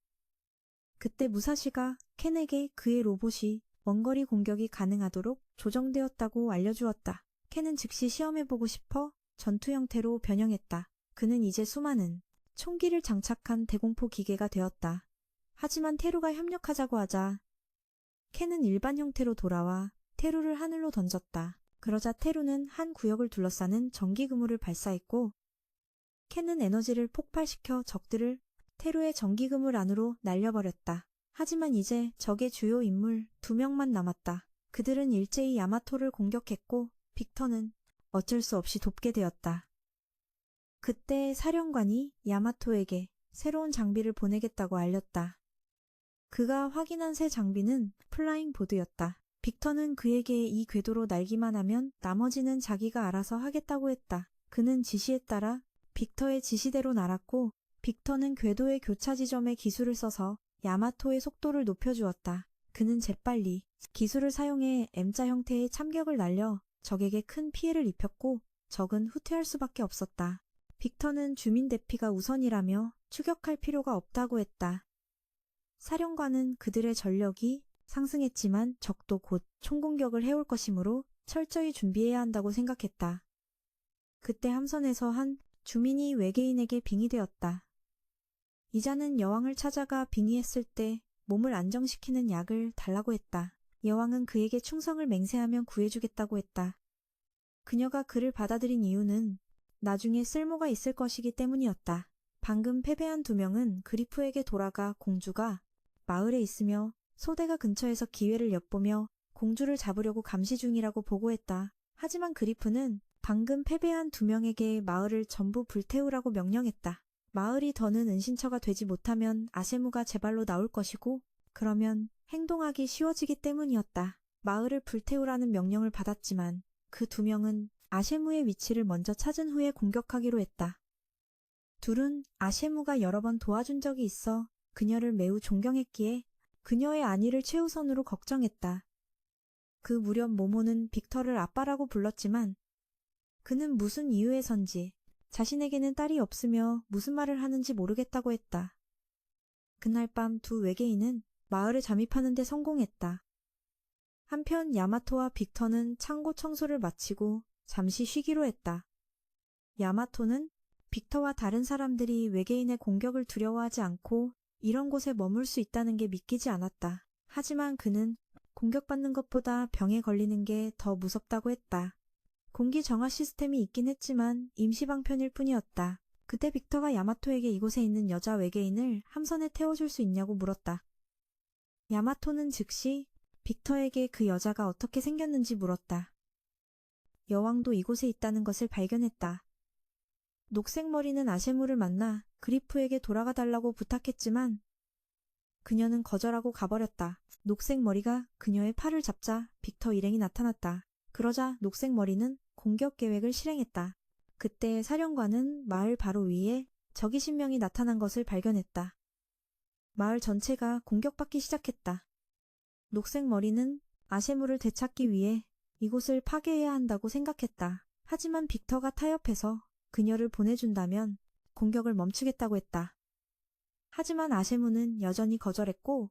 그때 무사시가 켄에게 그의 로봇이 원거리 공격이 가능하도록 조정되었다고 알려주었다. 켄은 즉시 시험해보고 싶어 전투 형태로 변형했다. 그는 이제 수많은 총기를 장착한 대공포 기계가 되었다. 하지만 테루가 협력하자고 하자 켄은 일반 형태로 돌아와 테루를 하늘로 던졌다. 그러자 테루는 한 구역을 둘러싸는 전기 그물을 발사했고 켄은 에너지를 폭발시켜 적들을 테루의 전기 그물 안으로 날려버렸다. 하지만 이제 적의 주요 인물 2명만 남았다. 그들은 일제히 야마토를 공격했고 빅터는 어쩔 수 없이 돕게 되었다. 그때 사령관이 야마토에게 새로운 장비를 보내겠다고 알렸다. 그가 확인한 새 장비는 플라잉 보드였다. 빅터는 그에게 이 궤도로 날기만 하면 나머지는 자기가 알아서 하겠다고 했다. 그는 지시에 따라 빅터의 지시대로 날았고 빅터는 궤도의 교차 지점에 기술을 써서 야마토의 속도를 높여주었다. 그는 재빨리 기술을 사용해 M자 형태의 참격을 날려 적에게 큰 피해를 입혔고 적은 후퇴할 수밖에 없었다. 빅터는 주민 대피가 우선이라며 추격할 필요가 없다고 했다. 사령관은 그들의 전력이 상승했지만 적도 곧 총공격을 해올 것이므로 철저히 준비해야 한다고 생각했다. 그때 함선에서 한 주민이 외계인에게 빙의되었다. 이자는 여왕을 찾아가 빙의했을 때 몸을 안정시키는 약을 달라고 했다. 여왕은 그에게 충성을 맹세하면 구해주겠다고 했다. 그녀가 그를 받아들인 이유는 나중에 쓸모가 있을 것이기 때문이었다. 방금 패배한 2명은 그리프에게 돌아가 공주가 마을에 있으며 소대가 근처에서 기회를 엿보며 공주를 잡으려고 감시 중이라고 보고했다. 하지만 그리프는 방금 패배한 2명에게 마을을 전부 불태우라고 명령했다. 마을이 더는 은신처가 되지 못하면 아세무가 제 발로 나올 것이고 그러면 행동하기 쉬워지기 때문이었다. 마을을 불태우라는 명령을 받았지만 그 2명은 아셰무의 위치를 먼저 찾은 후에 공격하기로 했다. 둘은 아셰무가 여러 번 도와준 적이 있어 그녀를 매우 존경했기에 그녀의 안위를 최우선으로 걱정했다. 그 무렵 모모는 빅터를 아빠라고 불렀지만 그는 무슨 이유에선지 자신에게는 딸이 없으며 무슨 말을 하는지 모르겠다고 했다. 그날 밤 2 외계인은 마을에 잠입하는 데 성공했다. 한편 야마토와 빅터는 창고 청소를 마치고 잠시 쉬기로 했다. 야마토는 빅터와 다른 사람들이 외계인의 공격을 두려워하지 않고 이런 곳에 머물 수 있다는 게 믿기지 않았다. 하지만 그는 공격받는 것보다 병에 걸리는 게 더 무섭다고 했다. 공기 정화 시스템이 있긴 했지만 임시 방편일 뿐이었다. 그때 빅터가 야마토에게 이곳에 있는 여자 외계인을 함선에 태워줄 수 있냐고 물었다. 야마토는 즉시 빅터에게 그 여자가 어떻게 생겼는지 물었다. 여왕도 이곳에 있다는 것을 발견했다. 녹색머리는 아셰무를 만나 그리프에게 돌아가 달라고 부탁했지만 그녀는 거절하고 가버렸다. 녹색머리가 그녀의 팔을 잡자 빅터 일행이 나타났다. 그러자 녹색머리는 공격 계획을 실행했다. 그때 사령관은 마을 바로 위에 적이 신명이 나타난 것을 발견했다. 마을 전체가 공격받기 시작했다. 녹색머리는 아셰무를 되찾기 위해 이곳을 파괴해야 한다고 생각했다. 하지만 빅터가 타협해서 그녀를 보내준다면 공격을 멈추겠다고 했다. 하지만 아셰무는 여전히 거절했고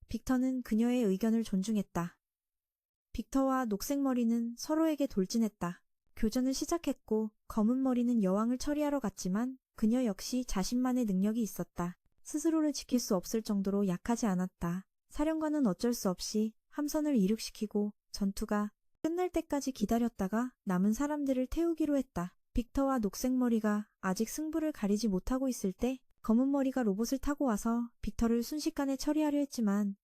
빅터는 그녀의 의견을 존중했다. 빅터와 녹색머리는 서로에게 돌진했다. 교전을 시작했고 검은머리는 여왕을 처리하러 갔지만 그녀 역시 자신만의 능력이 있었다. 스스로를 지킬 수 없을 정도로 약하지 않았다. 사령관은 어쩔 수 없이 함선을 이륙시키고 전투가 끝날 때까지 기다렸다가 남은 사람들을 태우기로 했다. 빅터와 녹색머리가 아직 승부를 가리지 못하고 있을 때 검은머리가 로봇을 타고 와서 빅터를 순식간에 처리하려 했지만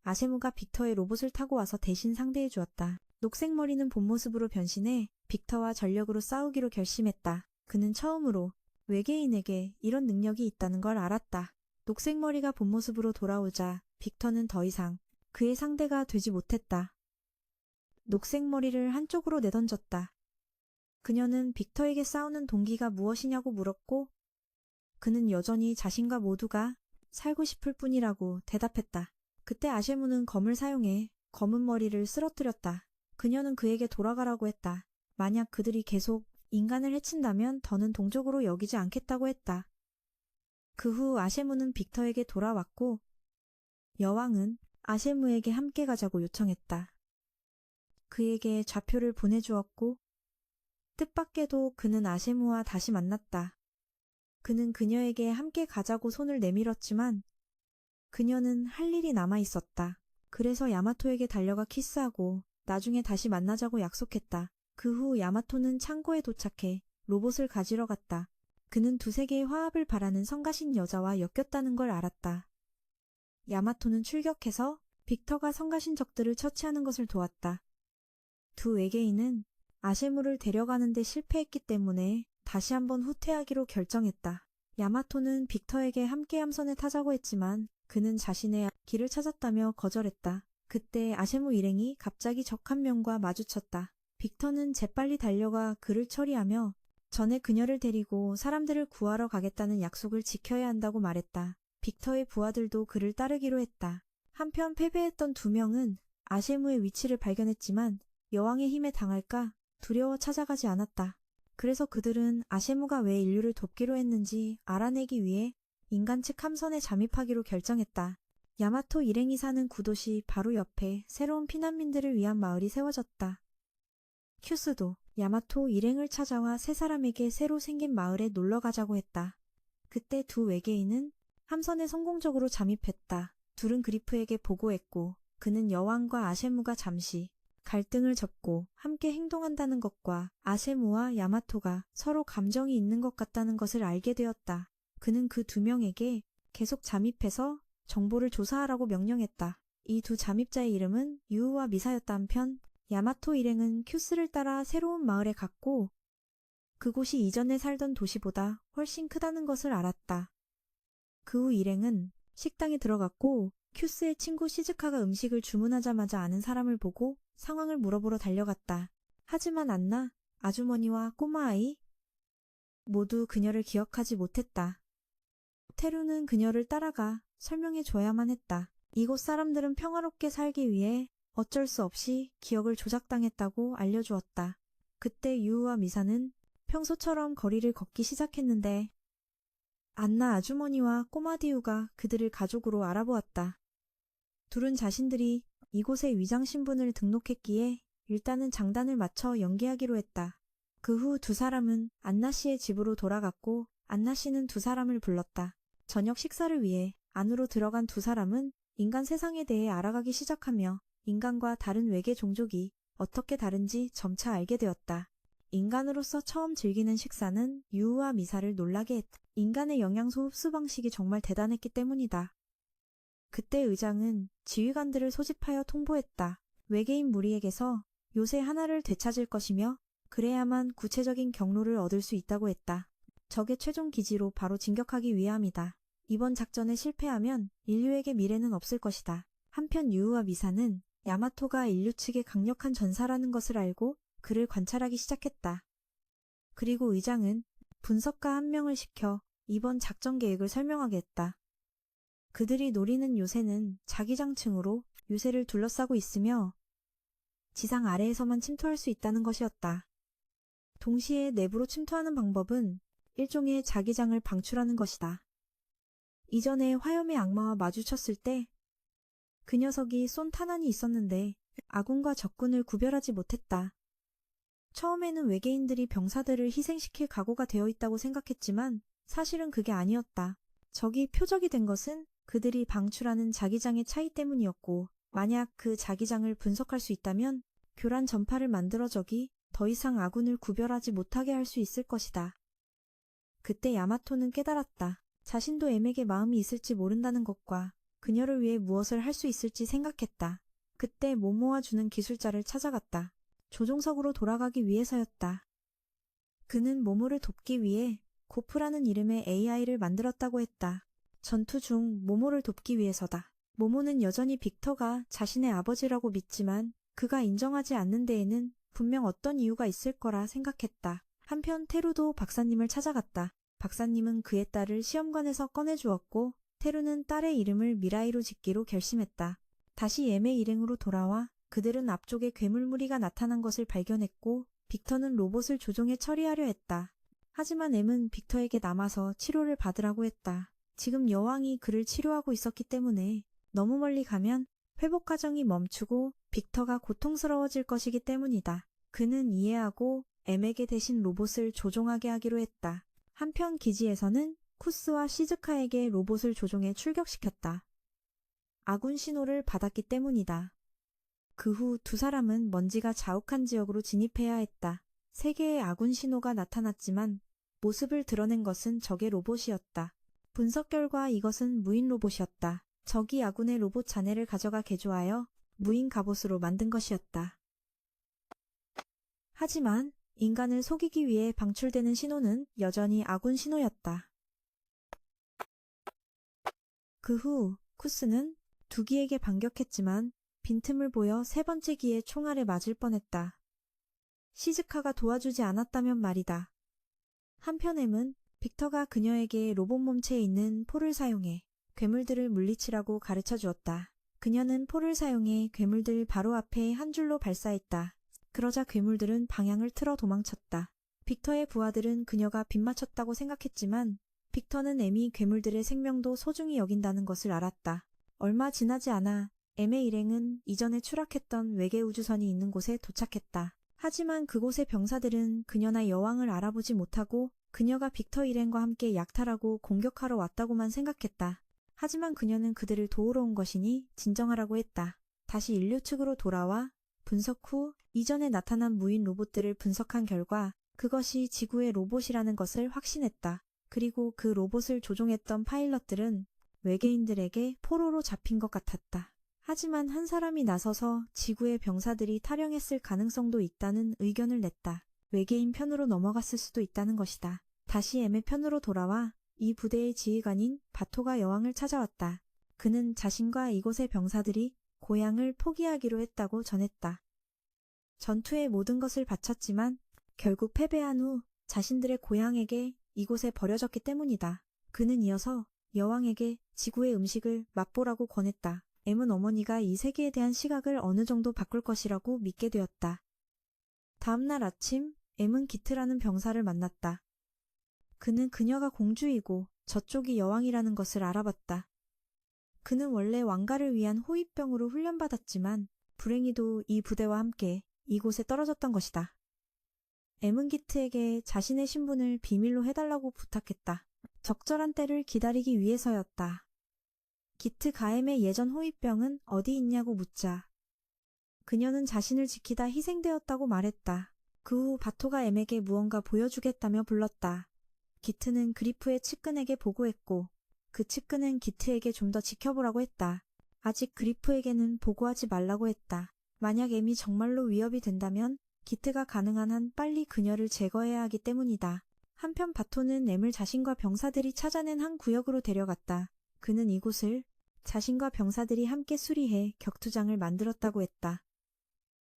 아셰무가 빅터의 로봇을 타고 와서 대신 상대해 주었다. 녹색머리는 본 모습으로 변신해 빅터와 전력으로 싸우기로 결심했다. 그는 처음으로 외계인에게 이런 능력이 있다는 걸 알았다. 녹색머리가 본 모습으로 돌아오자 빅터는 더 이상 그의 상대가 되지 못했다. 녹색머리를 한쪽으로 내던졌다. 그녀는 빅터에게 싸우는 동기가 무엇이냐고 물었고 그는 여전히 자신과 모두가 살고 싶을 뿐이라고 대답했다. 그때 아셰무는 검을 사용해 검은 머리를 쓰러뜨렸다. 그녀는 그에게 돌아가라고 했다. 만약 그들이 계속 인간을 해친다면 더는 동족으로 여기지 않겠다고 했다. 그 후 아셰무는 빅터에게 돌아왔고 여왕은 아셰무에게 함께 가자고 요청했다. 그에게 좌표를 보내주었고 뜻밖에도 그는 아셰무와 다시 만났다. 그는 그녀에게 함께 가자고 손을 내밀었지만 그녀는 할 일이 남아 있었다. 그래서 야마토에게 달려가 키스하고 나중에 다시 만나자고 약속했다. 그 후 야마토는 창고에 도착해 로봇을 가지러 갔다. 그는 두세 개의 화합을 바라는 성가신 여자와 엮였다는 걸 알았다. 야마토는 출격해서 빅터가 성가신 적들을 처치하는 것을 도왔다. 두 외계인은 아셰무를 데려가는 데 실패했기 때문에 다시 한번 후퇴하기로 결정했다. 야마토는 빅터에게 함께 함선에 타자고 했지만 그는 자신의 길을 찾았다며 거절했다. 그때 아셰무 일행이 갑자기 적 한 명과 마주쳤다. 빅터는 재빨리 달려가 그를 처리하며 전에 그녀를 데리고 사람들을 구하러 가겠다는 약속을 지켜야 한다고 말했다. 빅터의 부하들도 그를 따르기로 했다. 한편 패배했던 두 명은 아셰무의 위치를 발견했지만 여왕의 힘에 당할까 두려워 찾아가지 않았다. 그래서 그들은 아셰무가 왜 인류를 돕기로 했는지 알아내기 위해 인간 측 함선에 잠입하기로 결정했다. 야마토 일행이 사는 구도시 바로 옆에 새로운 피난민들을 위한 마을이 세워졌다. 큐스도 야마토 일행을 찾아와 세 사람에게 새로 생긴 마을에 놀러 가자고 했다. 그때 두 외계인은 함선에 성공적으로 잠입했다. 둘은 그리프에게 보고했고 그는 여왕과 아셰무가 잠시 갈등을 접고 함께 행동한다는 것과 아셰무와 야마토가 서로 감정이 있는 것 같다는 것을 알게 되었다. 그는 그 두 명에게 계속 잠입해서 정보를 조사하라고 명령했다. 이 두 잠입자의 이름은 유우와 미사였다. 한편 야마토 일행은 큐스를 따라 새로운 마을에 갔고 그곳이 이전에 살던 도시보다 훨씬 크다는 것을 알았다. 그 후 일행은 식당에 들어갔고 큐스의 친구 시즈카가 음식을 주문하자마자 아는 사람을 보고 상황을 물어보러 달려갔다. 하지만 안나, 아주머니와 꼬마아이 모두 그녀를 기억하지 못했다. 테루는 그녀를 따라가 설명해줘야만 했다. 이곳 사람들은 평화롭게 살기 위해 어쩔 수 없이 기억을 조작당했다고 알려주었다. 그때 유우와 미사는 평소처럼 거리를 걷기 시작했는데 안나 아주머니와 꼬마디우가 그들을 가족으로 알아보았다. 둘은 자신들이 이곳에 위장신분을 등록했기에 일단은 장단을 맞춰 연기하기로 했다. 그 후 두 사람은 안나 씨의 집으로 돌아갔고 안나 씨는 두 사람을 불렀다. 저녁 식사를 위해 안으로 들어간 두 사람은 인간 세상에 대해 알아가기 시작하며 인간과 다른 외계 종족이 어떻게 다른지 점차 알게 되었다. 인간으로서 처음 즐기는 식사는 유우와 미사를 놀라게 했다. 인간의 영양소 흡수 방식이 정말 대단했기 때문이다. 그때 의장은 지휘관들을 소집하여 통보했다. 외계인 무리에게서 요새 하나를 되찾을 것이며 그래야만 구체적인 경로를 얻을 수 있다고 했다. 적의 최종 기지로 바로 진격하기 위함이다. 이번 작전에 실패하면 인류에게 미래는 없을 것이다. 한편 유우와 미사는 야마토가 인류 측의 강력한 전사라는 것을 알고 그를 관찰하기 시작했다. 그리고 의장은 분석가 한 명을 시켜 이번 작전 계획을 설명하게 했다. 그들이 노리는 요새는 자기장층으로 요새를 둘러싸고 있으며 지상 아래에서만 침투할 수 있다는 것이었다. 동시에 내부로 침투하는 방법은 일종의 자기장을 방출하는 것이다. 이전에 화염의 악마와 마주쳤을 때 그 녀석이 쏜 탄환이 있었는데 아군과 적군을 구별하지 못했다. 처음에는 외계인들이 병사들을 희생시킬 각오가 되어 있다고 생각했지만 사실은 그게 아니었다. 적이 표적이 된 것은 그들이 방출하는 자기장의 차이 때문이었고 만약 그 자기장을 분석할 수 있다면 교란 전파를 만들어 적이 더 이상 아군을 구별하지 못하게 할 수 있을 것이다. 그때 야마토는 깨달았다. 자신도 M에게 마음이 있을지 모른다는 것과 그녀를 위해 무엇을 할 수 있을지 생각했다. 그때 모모와 주는 기술자를 찾아갔다. 조종석으로 돌아가기 위해서였다. 그는 모모를 돕기 위해 고프라는 이름의 AI를 만들었다고 했다. 전투 중 모모를 돕기 위해서다. 모모는 여전히 빅터가 자신의 아버지라고 믿지만 그가 인정하지 않는 데에는 분명 어떤 이유가 있을 거라 생각했다. 한편 테루도 박사님을 찾아갔다. 박사님은 그의 딸을 시험관에서 꺼내주었고 테루는 딸의 이름을 미라이로 짓기로 결심했다. 다시 M의 일행으로 돌아와 그들은 앞쪽에 괴물 무리가 나타난 것을 발견했고 빅터는 로봇을 조종해 처리하려 했다. 하지만 M은 빅터에게 남아서 치료를 받으라고 했다. 지금 여왕이 그를 치료하고 있었기 때문에 너무 멀리 가면 회복 과정이 멈추고 빅터가 고통스러워질 것이기 때문이다. 그는 이해하고 M에게 대신 로봇을 조종하게 하기로 했다. 한편 기지에서는 쿠스와 시즈카에게 로봇을 조종해 출격시켰다. 아군 신호를 받았기 때문이다. 그 후 두 사람은 먼지가 자욱한 지역으로 진입해야 했다. 세 개의 아군 신호가 나타났지만 모습을 드러낸 것은 적의 로봇이었다. 분석 결과 이것은 무인 로봇이었다. 적이 아군의 로봇 잔해를 가져가 개조하여 무인 갑옷으로 만든 것이었다. 하지만 인간을 속이기 위해 방출되는 신호는 여전히 아군 신호였다. 그 후 쿠스는 두 기에게 반격했지만 빈틈을 보여 세 번째 기에 총알에 맞을 뻔했다. 시즈카가 도와주지 않았다면 말이다. 한편 M은 빅터가 그녀에게 로봇 몸체에 있는 포를 사용해 괴물들을 물리치라고 가르쳐 주었다. 그녀는 포를 사용해 괴물들 바로 앞에 한 줄로 발사했다. 그러자 괴물들은 방향을 틀어 도망쳤다. 빅터의 부하들은 그녀가 빗맞췄다고 생각했지만 빅터는 M이 괴물들의 생명도 소중히 여긴다는 것을 알았다. 얼마 지나지 않아 M의 일행은 이전에 추락했던 외계 우주선이 있는 곳에 도착했다. 하지만 그곳의 병사들은 그녀나 여왕을 알아보지 못하고 그녀가 빅터 일행과 함께 약탈하고 공격하러 왔다고만 생각했다. 하지만 그녀는 그들을 도우러 온 것이니 진정하라고 했다. 다시 인류 측으로 돌아와 분석 후 이전에 나타난 무인 로봇들을 분석한 결과 그것이 지구의 로봇이라는 것을 확신했다. 그리고 그 로봇을 조종했던 파일럿들은 외계인들에게 포로로 잡힌 것 같았다. 하지만 한 사람이 나서서 지구의 병사들이 탈영했을 가능성도 있다는 의견을 냈다. 외계인 편으로 넘어갔을 수도 있다는 것이다. 다시 M의 편으로 돌아와 이 부대의 지휘관인 바토가 여왕을 찾아왔다. 그는 자신과 이곳의 병사들이 고향을 포기하기로 했다고 전했다. 전투에 모든 것을 바쳤지만 결국 패배한 후 자신들의 고향에게 이곳에 버려졌기 때문이다. 그는 이어서 여왕에게 지구의 음식을 맛보라고 권했다. M은 어머니가 이 세계에 대한 시각을 어느 정도 바꿀 것이라고 믿게 되었다. 다음날 아침 M은 기트라는 병사를 만났다. 그는 그녀가 공주이고 저쪽이 여왕이라는 것을 알아봤다. 그는 원래 왕가를 위한 호위병으로 훈련받았지만 불행히도 이 부대와 함께 이곳에 떨어졌던 것이다. M은 기트에게 자신의 신분을 비밀로 해달라고 부탁했다. 적절한 때를 기다리기 위해서였다. 기트가 M의 예전 호위병은 어디 있냐고 묻자 그녀는 자신을 지키다 희생되었다고 말했다. 그 후 바토가 M에게 무언가 보여주겠다며 불렀다. 기트는 그리프의 측근에게 보고했고 그 측근은 기트에게 좀 더 지켜보라고 했다. 아직 그리프에게는 보고하지 말라고 했다. 만약 M이 정말로 위협이 된다면 기트가 가능한 한 빨리 그녀를 제거해야 하기 때문이다. 한편 바토는 M을 자신과 병사들이 찾아낸 한 구역으로 데려갔다. 그는 이곳을 자신과 병사들이 함께 수리해 격투장을 만들었다고 했다.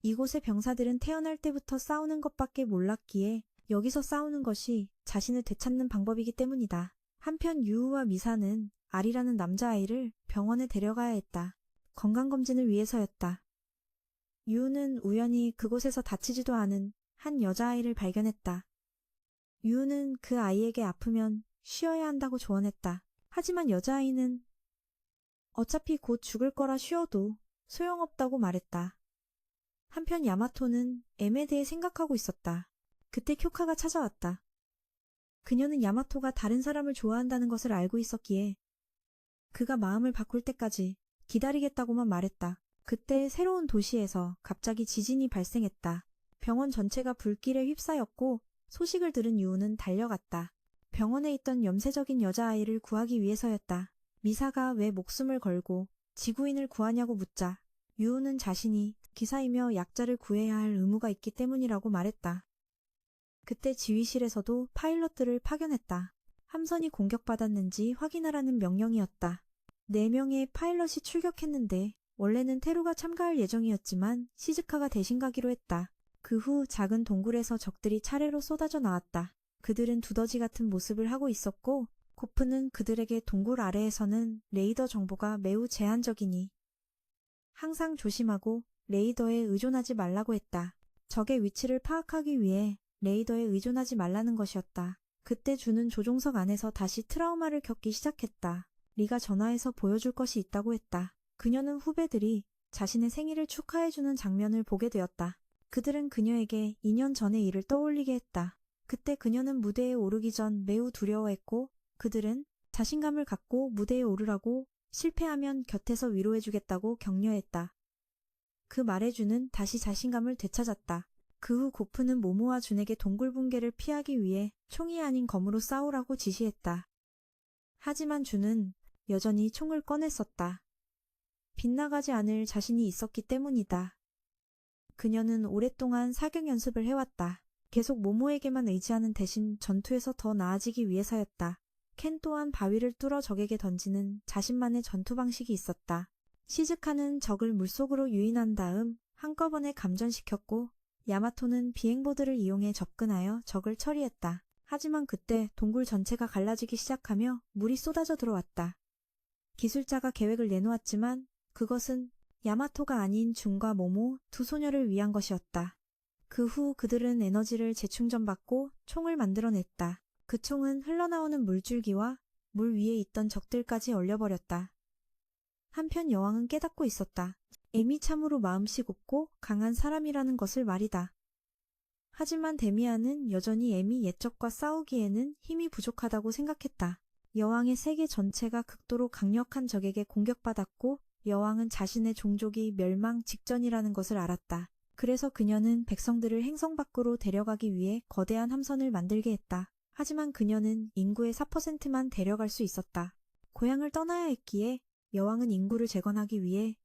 이곳의 병사들은 태어날 때부터 싸우는 것밖에 몰랐기에 여기서 싸우는 것이 자신을 되찾는 방법이기 때문이다. 한편 유우와 미사는 알이라는 남자아이를 병원에 데려가야 했다. 건강검진을 위해서였다. 유우는 우연히 그곳에서 다치지도 않은 한 여자아이를 발견했다. 유우는 그 아이에게 아프면 쉬어야 한다고 조언했다. 하지만 여자아이는 어차피 곧 죽을 거라 쉬어도 소용없다고 말했다. 한편 야마토는 M에 대해 생각하고 있었다. 그때 쿄카가 찾아왔다. 그녀는 야마토가 다른 사람을 좋아한다는 것을 알고 있었기에 그가 마음을 바꿀 때까지 기다리겠다고만 말했다. 그때 새로운 도시에서 갑자기 지진이 발생했다. 병원 전체가 불길에 휩싸였고 소식을 들은 유우는 달려갔다. 병원에 있던 염세적인 여자아이를 구하기 위해서였다. 미사가 왜 목숨을 걸고 지구인을 구하냐고 묻자 유우는 자신이 기사이며 약자를 구해야 할 의무가 있기 때문이라고 말했다. 그때 지휘실에서도 파일럿들을 파견했다. 함선이 공격받았는지 확인하라는 명령이었다. 4명의 파일럿이 출격했는데 원래는 테루가 참가할 예정이었지만 시즈카가 대신 가기로 했다. 그 후 작은 동굴에서 적들이 차례로 쏟아져 나왔다. 그들은 두더지 같은 모습을 하고 있었고 코프는 그들에게 동굴 아래에서는 레이더 정보가 매우 제한적이니 항상 조심하고 레이더에 의존하지 말라고 했다. 적의 위치를 파악하기 위해 레이더에 의존하지 말라는 것이었다. 그때 주는 조종석 안에서 다시 트라우마를 겪기 시작했다. 리가 전화해서 보여줄 것이 있다고 했다. 그녀는 후배들이 자신의 생일을 축하해주는 장면을 보게 되었다. 그들은 그녀에게 2년 전의 일을 떠올리게 했다. 그때 그녀는 무대에 오르기 전 매우 두려워했고 그들은 자신감을 갖고 무대에 오르라고 실패하면 곁에서 위로해주겠다고 격려했다. 그 말에 준은 다시 자신감을 되찾았다. 그 후 고프는 모모와 준에게 동굴 붕괴를 피하기 위해 총이 아닌 검으로 싸우라고 지시했다. 하지만 준은 여전히 총을 꺼냈었다. 빗나가지 않을 자신이 있었기 때문이다. 그녀는 오랫동안 사격 연습을 해왔다. 계속 모모에게만 의지하는 대신 전투에서 더 나아지기 위해서였다. 켄 또한 바위를 뚫어 적에게 던지는 자신만의 전투 방식이 있었다. 시즈카는 적을 물속으로 유인한 다음 한꺼번에 감전시켰고 야마토는 비행보드를 이용해 접근하여 적을 처리했다. 하지만 그때 동굴 전체가 갈라지기 시작하며 물이 쏟아져 들어왔다. 기술자가 계획을 내놓았지만 그것은 야마토가 아닌 준과 모모 두 소녀를 위한 것이었다. 그 후 그들은 에너지를 재충전받고 총을 만들어냈다. 그 총은 흘러나오는 물줄기와 물 위에 있던 적들까지 얼려버렸다. 한편 여왕은 깨닫고 있었다. M이 참으로 마음씨 곱고 강한 사람이라는 것을 말이다. 하지만 데미안은 여전히 M이 옛적과 싸우기에는 힘이 부족하다고 생각했다. 여왕의 세계 전체가 극도로 강력한 적에게 공격받았고 여왕은 자신의 종족이 멸망 직전이라는 것을 알았다. 그래서 그녀는 백성들을 행성 밖으로 데려가기 위해 거대한 함선을 만들게 했다. 하지만 그녀는 인구의 4%만 데려갈 수 있었다. 고향을 떠나야 했기에 여왕은 인구를 재건하기 위해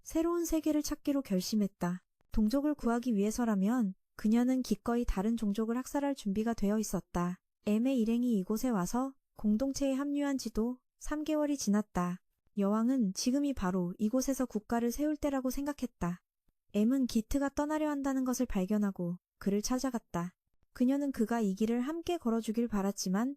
새로운 세계를 찾기로 결심했다. 동족을 구하기 위해서라면 그녀는 기꺼이 다른 종족을 학살할 준비가 되어 있었다. M의 일행이 이곳에 와서 공동체에 합류한 지도 3개월이 지났다. 여왕은 지금이 바로 이곳에서 국가를 세울 때라고 생각했다. M은 기트가 떠나려 한다는 것을 발견하고 그를 찾아갔다. 그녀는 그가 이 길을 함께 걸어주길 바랐지만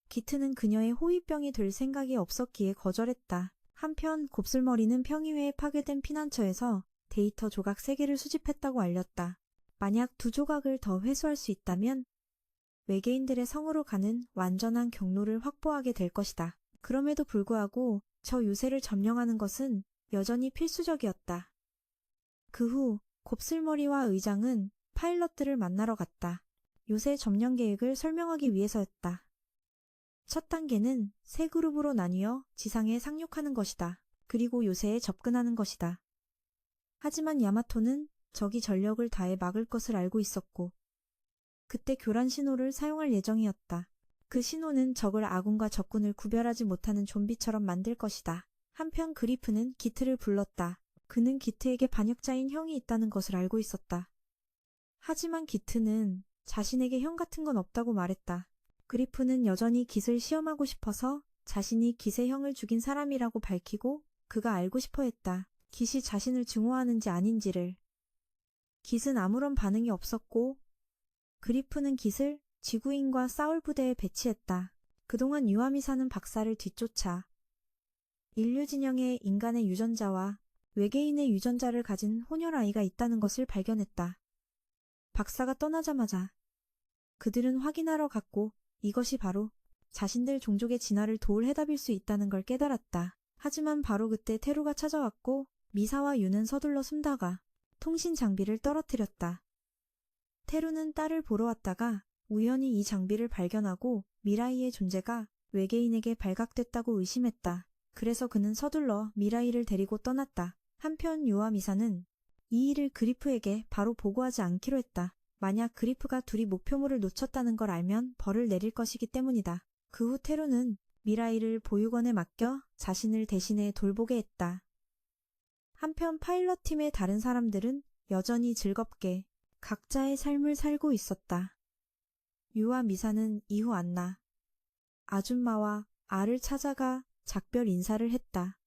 기트는 그녀의 호위병이 될 생각이 없었기에 거절했다. 한편 곱슬머리는 평의회에 파괴된 피난처에서 데이터 조각 3개를 수집했다고 알렸다. 만약 2조각을 더 회수할 수 있다면 외계인들의 성으로 가는 완전한 경로를 확보하게 될 것이다. 그럼에도 불구하고 저 요새를 점령하는 것은 여전히 필수적이었다. 그 후 곱슬머리와 의장은 파일럿들을 만나러 갔다. 요새 점령 계획을 설명하기 위해서였다. 첫 단계는 세 그룹으로 나뉘어 지상에 상륙하는 것이다. 그리고 요새에 접근하는 것이다. 하지만 야마토는 적이 전력을 다해 막을 것을 알고 있었고 그때 교란 신호를 사용할 예정이었다. 그 신호는 적을 아군과 적군을 구별하지 못하는 좀비처럼 만들 것이다. 한편 그리프는 기트를 불렀다. 그는 기트에게 반역자인 형이 있다는 것을 알고 있었다. 하지만 기트는 자신에게 형 같은 건 없다고 말했다. 그리프는 여전히 깃을 시험하고 싶어서 자신이 깃의 형을 죽인 사람이라고 밝히고 그가 알고 싶어 했다. 깃이 자신을 증오하는지 아닌지를. 깃은 아무런 반응이 없었고 그리프는 깃을 지구인과 싸울 부대에 배치했다. 그동안 유아미사는 박사를 뒤쫓아 인류 진영에 인간의 유전자와 외계인의 유전자를 가진 혼혈 아이가 있다는 것을 발견했다. 박사가 떠나자마자 그들은 확인하러 갔고 이것이 바로 자신들 종족의 진화를 도울 해답일 수 있다는 걸 깨달았다. 하지만 바로 그때 테루가 찾아왔고 미사와 유는 서둘러 숨다가 통신 장비를 떨어뜨렸다. 테루는 딸을 보러 왔다가 우연히 이 장비를 발견하고 미라이의 존재가 외계인에게 발각됐다고 의심했다. 그래서 그는 서둘러 미라이를 데리고 떠났다. 한편 유아 미사는 이 일을 그리프에게 바로 보고하지 않기로 했다. 만약 그리프가 둘이 목표물을 놓쳤다는 걸 알면 벌을 내릴 것이기 때문이다. 그 후 테루는 미라이를 보육원에 맡겨 자신을 대신해 돌보게 했다. 한편 파일럿 팀의 다른 사람들은 여전히 즐겁게 각자의 삶을 살고 있었다. 유와 미사는 이후 안나, 아줌마와 아를 찾아가 작별 인사를 했다.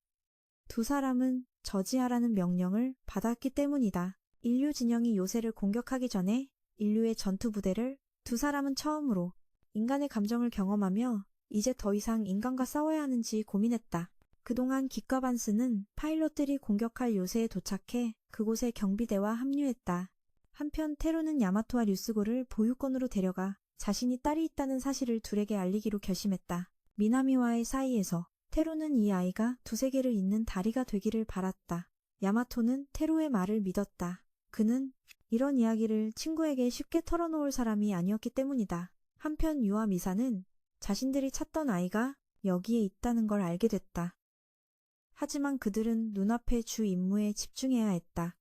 두 사람은 저지하라는 명령을 받았기 때문이다. 인류 진영이 요새를 공격하기 전에 인류의 전투 부대를 두 사람은 처음으로 인간의 감정을 경험하며 이제 더 이상 인간과 싸워야 하는지 고민했다. 그동안 깃과 반스는 파일럿들이 공격할 요새에 도착해 그곳의 경비대와 합류했다. 한편 테루는 야마토와 류스고를 보육원으로 데려가 자신이 딸이 있다는 사실을 둘에게 알리기로 결심했다. 미나미와의 사이에서 테루는 이 아이가 두세 개를 잇는 다리가 되기를 바랐다. 야마토는 테루의 말을 믿었다. 그는 이런 이야기를 친구에게 쉽게 털어놓을 사람이 아니었기 때문이다. 한편 유와 미사는 자신들이 찾던 아이가 여기에 있다는 걸 알게 됐다. 하지만 그들은 눈앞의 주 임무에 집중해야 했다.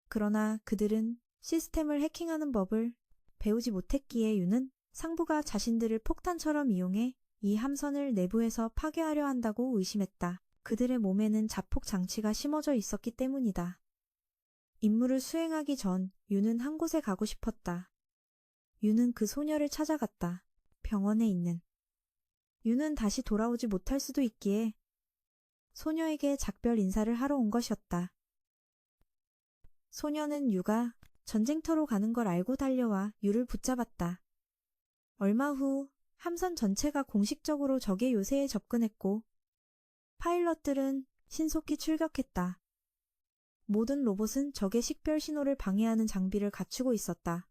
그러나 그들은 시스템을 해킹하는 법을 배우지 못했기에 유는 상부가 자신들을 폭탄처럼 이용해 이 함선을 내부에서 파괴하려 한다고 의심했다. 그들의 몸에는 자폭 장치가 심어져 있었기 때문이다. 임무를 수행하기 전 유는 한 곳에 가고 싶었다. 유는 그 소녀를 찾아갔다. 병원에 있는. 유는 다시 돌아오지 못할 수도 있기에 소녀에게 작별 인사를 하러 온 것이었다. 소녀는 유가 전쟁터로 가는 걸 알고 달려와 유를 붙잡았다. 얼마 후 함선 전체가 공식적으로 적의 요새에 접근했고 파일럿들은 신속히 출격했다. 모든 로봇은 적의 식별 신호를 방해하는 장비를 갖추고 있었다.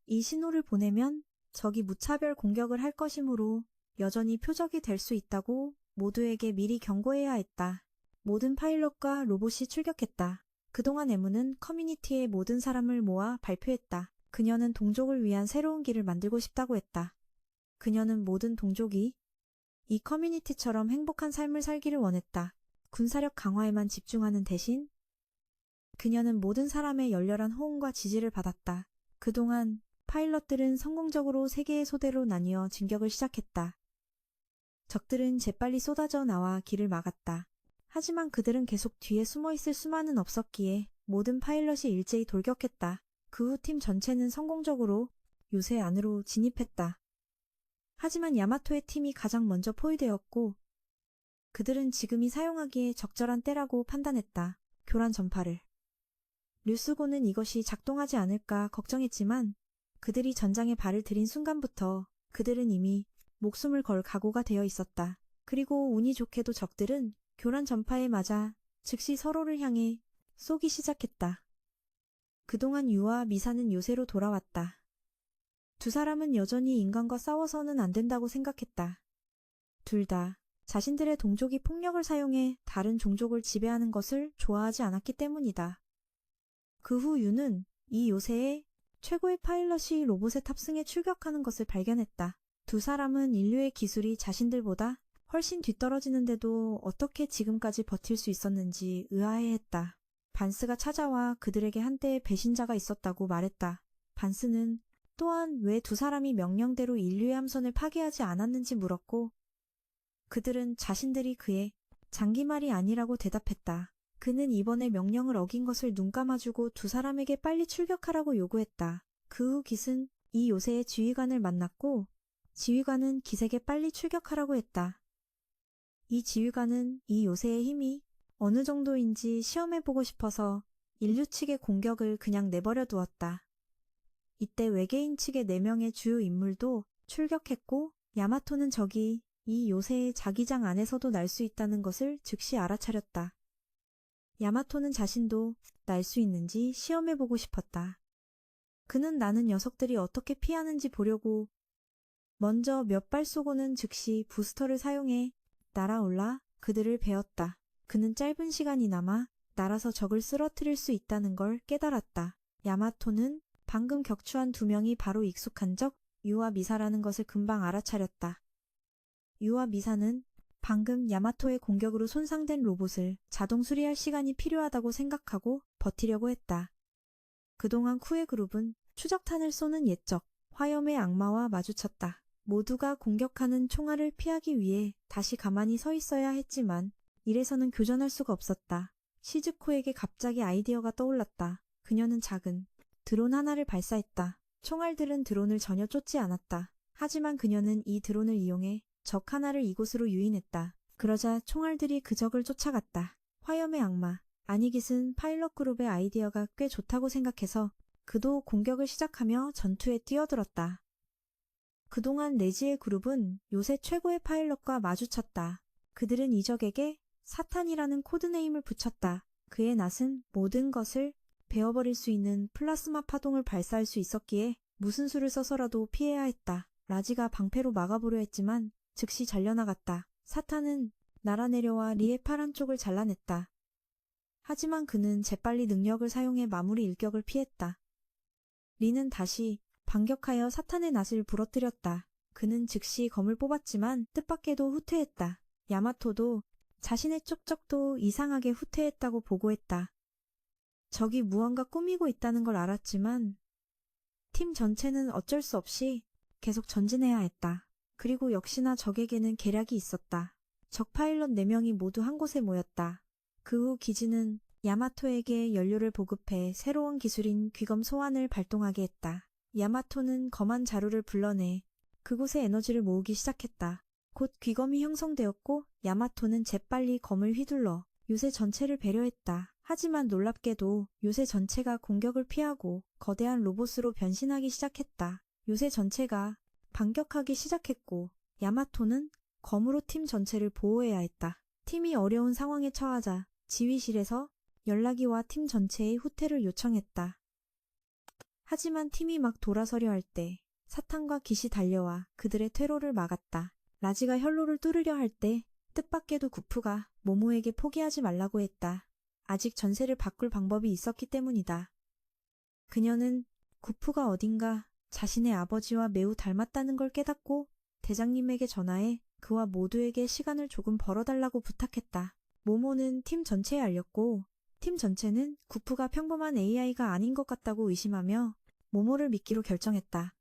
이 신호를 보내면 적이 무차별 공격을 할 것이므로 여전히 표적이 될 수 있다고 모두에게 미리 경고해야 했다. 모든 파일럿과 로봇이 출격했다. 그동안 에무는 커뮤니티의 모든 사람을 모아 발표했다. 그녀는 동족을 위한 새로운 길을 만들고 싶다고 했다. 그녀는 모든 동족이 이 커뮤니티처럼 행복한 삶을 살기를 원했다. 군사력 강화에만 집중하는 대신 그녀는 모든 사람의 열렬한 호응과 지지를 받았다. 그동안 파일럿들은 성공적으로 세 개의 소대로 나뉘어 진격을 시작했다. 적들은 재빨리 쏟아져 나와 길을 막았다. 하지만 그들은 계속 뒤에 숨어있을 수만은 없었기에 모든 파일럿이 일제히 돌격했다. 그 후 팀 전체는 성공적으로 요새 안으로 진입했다. 하지만 야마토의 팀이 가장 먼저 포위되었고 그들은 지금이 사용하기에 적절한 때라고 판단했다. 교란 전파를. 류스고는 이것이 작동하지 않을까 걱정했지만 그들이 전장에 발을 들인 순간부터 그들은 이미 목숨을 걸 각오가 되어 있었다. 그리고 운이 좋게도 적들은 교란 전파에 맞아 즉시 서로를 향해 쏘기 시작했다. 그동안 유와 미사는 요새로 돌아왔다. 두 사람은 여전히 인간과 싸워서는 안 된다고 생각했다. 둘 다 자신들의 동족이 폭력을 사용해 다른 종족을 지배하는 것을 좋아하지 않았기 때문이다. 그 후 유는 이 요새에 최고의 파일럿이 로봇에 탑승해 출격하는 것을 발견했다. 두 사람은 인류의 기술이 자신들보다 훨씬 뒤떨어지는데도 어떻게 지금까지 버틸 수 있었는지 의아해했다. 반스가 찾아와 그들에게 한때의 배신자가 있었다고 말했다. 반스는 또한 왜 두 사람이 명령대로 인류의 함선을 파괴하지 않았는지 물었고 그들은 자신들이 그의 장기말이 아니라고 대답했다. 그는 이번에 명령을 어긴 것을 눈감아주고 두 사람에게 빨리 출격하라고 요구했다. 그 후 깃은 이 요새의 지휘관을 만났고 지휘관은 깃에게 빨리 출격하라고 했다. 이 지휘관은 이 요새의 힘이 어느 정도인지 시험해보고 싶어서 인류 측의 공격을 그냥 내버려 두었다. 이때 외계인 측의 4명의 주요 인물도 출격했고 야마토는 적이 이 요새의 자기장 안에서도 날 수 있다는 것을 즉시 알아차렸다. 야마토는 자신도 날 수 있는지 시험해보고 싶었다. 그는 나는 녀석들이 어떻게 피하는지 보려고 먼저 몇 발 쏘고는 즉시 부스터를 사용해 날아올라 그들을 베었다. 그는 짧은 시간이나마 날아서 적을 쓰러뜨릴 수 있다는 걸 깨달았다. 야마토는 방금 격추한 2명이 바로 익숙한 적 유와 미사라는 것을 금방 알아차렸다. 유와 미사는 방금 야마토의 공격으로 손상된 로봇을 자동 수리할 시간이 필요하다고 생각하고 버티려고 했다. 그동안 쿠의 그룹은 추적탄을 쏘는 옛적 화염의 악마와 마주쳤다. 모두가 공격하는 총알을 피하기 위해 다시 가만히 서 있어야 했지만 이래서는 교전할 수가 없었다. 시즈코에게 갑자기 아이디어가 떠올랐다. 그녀는 작은 드론 하나를 발사했다. 총알들은 드론을 전혀 쫓지 않았다. 하지만 그녀는 이 드론을 이용해 적 하나를 이곳으로 유인했다. 그러자 총알들이 그 적을 쫓아갔다. 화염의 악마 아니깃은 파일럿 그룹의 아이디어가 꽤 좋다고 생각해서 그도 공격을 시작하며 전투에 뛰어들었다. 그동안 레지의 그룹은 요새 최고의 파일럿과 마주쳤다. 그들은 이 적에게 사탄이라는 코드네임을 붙였다. 그의 낯은 모든 것을 베어버릴 수 있는 플라스마 파동을 발사할 수 있었기에 무슨 수를 써서라도 피해야 했다. 라지가 방패로 막아보려 했지만 즉시 잘려나갔다. 사탄은 날아내려와 리의 파란 쪽을 잘라냈다. 하지만 그는 재빨리 능력을 사용해 마무리 일격을 피했다. 리는 다시 반격하여 사탄의 낯을 부러뜨렸다. 그는 즉시 검을 뽑았지만 뜻밖에도 후퇴했다. 야마토도 자신의 쪽적도 이상하게 후퇴했다고 보고했다. 적이 무언가 꾸미고 있다는 걸 알았지만 팀 전체는 어쩔 수 없이 계속 전진해야 했다. 그리고 역시나 적에게는 계략이 있었다. 적 파일럿 4명이 모두 한 곳에 모였다. 그 후 기지는 야마토에게 연료를 보급해 새로운 기술인 귀검 소환을 발동하게 했다. 야마토는 검한 자루를 불러내 그곳에 에너지를 모으기 시작했다. 곧 귀검이 형성되었고 야마토는 재빨리 검을 휘둘러 요새 전체를 배려했다. 하지만 놀랍게도 요새 전체가 공격을 피하고 거대한 로봇으로 변신하기 시작했다. 요새 전체가 반격하기 시작했고 야마토는 검으로 팀 전체를 보호해야 했다. 팀이 어려운 상황에 처하자 지휘실에서 연락이와 팀 전체의 후퇴를 요청했다. 하지만 팀이 막 돌아서려 할 때 사탄과 깃이 달려와 그들의 퇴로를 막았다. 라지가 혈로를 뚫으려 할 때 뜻밖에도 구프가 모모에게 포기하지 말라고 했다. 아직 전세를 바꿀 방법이 있었기 때문이다. 그녀는 구프가 어딘가 자신의 아버지와 매우 닮았다는 걸 깨닫고 대장님에게 전화해 그와 모두에게 시간을 조금 벌어달라고 부탁했다. 모모는 팀 전체에 알렸고 팀 전체는 구프가 평범한 AI가 아닌 것 같다고 의심하며 모모를 믿기로 결정했다.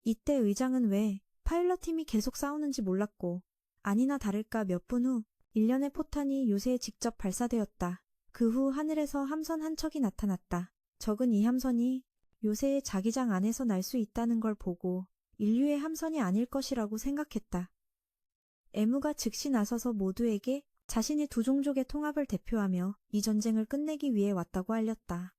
이때 의장은 왜 파일럿 팀이 계속 싸우는지 몰랐고 아니나 다를까 몇 분 후 일련의 포탄이 요새에 직접 발사되었다. 그 후 하늘에서 함선 한 척이 나타났다. 적은 이 함선이 요새의 자기장 안에서 날 수 있다는 걸 보고 인류의 함선이 아닐 것이라고 생각했다. 에무가 즉시 나서서 모두에게 자신이 두 종족의 통합을 대표하며 이 전쟁을 끝내기 위해 왔다고 알렸다.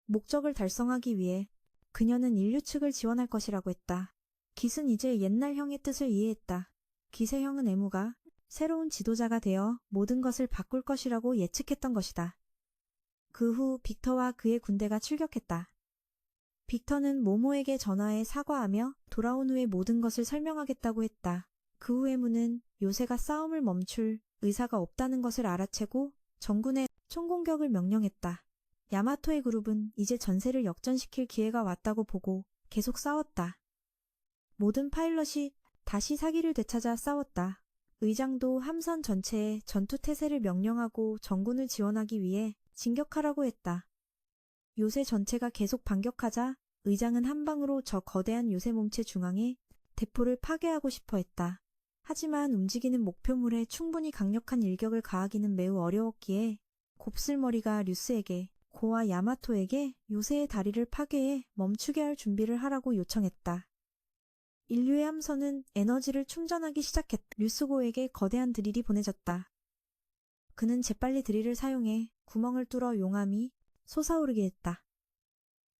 목적을 달성하기 위해 그녀는 인류 측을 지원할 것이라고 했다. 깃은 이제 옛날 형의 뜻을 이해했다. 깃의 형은 에무가 새로운 지도자가 되어 모든 것을 바꿀 것이라고 예측했던 것이다. 그 후 빅터와 그의 군대가 출격했다. 빅터는 모모에게 전화해 사과하며 돌아온 후에 모든 것을 설명하겠다고 했다. 그 후 에무는 요새가 싸움을 멈출 의사가 없다는 것을 알아채고 정군에 총공격을 명령했다. 야마토의 그룹은 이제 전세를 역전시킬 기회가 왔다고 보고 계속 싸웠다. 모든 파일럿이 다시 사기를 되찾아 싸웠다. 의장도 함선 전체에 전투 태세를 명령하고 정군을 지원하기 위해 진격하라고 했다. 요새 전체가 계속 반격하자 의장은 한 방으로 저 거대한 요새 몸체 중앙에 대포를 파괴하고 싶어 했다. 하지만 움직이는 목표물에 충분히 강력한 일격을 가하기는 매우 어려웠기에 곱슬머리가 류스에게, 고와 야마토에게 요새의 다리를 파괴해 멈추게 할 준비를 하라고 요청했다. 인류의 함선은 에너지를 충전하기 시작했다. 류스고에게 거대한 드릴이 보내졌다. 그는 재빨리 드릴을 사용해 구멍을 뚫어 용암이 솟아오르게 했다.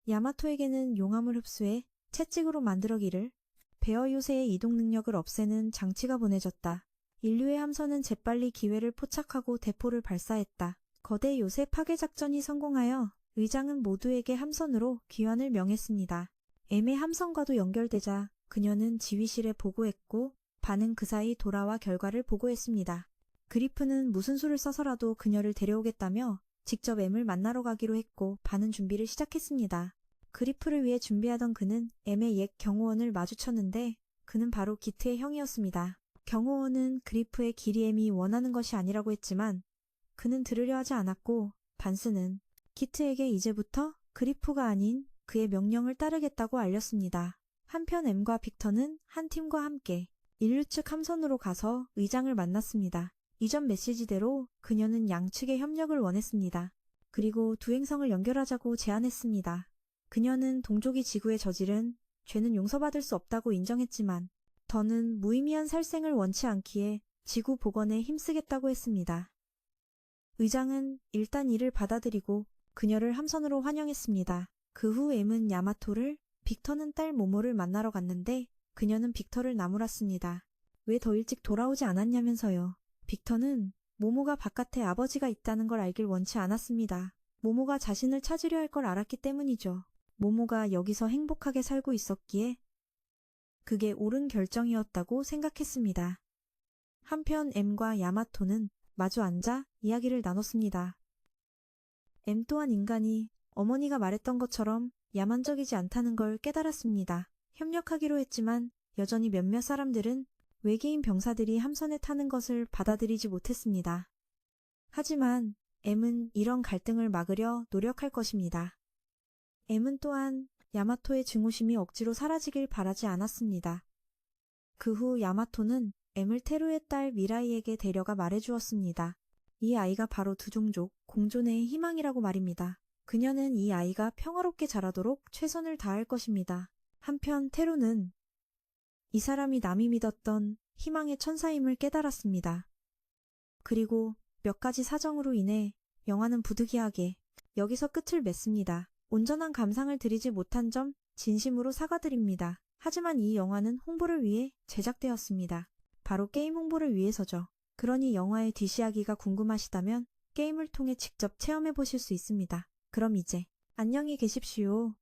야마토에게는 용암을 흡수해 채찍으로 만들어기를 베어 요새의 이동 능력을 없애는 장치가 보내졌다. 인류의 함선은 재빨리 기회를 포착하고 대포를 발사했다. 거대 요새 파괴 작전이 성공하여 의장은 모두에게 함선으로 귀환을 명했습니다. M의 함선과도 연결되자 그녀는 지휘실에 보고했고 반은 그 사이 돌아와 결과를 보고했습니다. 그리프는 무슨 수를 써서라도 그녀를 데려오겠다며 직접 M을 만나러 가기로 했고 반은 준비를 시작했습니다. 그리프를 위해 준비하던 그는 M의 옛 경호원을 마주쳤는데 그는 바로 기트의 형이었습니다. 경호원은 그리프의 길이 M이 원하는 것이 아니라고 했지만 그는 들으려 하지 않았고 반스는 기트에게 이제부터 그리프가 아닌 그의 명령을 따르겠다고 알렸습니다. 한편 M과 빅터는 한 팀과 함께 인류 측 함선으로 가서 의장을 만났습니다. 이전 메시지대로 그녀는 양측의 협력을 원했습니다. 그리고 두 행성을 연결하자고 제안했습니다. 그녀는 동족이 지구에 저지른 죄는 용서받을 수 없다고 인정했지만 더는 무의미한 살생을 원치 않기에 지구 복원에 힘쓰겠다고 했습니다. 의장은 일단 이를 받아들이고 그녀를 함선으로 환영했습니다. 그 후 M은 야마토를, 빅터는 딸 모모를 만나러 갔는데 그녀는 빅터를 나무랐습니다. 왜 더 일찍 돌아오지 않았냐면서요. 빅터는 모모가 바깥에 아버지가 있다는 걸 알길 원치 않았습니다. 모모가 자신을 찾으려 할 걸 알았기 때문이죠. 모모가 여기서 행복하게 살고 있었기에 그게 옳은 결정이었다고 생각했습니다. 한편 M과 야마토는 마주 앉아 이야기를 나눴습니다. M 또한 인간이 어머니가 말했던 것처럼 야만적이지 않다는 걸 깨달았습니다. 협력하기로 했지만 여전히 몇몇 사람들은 외계인 병사들이 함선에 타는 것을 받아들이지 못했습니다. 하지만 M은 이런 갈등을 막으려 노력할 것입니다. M은 또한 야마토의 증오심이 억지로 사라지길 바라지 않았습니다. 그 후 야마토는 M을 테루의 딸 미라이에게 데려가 말해주었습니다. 이 아이가 바로 두 종족 공존의 희망이라고 말입니다. 그녀는 이 아이가 평화롭게 자라도록 최선을 다할 것입니다. 한편 테루는 이 사람이 남이 믿었던 희망의 천사임을 깨달았습니다. 그리고 몇 가지 사정으로 인해 영화는 부득이하게 여기서 끝을 맺습니다. 온전한 감상을 드리지 못한 점 진심으로 사과드립니다. 하지만 이 영화는 홍보를 위해 제작되었습니다. 바로 게임 홍보를 위해서죠. 그러니 영화의 뒷이야기가 궁금하시다면 게임을 통해 직접 체험해 보실 수 있습니다. 그럼 이제 안녕히 계십시오.